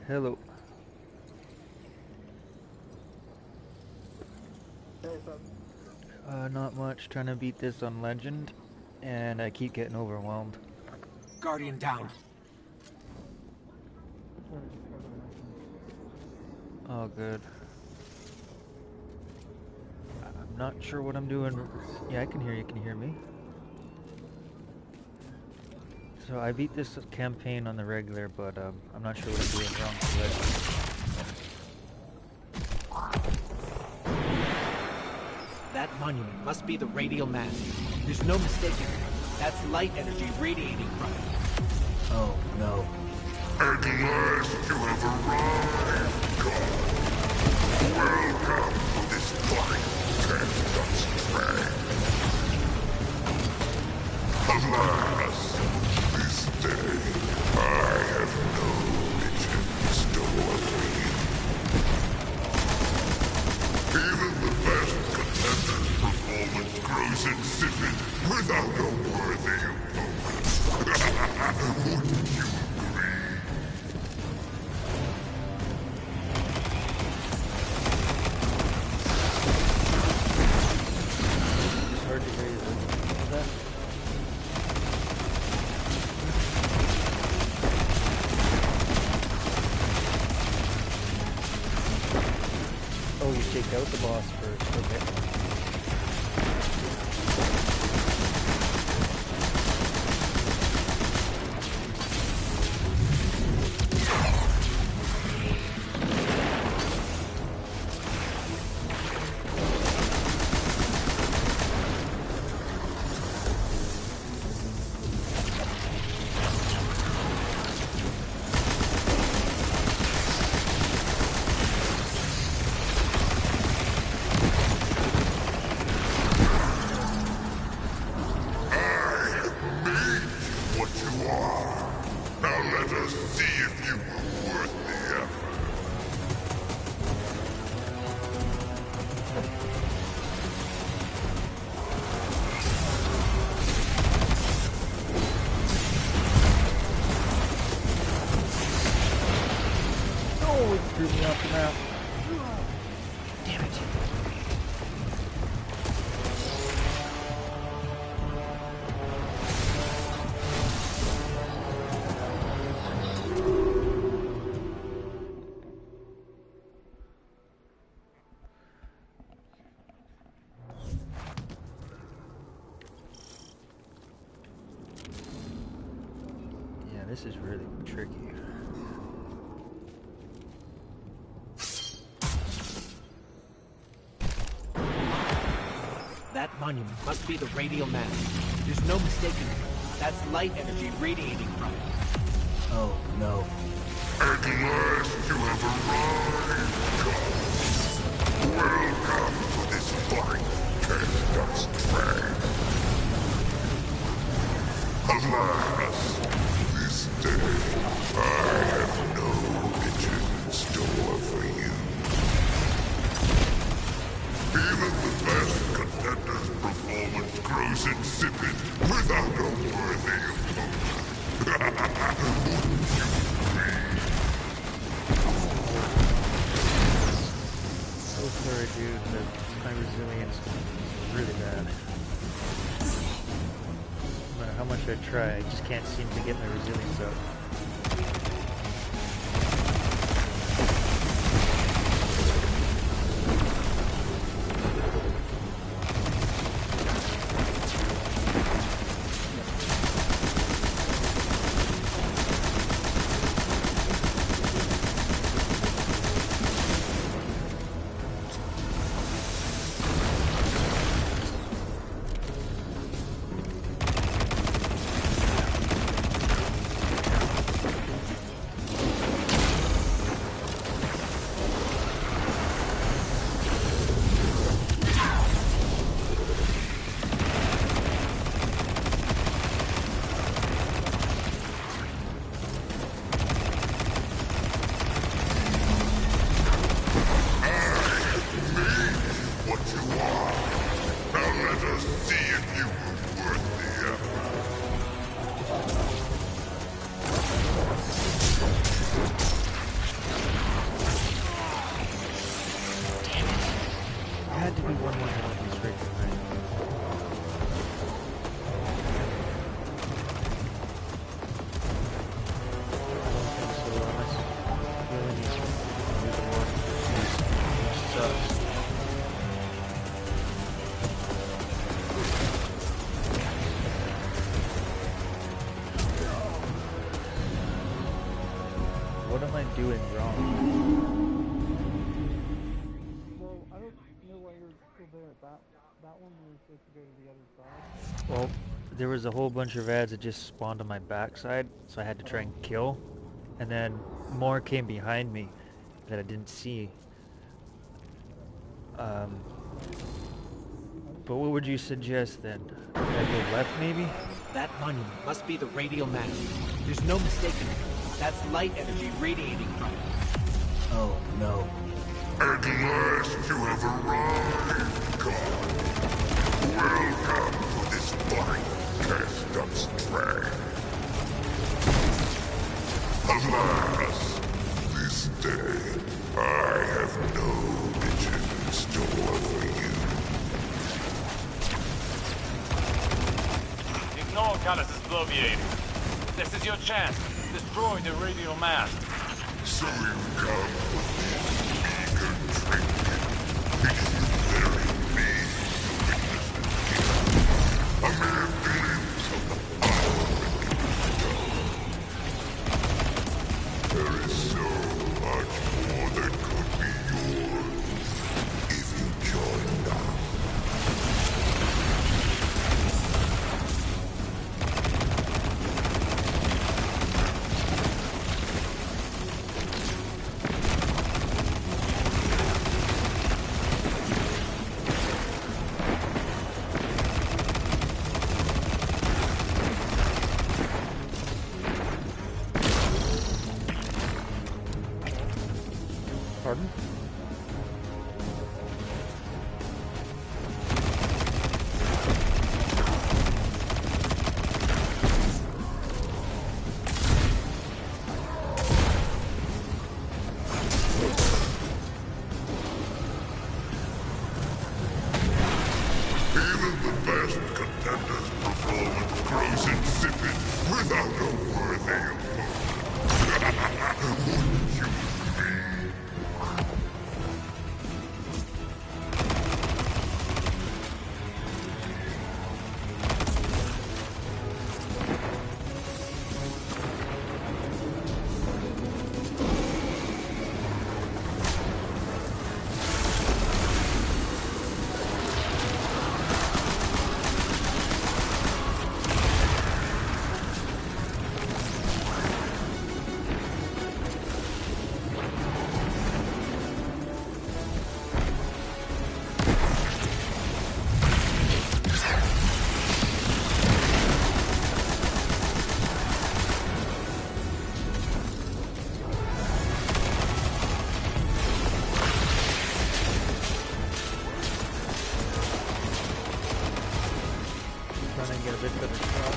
Hello. Not much. Trying to beat this on Legend, and I keep getting overwhelmed. Guardian down. Oh, good. I'm not sure what I'm doing. Yeah, I can hear you. Can you hear me? So I beat this campaign on the regular, but I'm not sure what I'm doing wrong for Legend. That monument must be the radial mass. There's no mistaking it. That's light energy radiating from it. Oh, no. At last you have arrived, God. Welcome to this flight dust train. Alas, this day I have no mission in store for you. Even the best contender's performance grows insipid without a worthy opponent. Wouldn't you agree? It's hard to hear you. What's that? Oh, you take out the boss first. Okay. Threw me off the map. Damn it. Yeah, this is really tricky. That monument must be the radial mass. There's no mistaking it. That's light energy radiating from it. Oh, no. At last you have arrived, God. Welcome to this flight dust train. Alas, this day I have no mission in store for you. Even the best contender's performance grows insipid without a worthy opponent. Wouldn't you agree? So sorry, dude, but my resilience is really bad. No matter how much I try, I just can't seem to get my resilience up. see if you were worth the effort. Had to be one more healthy straight behind. What am I doing wrong? Well, I don't know why you're still there. That one was supposed to go to the other side. Well, there was a whole bunch of ads that just spawned on my backside, so I had to try and kill. And then more came behind me that I didn't see. But what would you suggest then? Should I go left maybe? That monument must be the radial mast. There's no mistaking it. That's light energy radiating from it. Oh no. At last you have arrived, God. Welcome to this fine cast-up strand. Alas, this day I have no mission in store for you. Ignore Callus's bloviating. This is your chance. Destroy the radial mast. So you come for this meager trinket. It is the very means the witnesses give. A mere glimpse of the power it can bestow. There is so much more that could be yours if you joined us. Pardon? Even the best contender's performance grows insipid without a worthy opponent. Wouldn't you agree? Trying to get a bit better shot.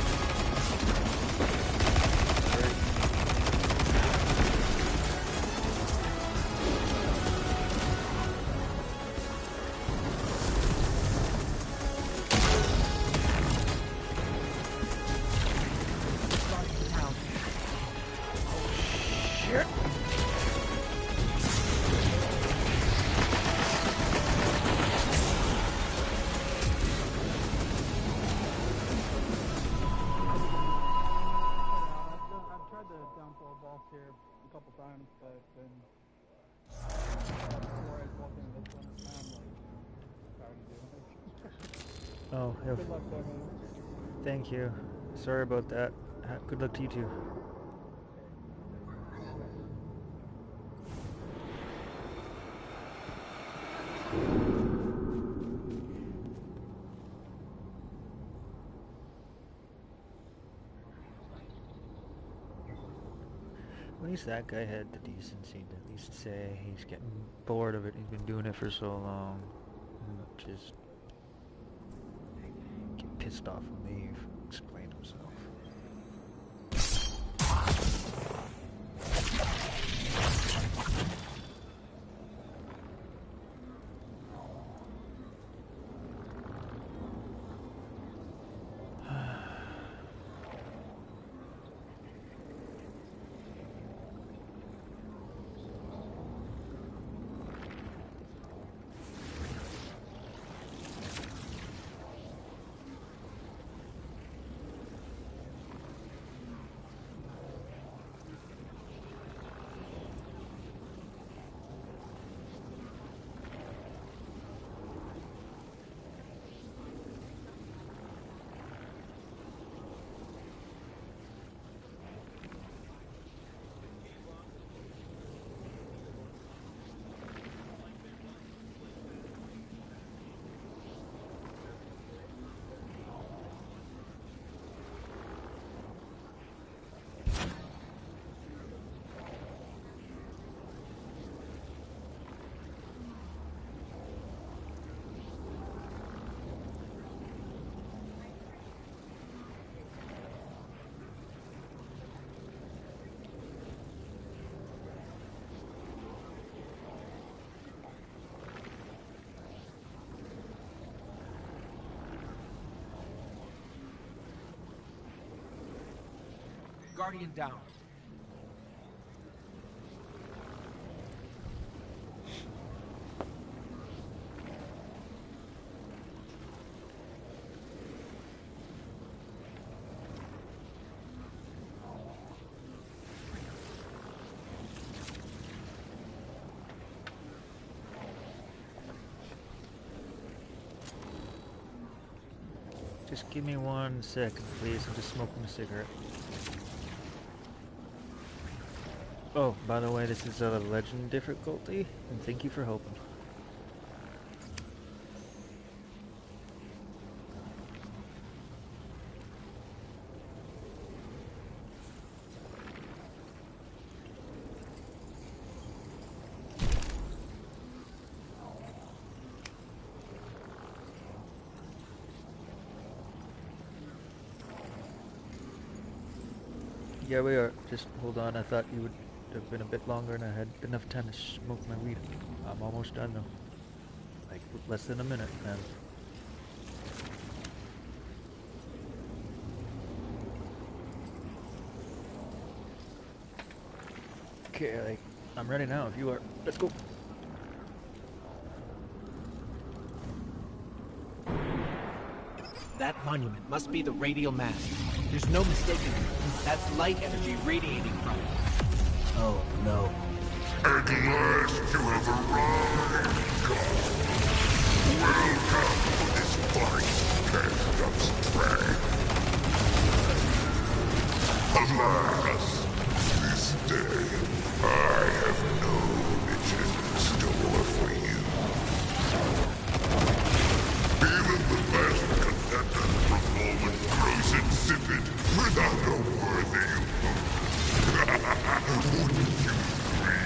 Shit. I've tried to downfall boss here a couple times, but then before I walked into this one, now I'm like tired of doing it. Oh, yeah. Good luck, Devin. Thank you. Sorry about that. Good luck to you too. At least that guy had the decency to at least say he's getting bored of it. He's been doing it for so long. Just pissed off with me, explained himself. Guardian down. Just give me 1 second, please. I'm just smoking a cigarette. Oh, by the way, this is a legend difficulty, and thank you for helping. Yeah, we are. Just hold on. I thought you would have been a bit longer and I had enough time to smoke my weed. I'm almost done though. Like less than a minute, man. Okay, like I'm ready now if you are. Let's go. That monument must be the radial mast. There's no mistaking it. That's light energy radiating from it. Oh, no. At last you have arrived, God. Welcome to this fine cast of strength. Alas, this day I have no riches in store for you. Even the best contendant from Roman grows insipid without a worthy opponent. Wouldn't you agree?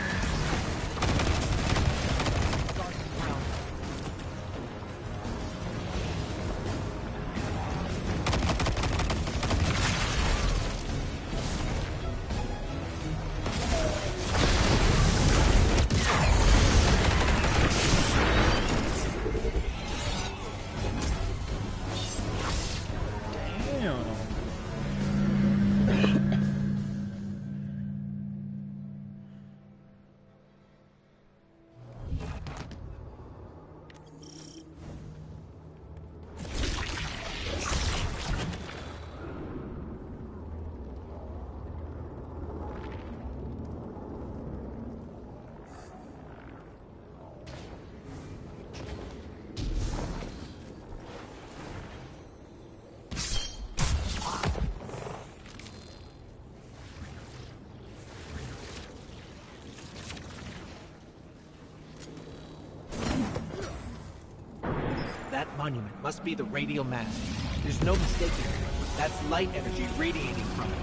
That monument must be the radial mast. There's no mistaking it. That's light energy radiating from it.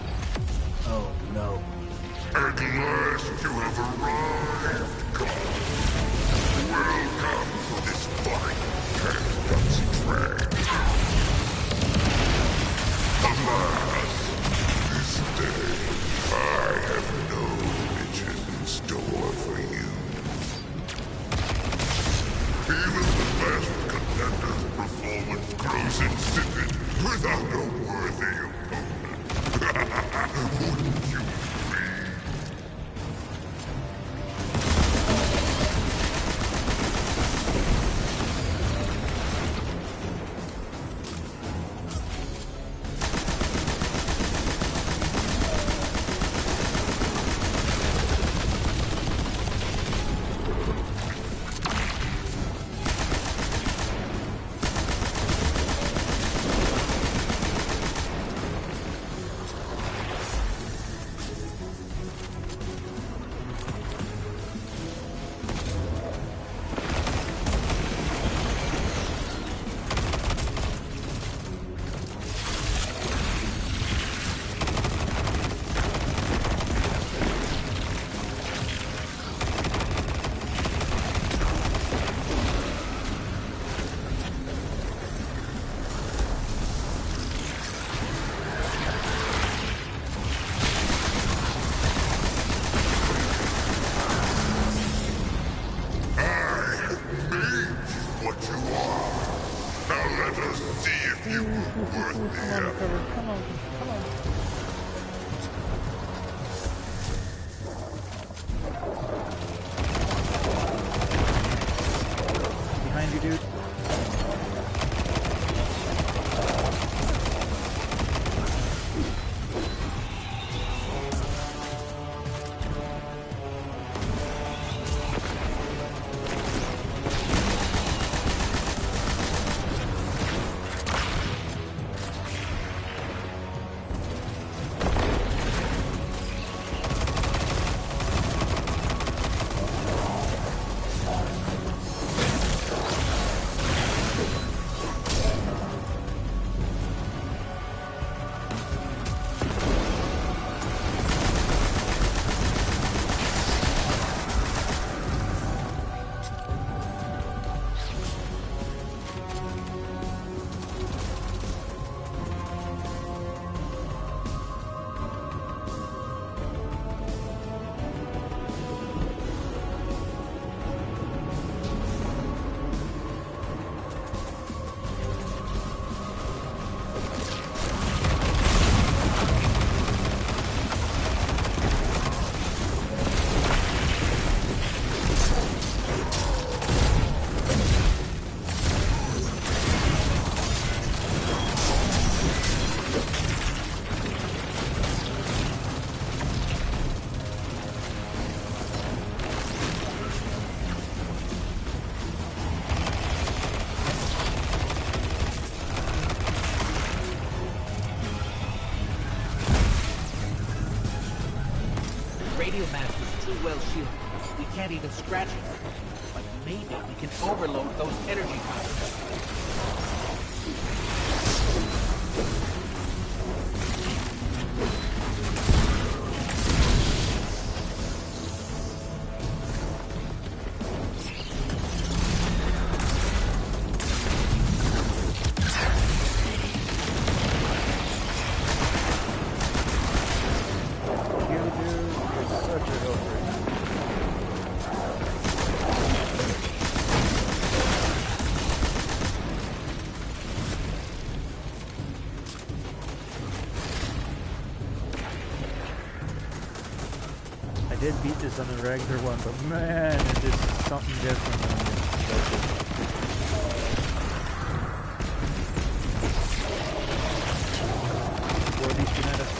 Oh, no. At last you have arrived, God. Welcome to this fine cast of strength. without a worthy opponent. Wouldn't you agree? Behind you, dude. Radio mast is too well shielded. We can't even scratch it. But maybe we can overload those energy powers. I did beat this on the regular one, but man, it is something different on this. For these genetics.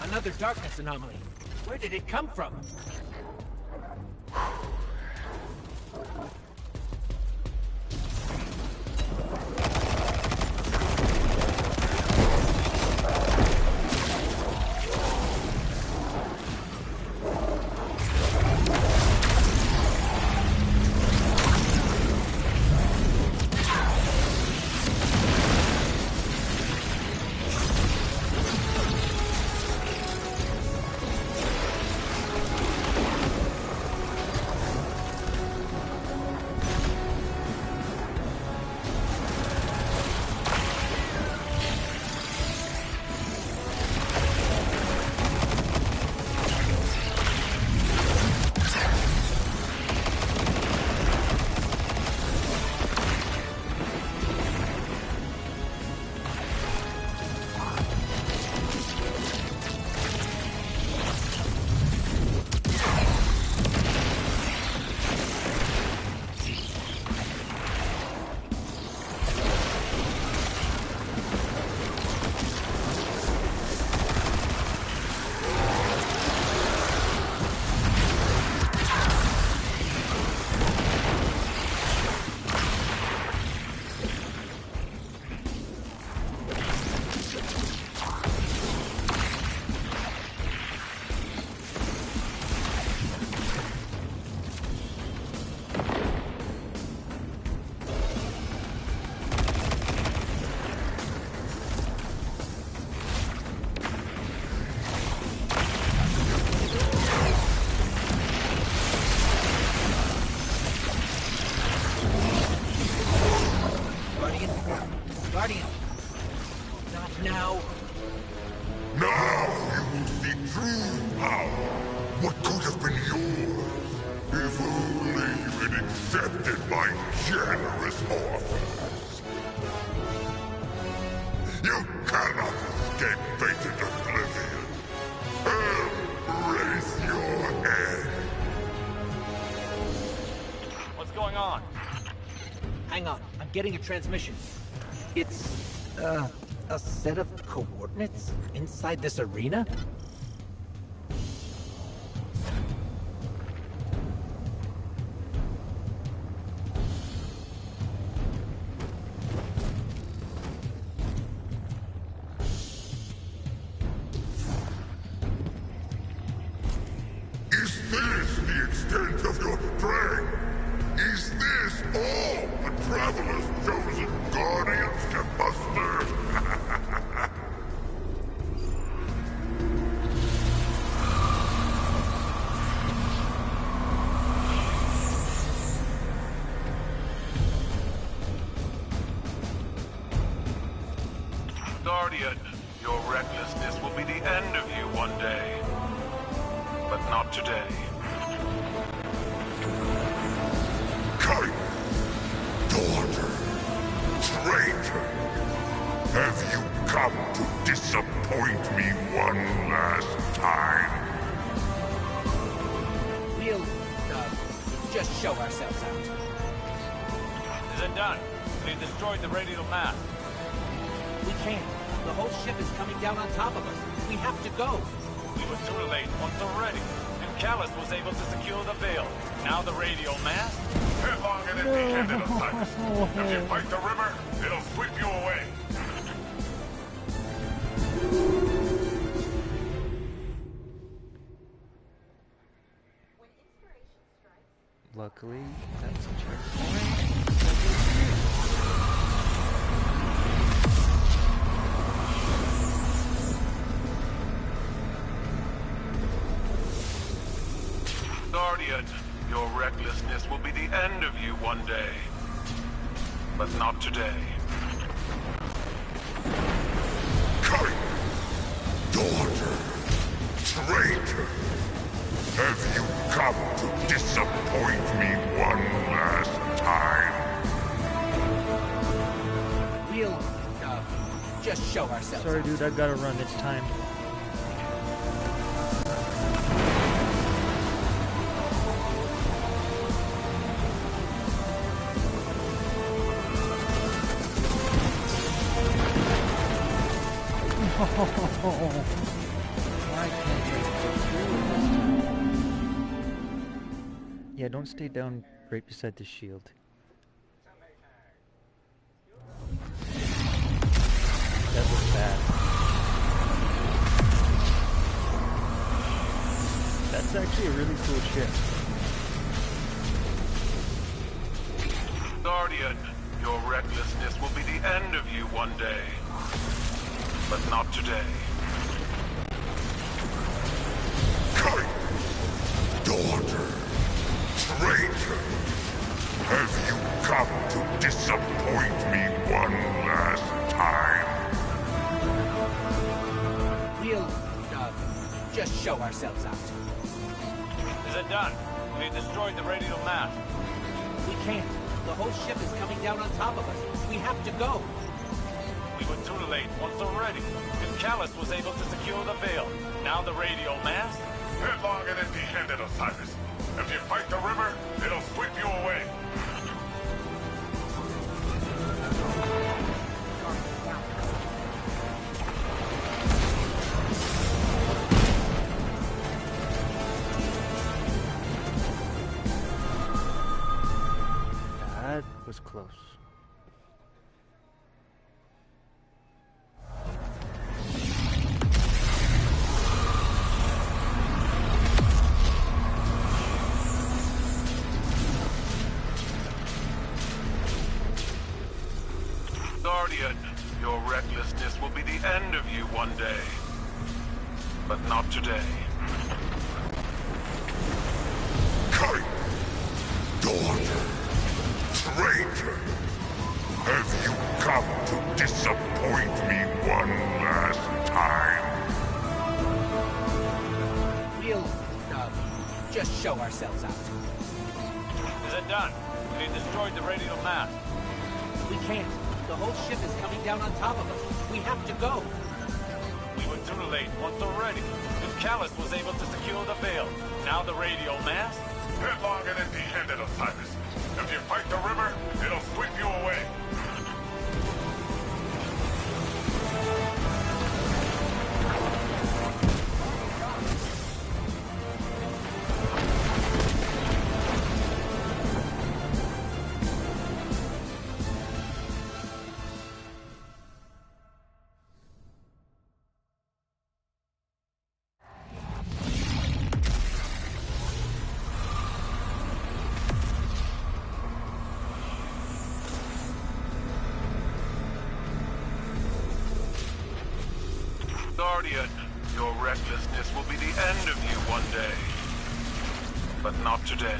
Another darkness anomaly. Where did it come from? rejected my generous offers. You cannot escape fated oblivion. Raise your head. What's going on? Hang on, I'm getting a transmission. It's, a set of coordinates inside this arena? Is this the extent of your strength? Is this all the Traveler's chosen guardians can muster? Guardian, your recklessness will be the end of you one day. But not today. Kite! Daughter! Traitor! Have you come to disappoint me one last time? We'll, just show ourselves out. Is it done? We destroyed the radial mast. We can't. The whole ship is coming down on top of us. We have to go. We were too late once already. And Callus was able to secure the veil. Now the radial mast? Headlong and empty-handed, Osiris. If you fight the river, it'll sweep you away. Luckily, that's a checkpoint. Guardian, your recklessness will be the end of you one day. But not today. Kite! Daughter! Traitor! Have you come to disappoint me one last time? We'll, just show ourselves Sorry, out. dude, I gotta run. It's time. Why can't I go through this? Yeah, don't stay down right beside the shield. That was bad. That's actually a really cool ship. Guardian, your recklessness will be the end of you one day. But not today. Kite! Daughter! Traitor! Have you come to disappoint me one last time? We'll, just show ourselves out. Is it done? We destroyed the radial mast. We can't. The whole ship is coming down on top of us. We have to go. We were too late once already. And Callus was able to secure the veil. Now the radial mast? Headlong and empty-handed, Osiris. If you fight the river, it'll sweep you away. That was close. Guardian, your recklessness will be the end of you one day. But not today. Kite! Daughter! Traitor! Have you come to disappoint me one last time? We'll, just show ourselves out. Is it done? They destroyed the radio mast. We can't. The whole ship is coming down on top of us. We have to go. We were too late once already. If Callus was able to secure the veil, now the radio mast? Headlong and empty-handed, Osiris. If you fight the river, it'll sweep you away. Guardian, your recklessness will be the end of you one day. But not today.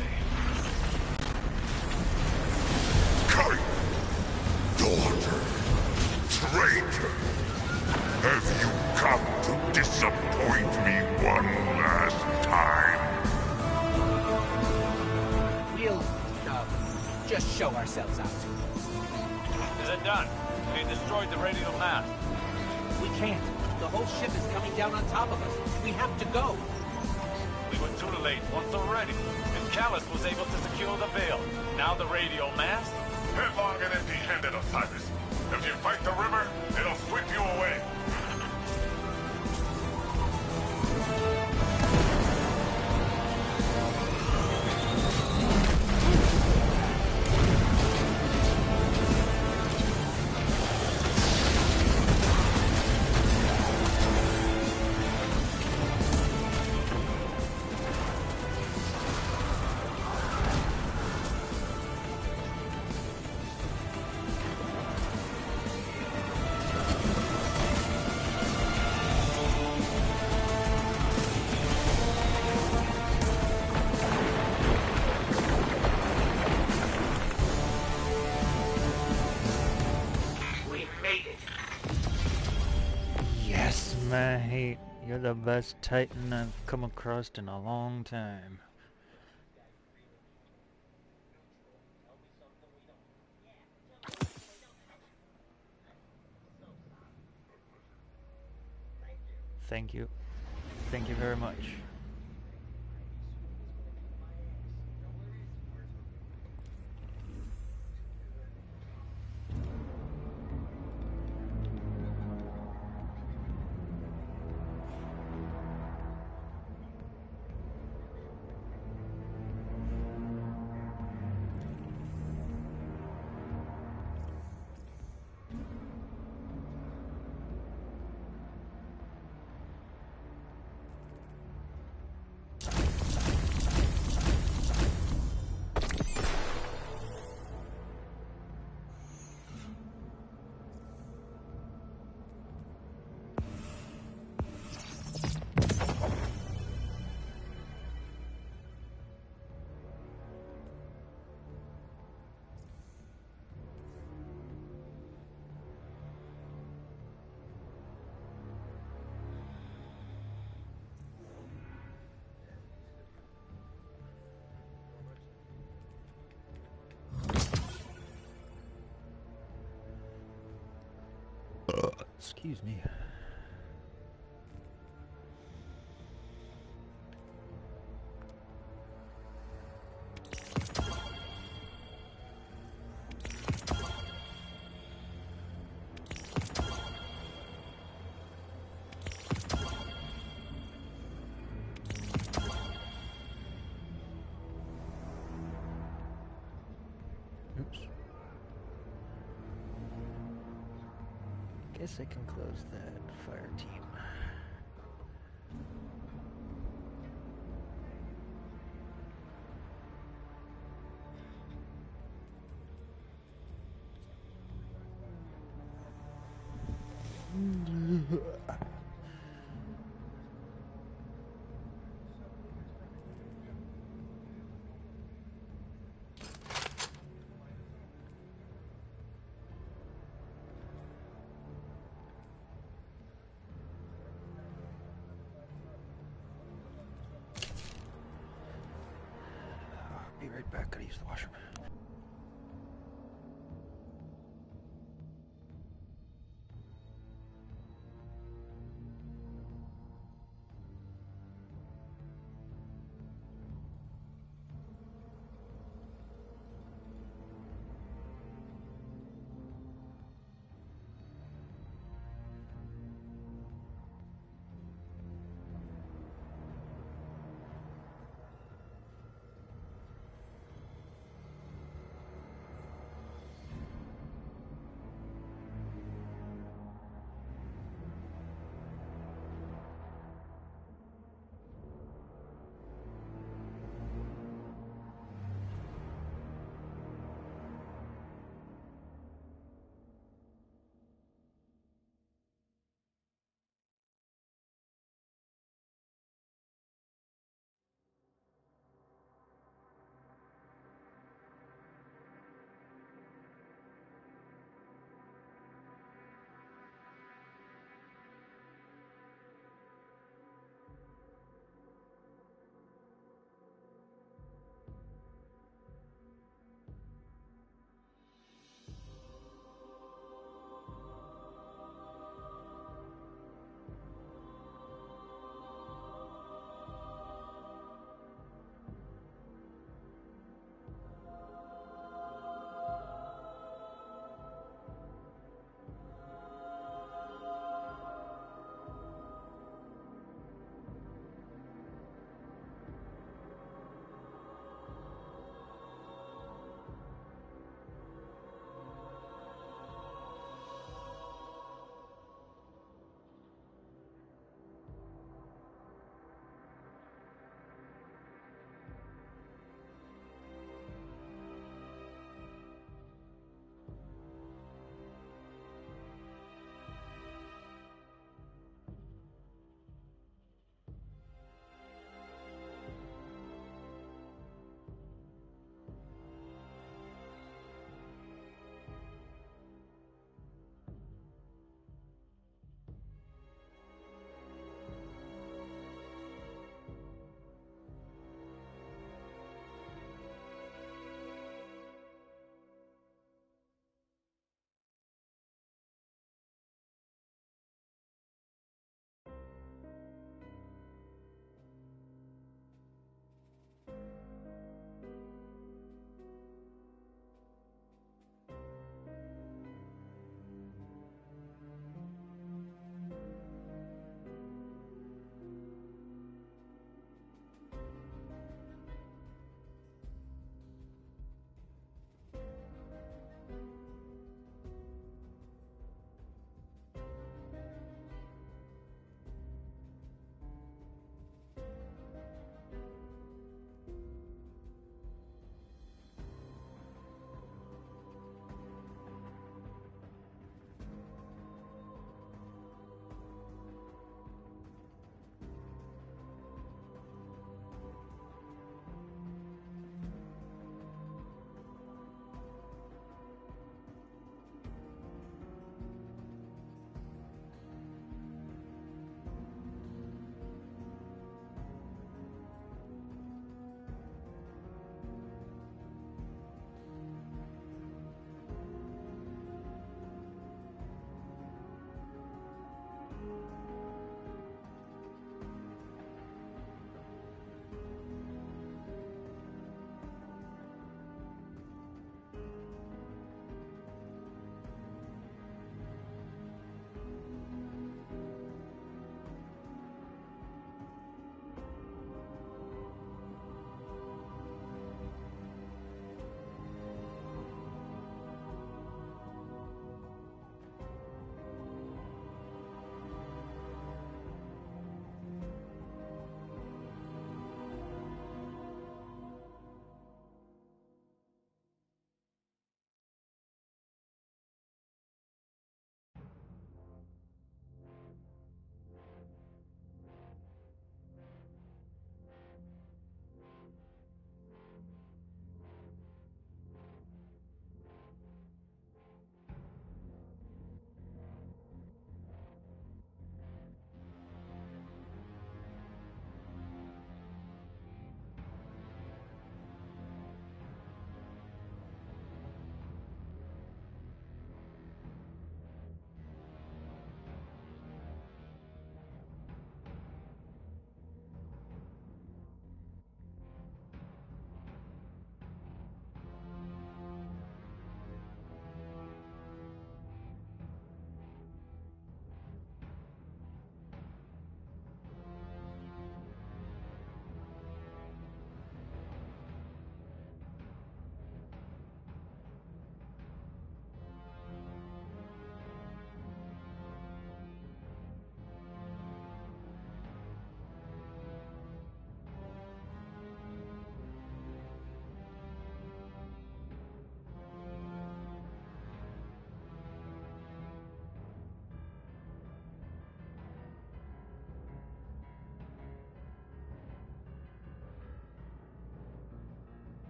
Kite! Daughter! Traitor! Have you come to disappoint me one last time? We'll, just show ourselves out. Is it done? They destroyed the radio mast. We can't. The whole ship is coming down on top of us. We have to go. We were too late once already. If Callus was able to secure the veil, now the radio mast? Headlong and empty-handed, Osiris. If you fight the river, it'll sweep you away. Mate, you're the best Titan I've come across in a long time. Thank you. Thank you very much. Excuse me. Oops. Guess I can close that fire team. right back. Gotta use the washroom.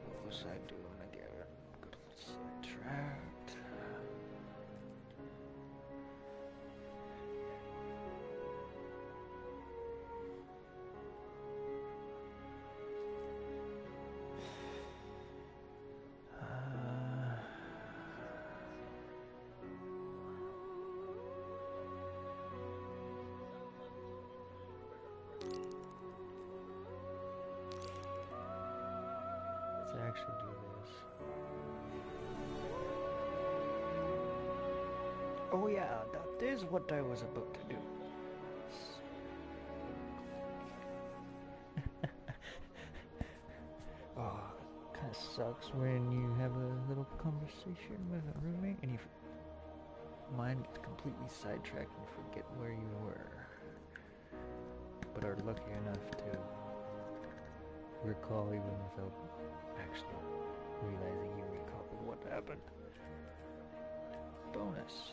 What was I doing again? Got sidetracked. Let's actually do this. Oh yeah, that is what I was about to do. Oh, kind of sucks when you have a little conversation with a roommate and your mind gets completely sidetracked and forget where you were, but are lucky enough to recall even without actually realizing you recall what happened. Bonus.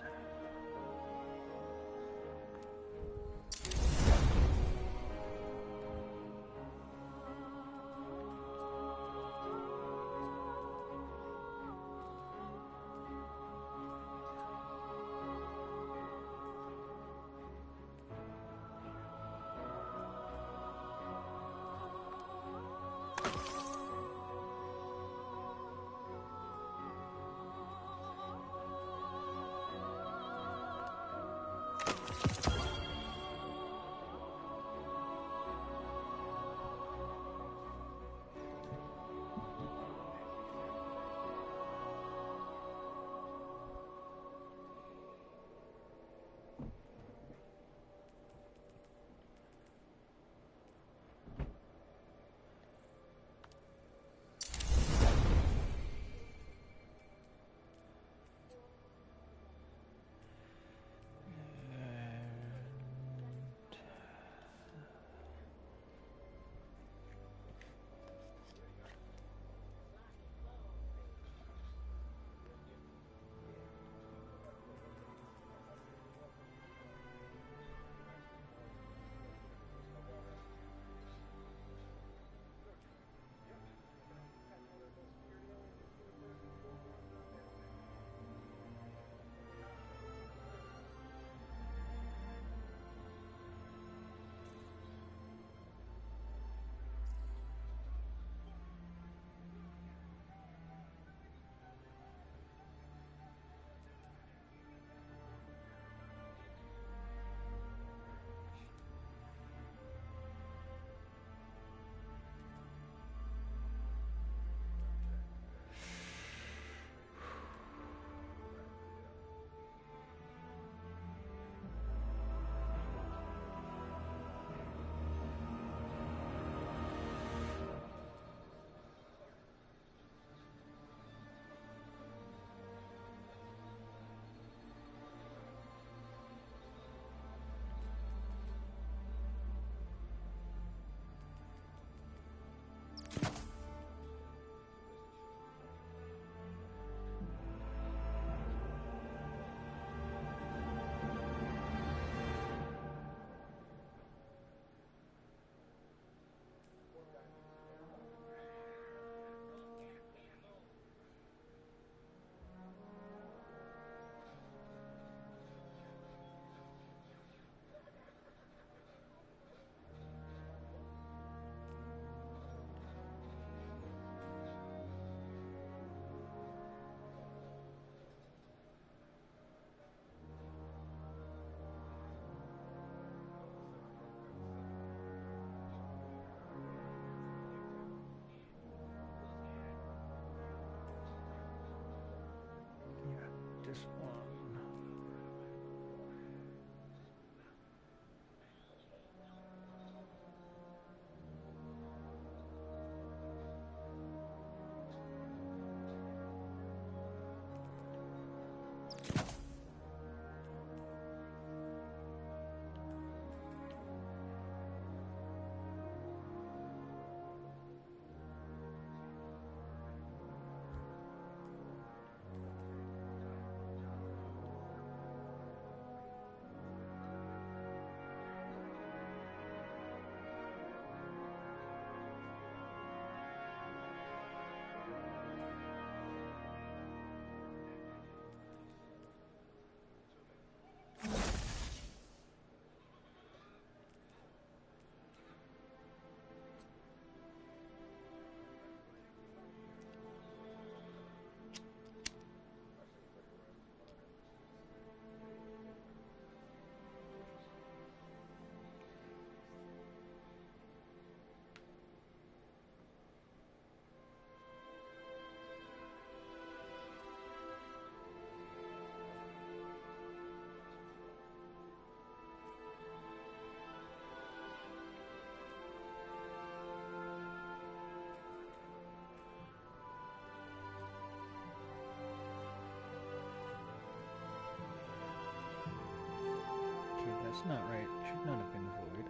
that's not right. It should not have been void.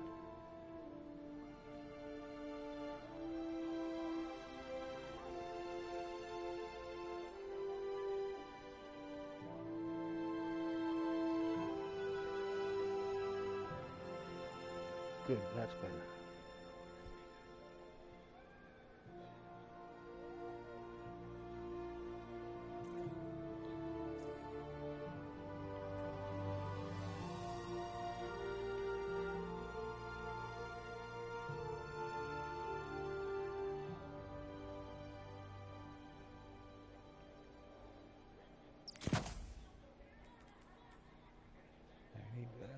Good, that's better. I need that.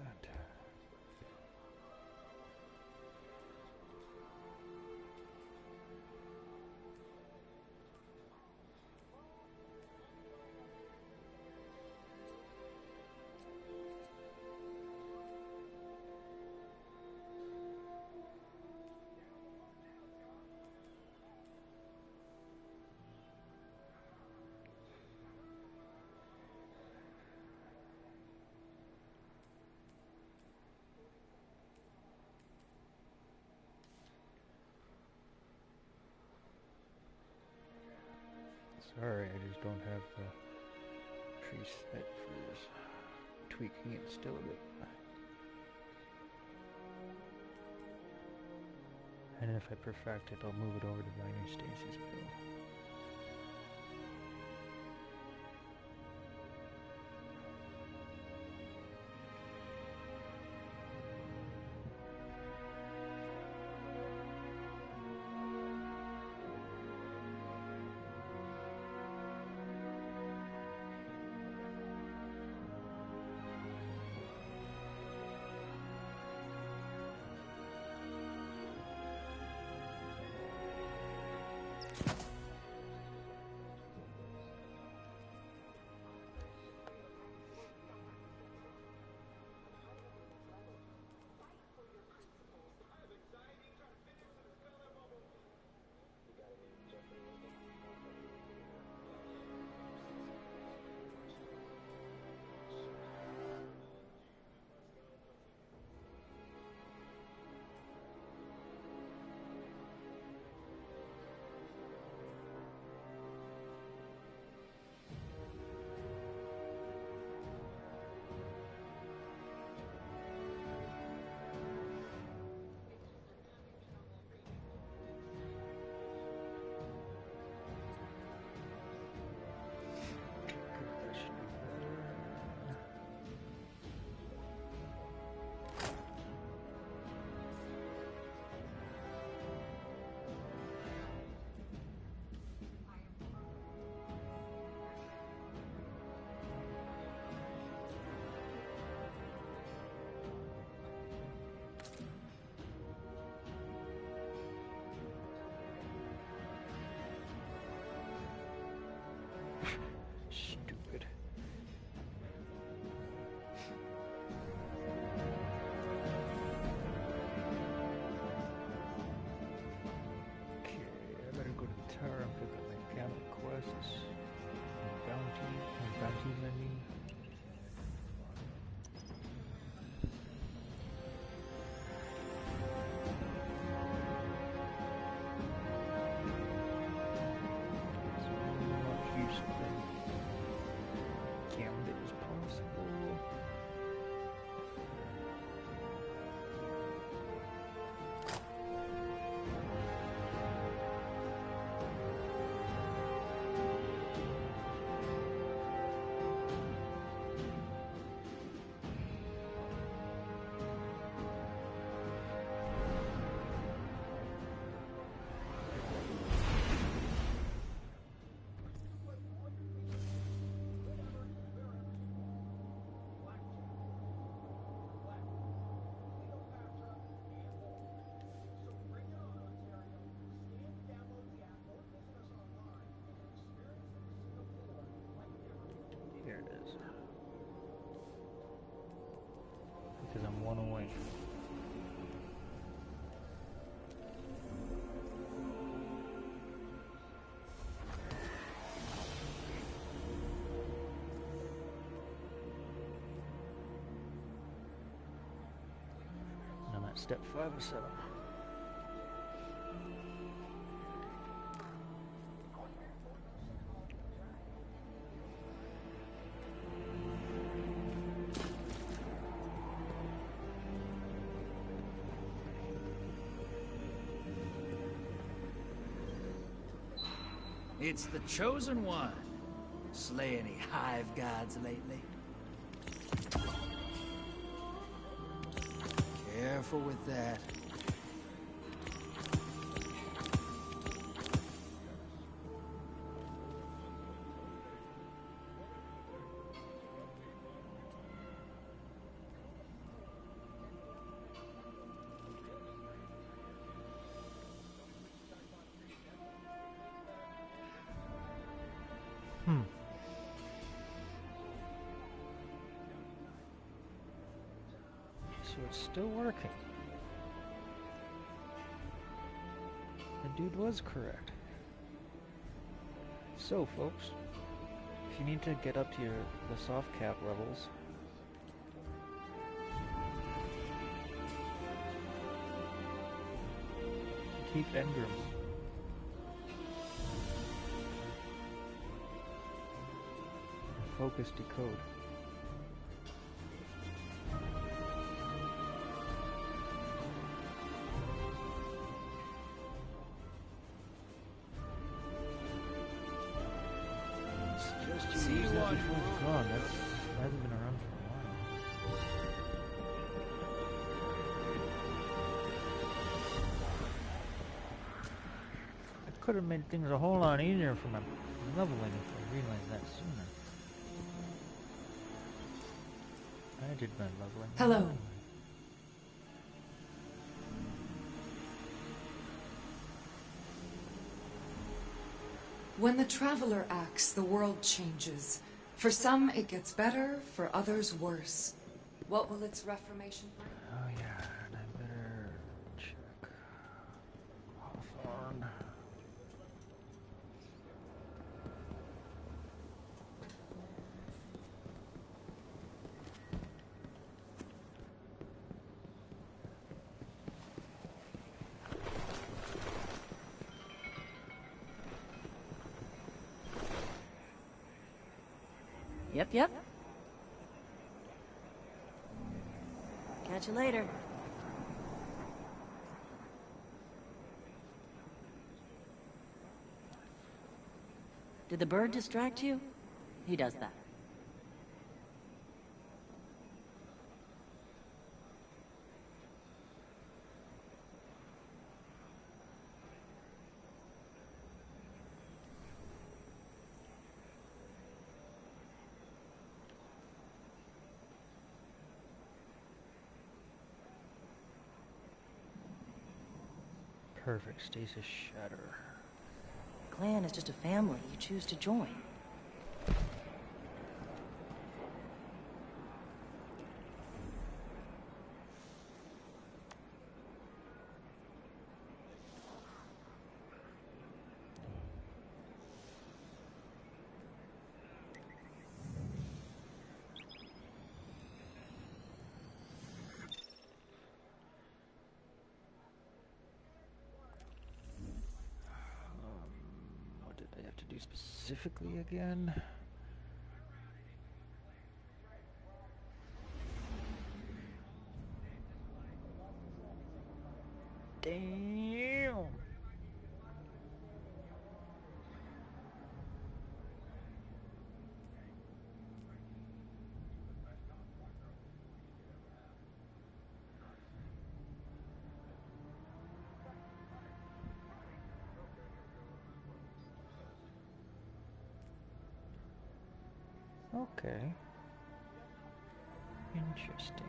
Sorry, I just don't have the preset for this. Tweaking it still a bit. And if I perfect it, I'll move it over to binary stasis build. Stupid. Okay, I better go to the tower and pick up my gamma quests. And bounties, I mean. There it is. Because I'm one away. step 5 of 7. It's the Chosen One. Slay any hive gods lately? Careful with that. So it's still working. The dude was correct. So, folks, if you need to get up to the soft cap levels, keep engrams. Focus decode. See you on gone. That's hasn't been around for a while. I could have made things a whole lot easier for my leveling if I realized that sooner. I did my leveling. Hello. When the Traveler acts, the world changes. For some, it gets better, for others, worse. What will its reformation bring? Oh yeah, and I better check Hawthorne. Yep. Catch you later. Did the bird distract you? He does that. Perfect stasis shatter. Clan is just a family you choose to join. What did I have to do specifically again? Damn! Okay. Interesting.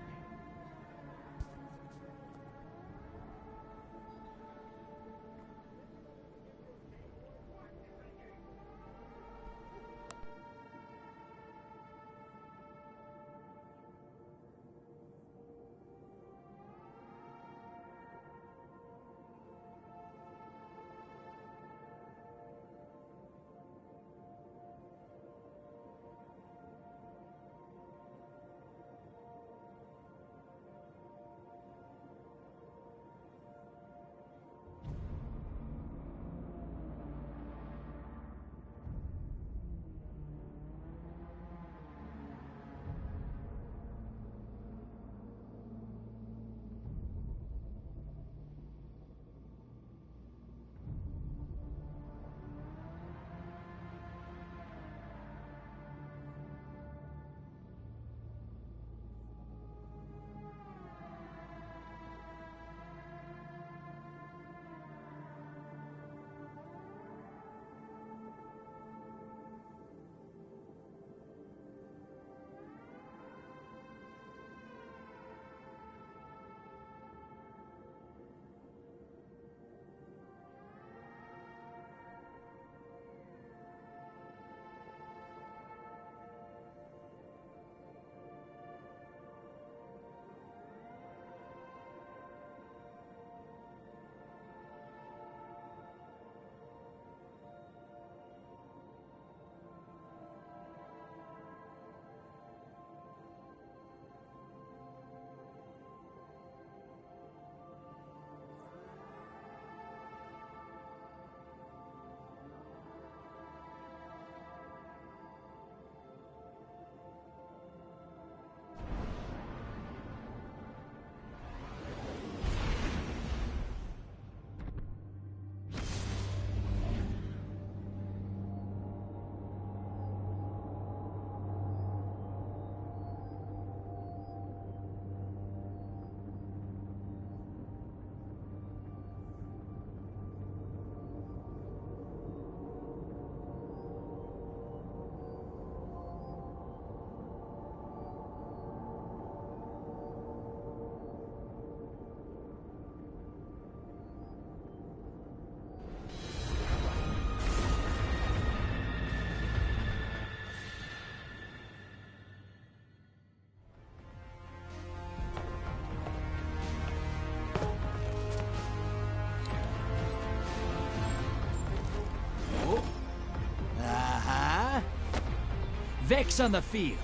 Vex on the field.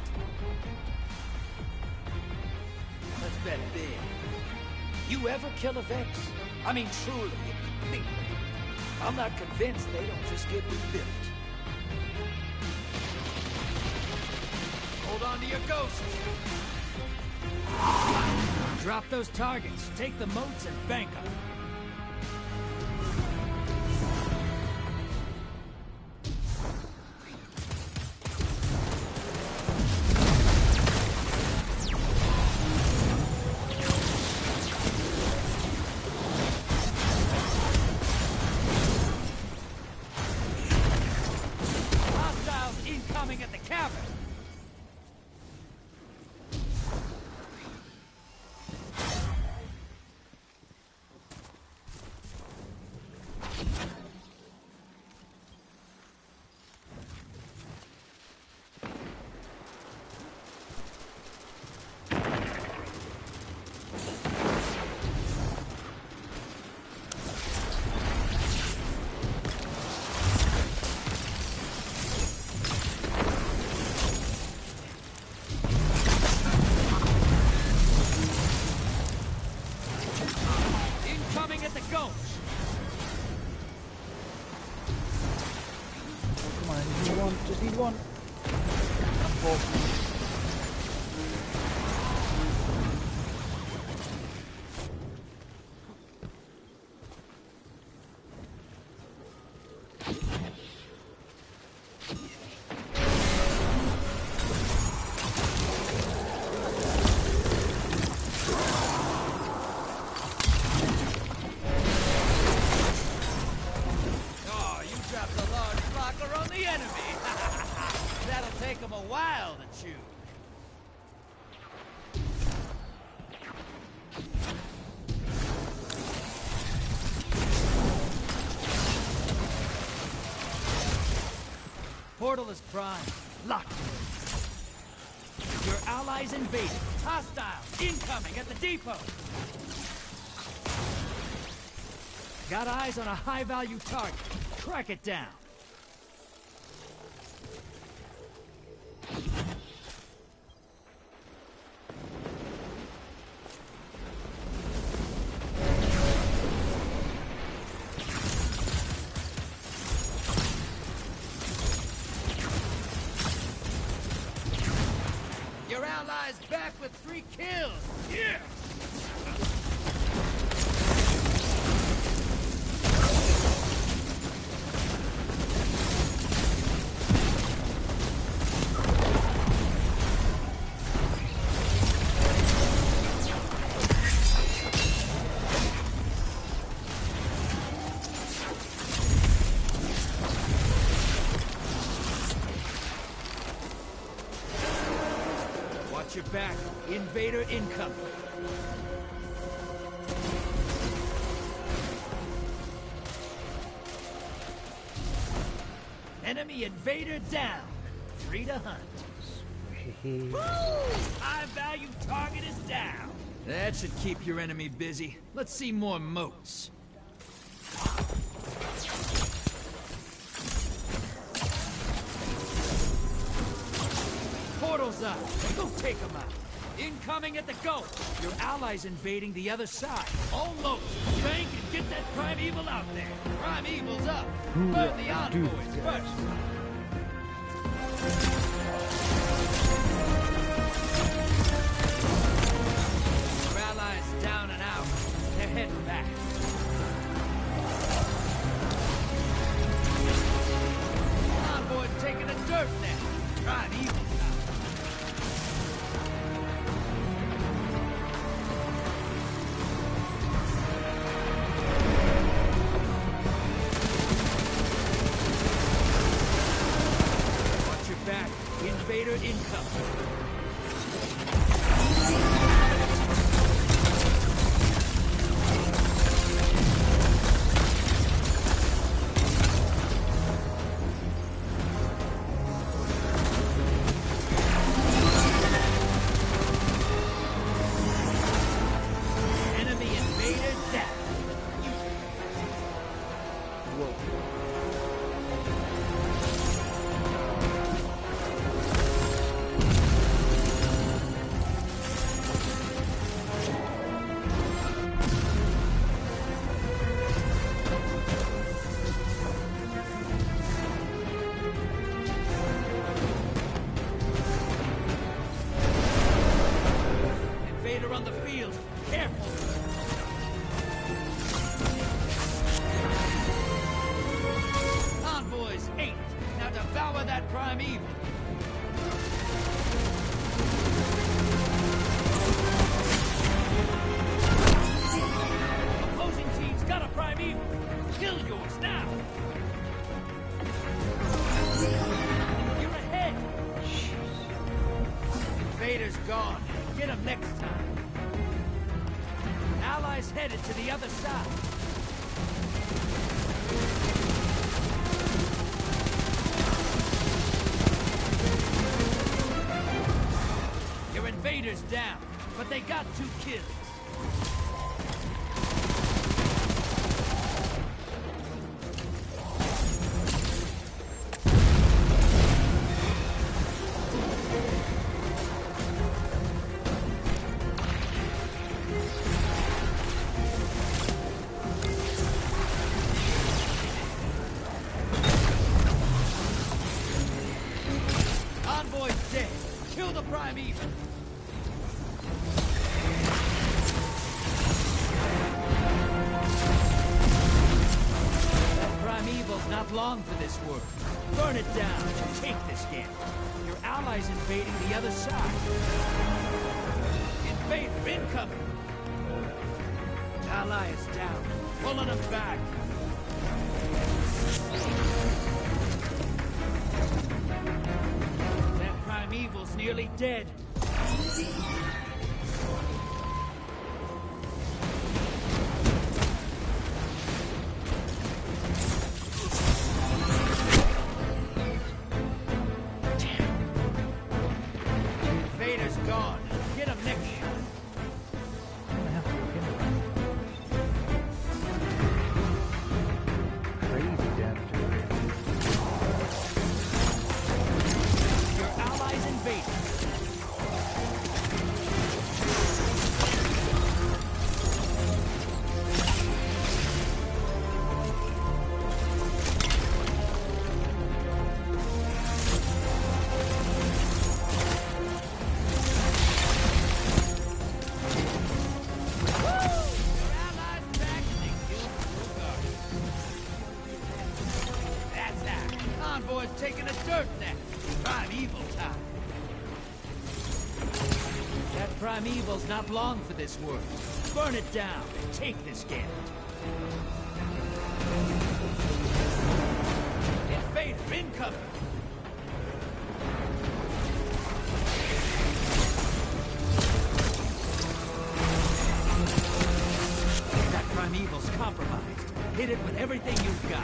Let's bet big. You ever kill a Vex? I mean, truly, completely. I'm not convinced they don't just get rebuilt. Hold on to your ghosts. Drop those targets, take the moats, and bank them. Hostiles incoming at the cavern. Incoming at the gulch. Come on, I need one. Just need one. Unfortunately. Oh, you dropped a large blocker on the enemy. That'll take them a while to chew. Portal is primed. Locked. Your allies invaded. Hostiles incoming at the depot. Got eyes on a high-value target. Track it down. Your allies back with 3 kills. Yeah! Watch your back. Invader incoming. Enemy invader down. Free to hunt. Woo! High value target is down. That should keep your enemy busy. Let's see more moats. Portal's up. Go take them out. Incoming at the gulch. Your allies invading the other side. Almost. Bank and get that primeval out there. Primeval's up. Burn the envoys first. Your allies down and out. They're heading back. Envoys taking the dirt now. Primeval's out. Back. Invader incoming. Enemy invader down. Whoa. Invader's gone. Get him next time. Allies headed to the other side. Your invaders down, but they got 2 kills. Long for this world. Burn it down. Take this game. Your allies invading the other side. Invader incoming. Ally is down. Pulling them back. That primeval's nearly dead. Taking a dirt nap. Primeval time. That primeval's not long for this world. Burn it down. Take this gamut. Invader incoming. That primeval's compromised. Hit it with everything you've got.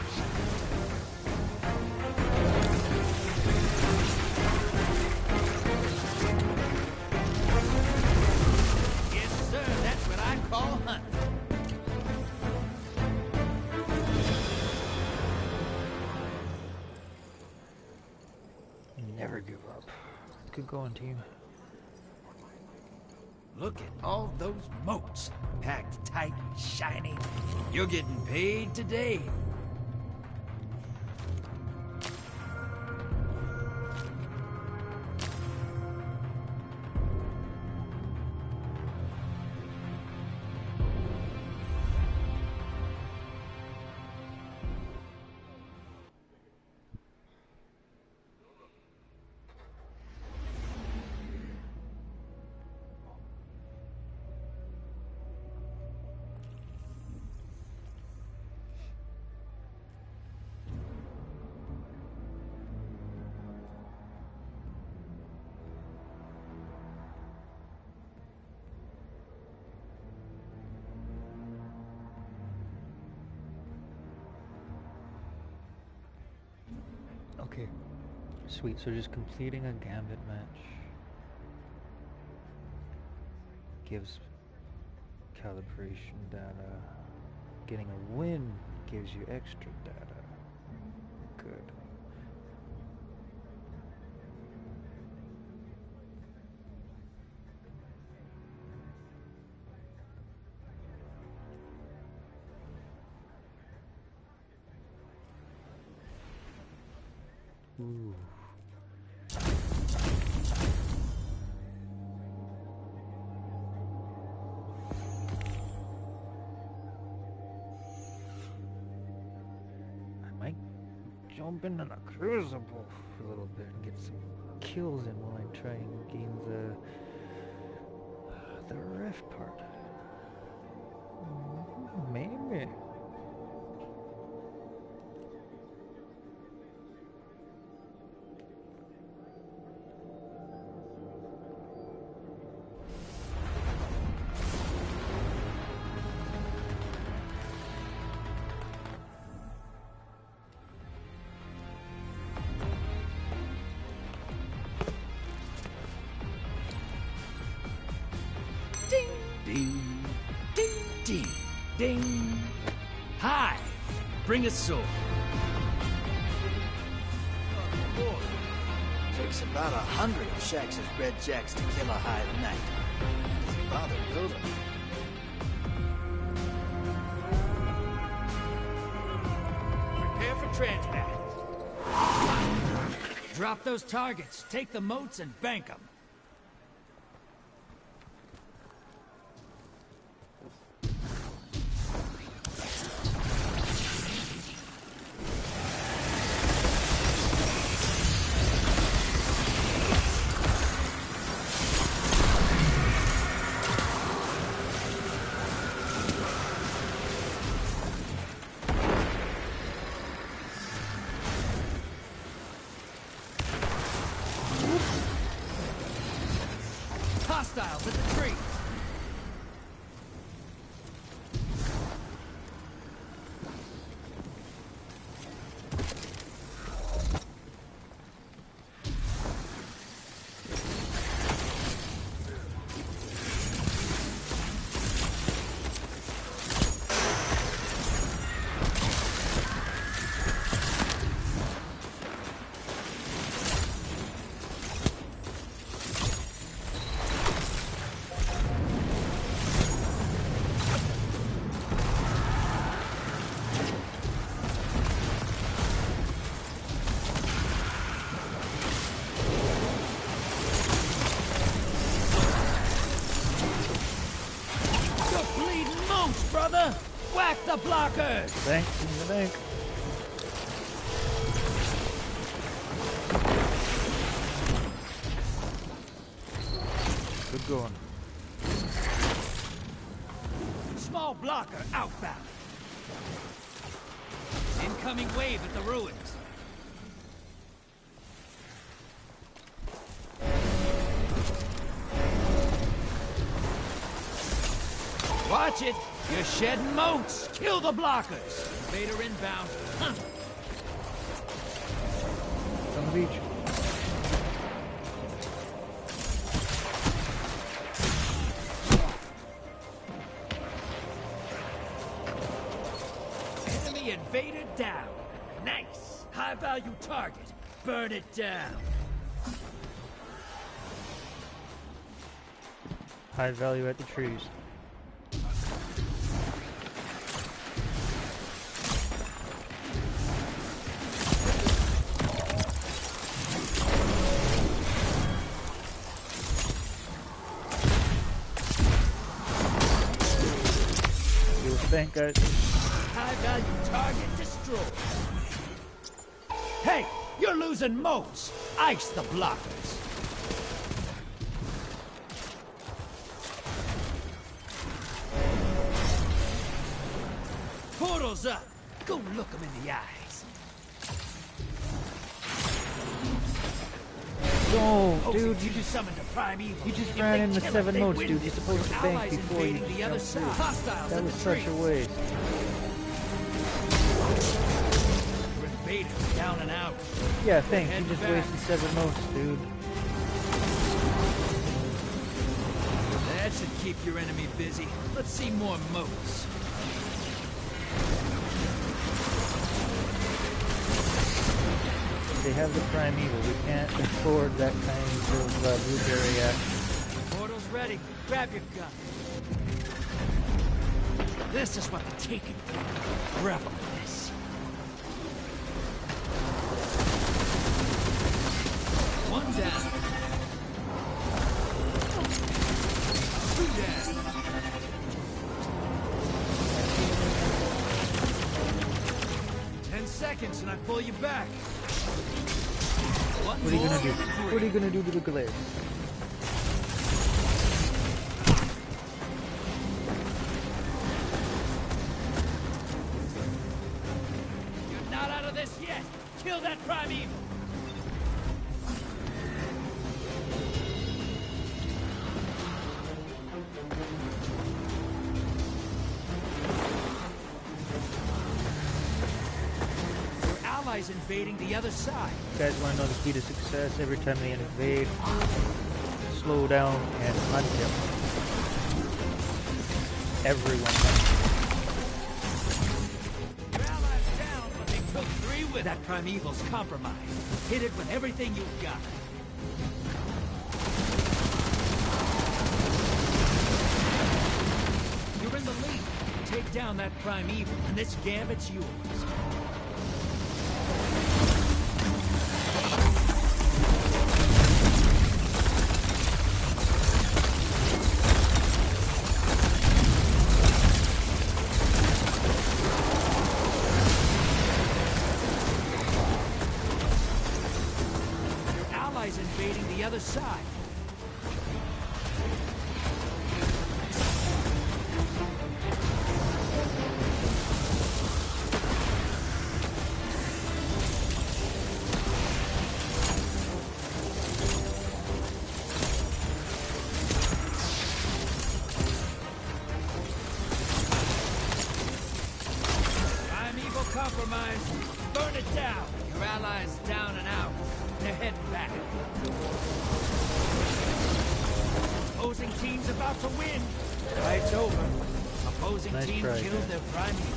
Never give up. Good going, team. Look at all those moats. Packed tight and shiny. You're getting paid today. Okay, sweet. So just completing a gambit match gives calibration data. Getting a win gives you extra data. Good. Ooh. I might jump into the crucible for a little bit and get some kills in while I try and gain the rift part. Maybe. bring a sword. Takes about 100 of Shax's red jacks to kill a hive night. Doesn't bother building. Prepare for transmat. Drop those targets, take the moats, and bank them. Hostiles at the tree. Brother, whack the blockers! Thanks in the bank. Good going. Small blocker outbound. Incoming wave at the ruins. Watch it! You're shedding moats! Kill the blockers! Vader inbound. Huh. On the beach. Enemy invader down. Nice! High value target. Burn it down. High value at the trees. Bank guys. High value target destroyed. Hey, you're losing moats. Ice the blockers. Portal's up. Go look them in the eyes. No, Okay, dude, you just summoned a prime evil. you just If ran they in with kill 7 it, they moats, win dude. You're this. supposed to Your bank allies before you invading the other jump through. side. Hostiles That at was the such a trees. waste. Invaders down and out. Yeah, thanks. Head You just back. wasted 7 moats, dude. That should keep your enemy busy. Let's see more moats. They have the primeval. We can't afford that kind of blueberry action. Portal's ready. Grab your gun. This is what they're taking for. Revel in this. One down. 2 down. 10 seconds and I pull you back. What are you gonna do? What are you gonna do to the glare? You're not out of this yet. Kill that primeval. Your allies invading the other side. You guys want to know the key to success? Every time they invade, slow down and hunt them. Everyone hunts. Your allies agree with that primeval's compromised. Hit it with everything you've got. You're in the lead. Take down that primeval, and this gambit's yours. Invading the other side. Primeval compromised. Burn it down. Your allies down and out. They're heading back. Opposing team's about to win. Fight's over. Opposing team killed their primeval.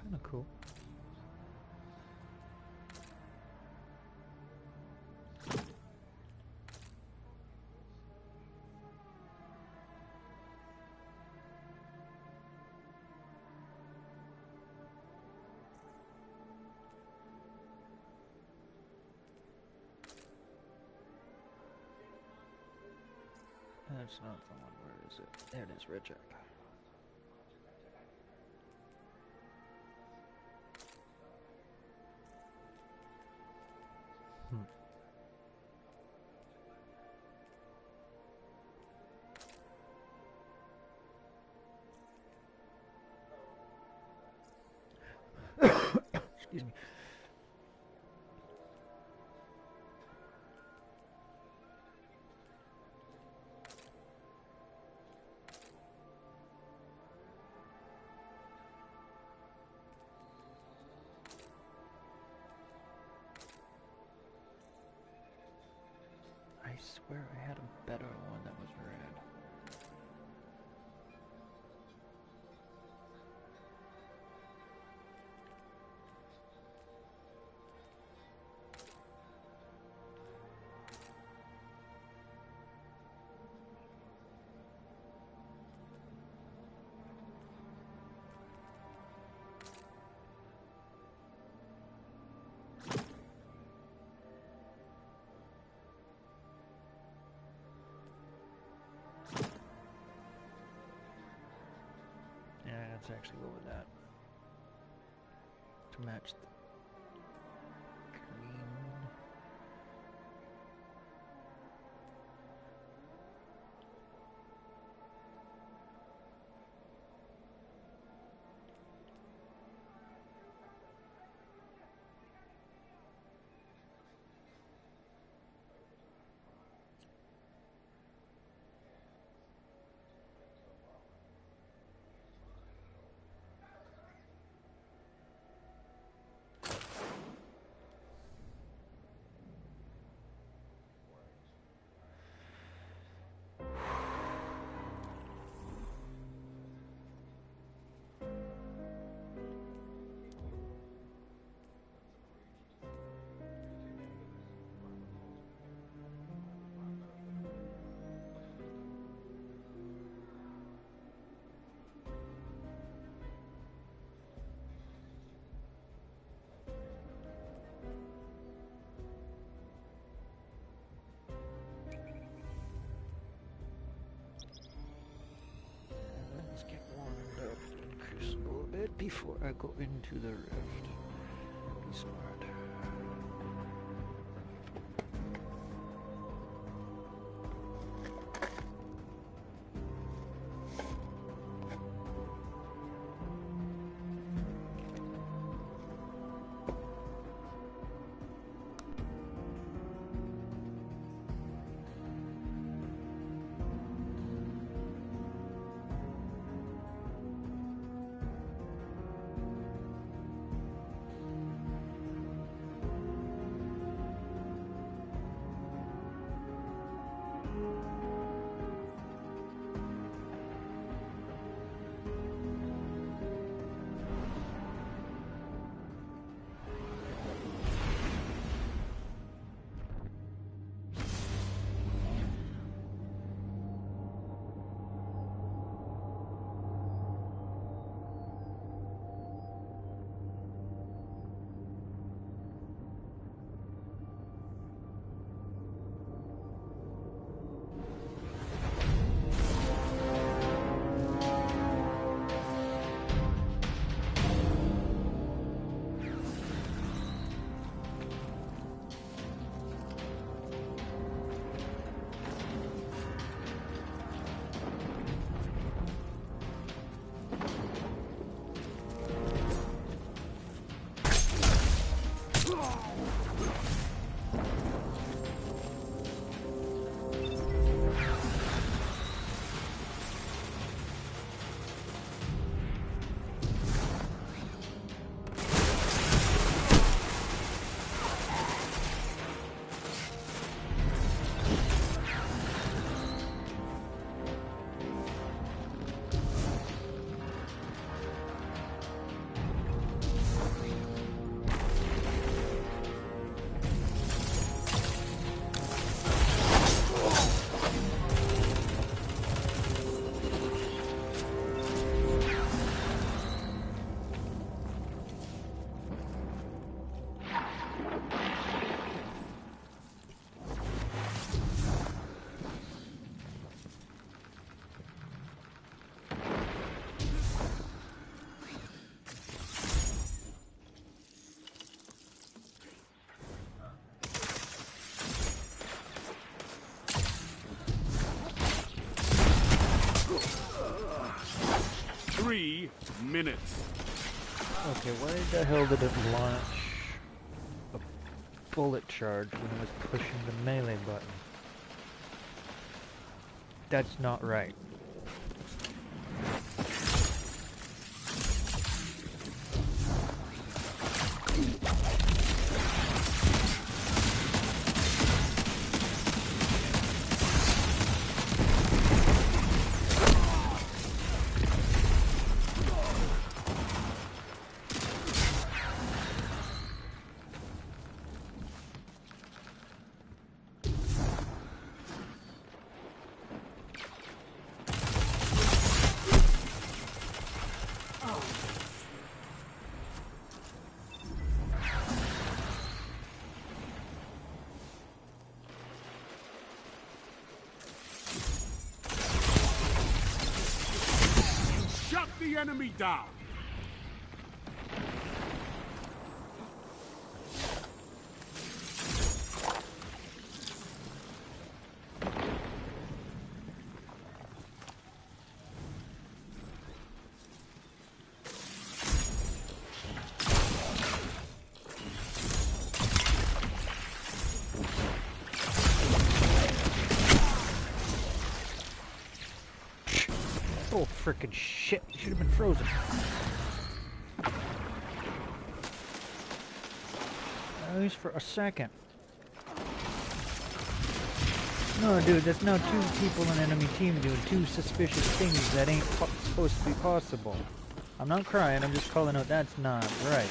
Kinda cool. That's not the one. Where is it? There it is, Red Jack. Excuse me. I swear I had a better one that was red. let's actually go with that. To match the green. Let's get warmed up in Crucible a bit before I go into the Rift. Be smart. minutes. Okay, why the hell did it launch a bullet charge when it was pushing the melee button? That's not right. enemy down. Oh, frickin' shit. You should have been frozen. At least for a second. No, dude, that's now two people on an enemy team doing two suspicious things that ain't supposed to be possible. I'm not crying, I'm just calling out that's not right.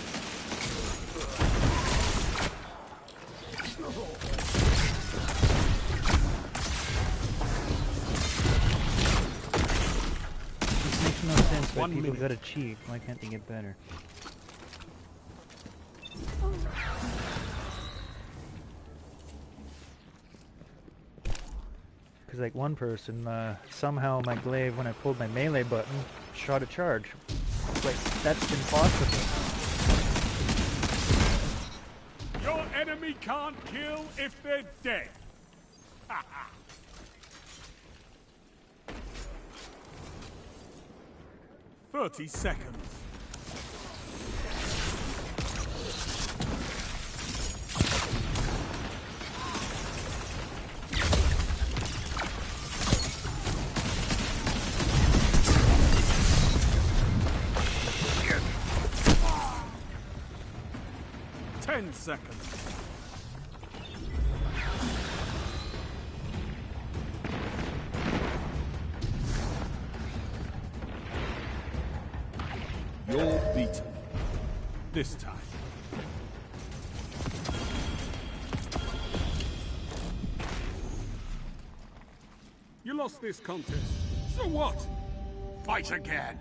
No sense why people gotta cheat. Why can't they get better? Because like one person, somehow my glaive, when I pulled my melee button, shot a charge. Like, that's impossible. Your enemy can't kill if they're dead. 30 seconds. Shit. 10 seconds. You're beaten. This time. You lost this contest. So what? Fight again.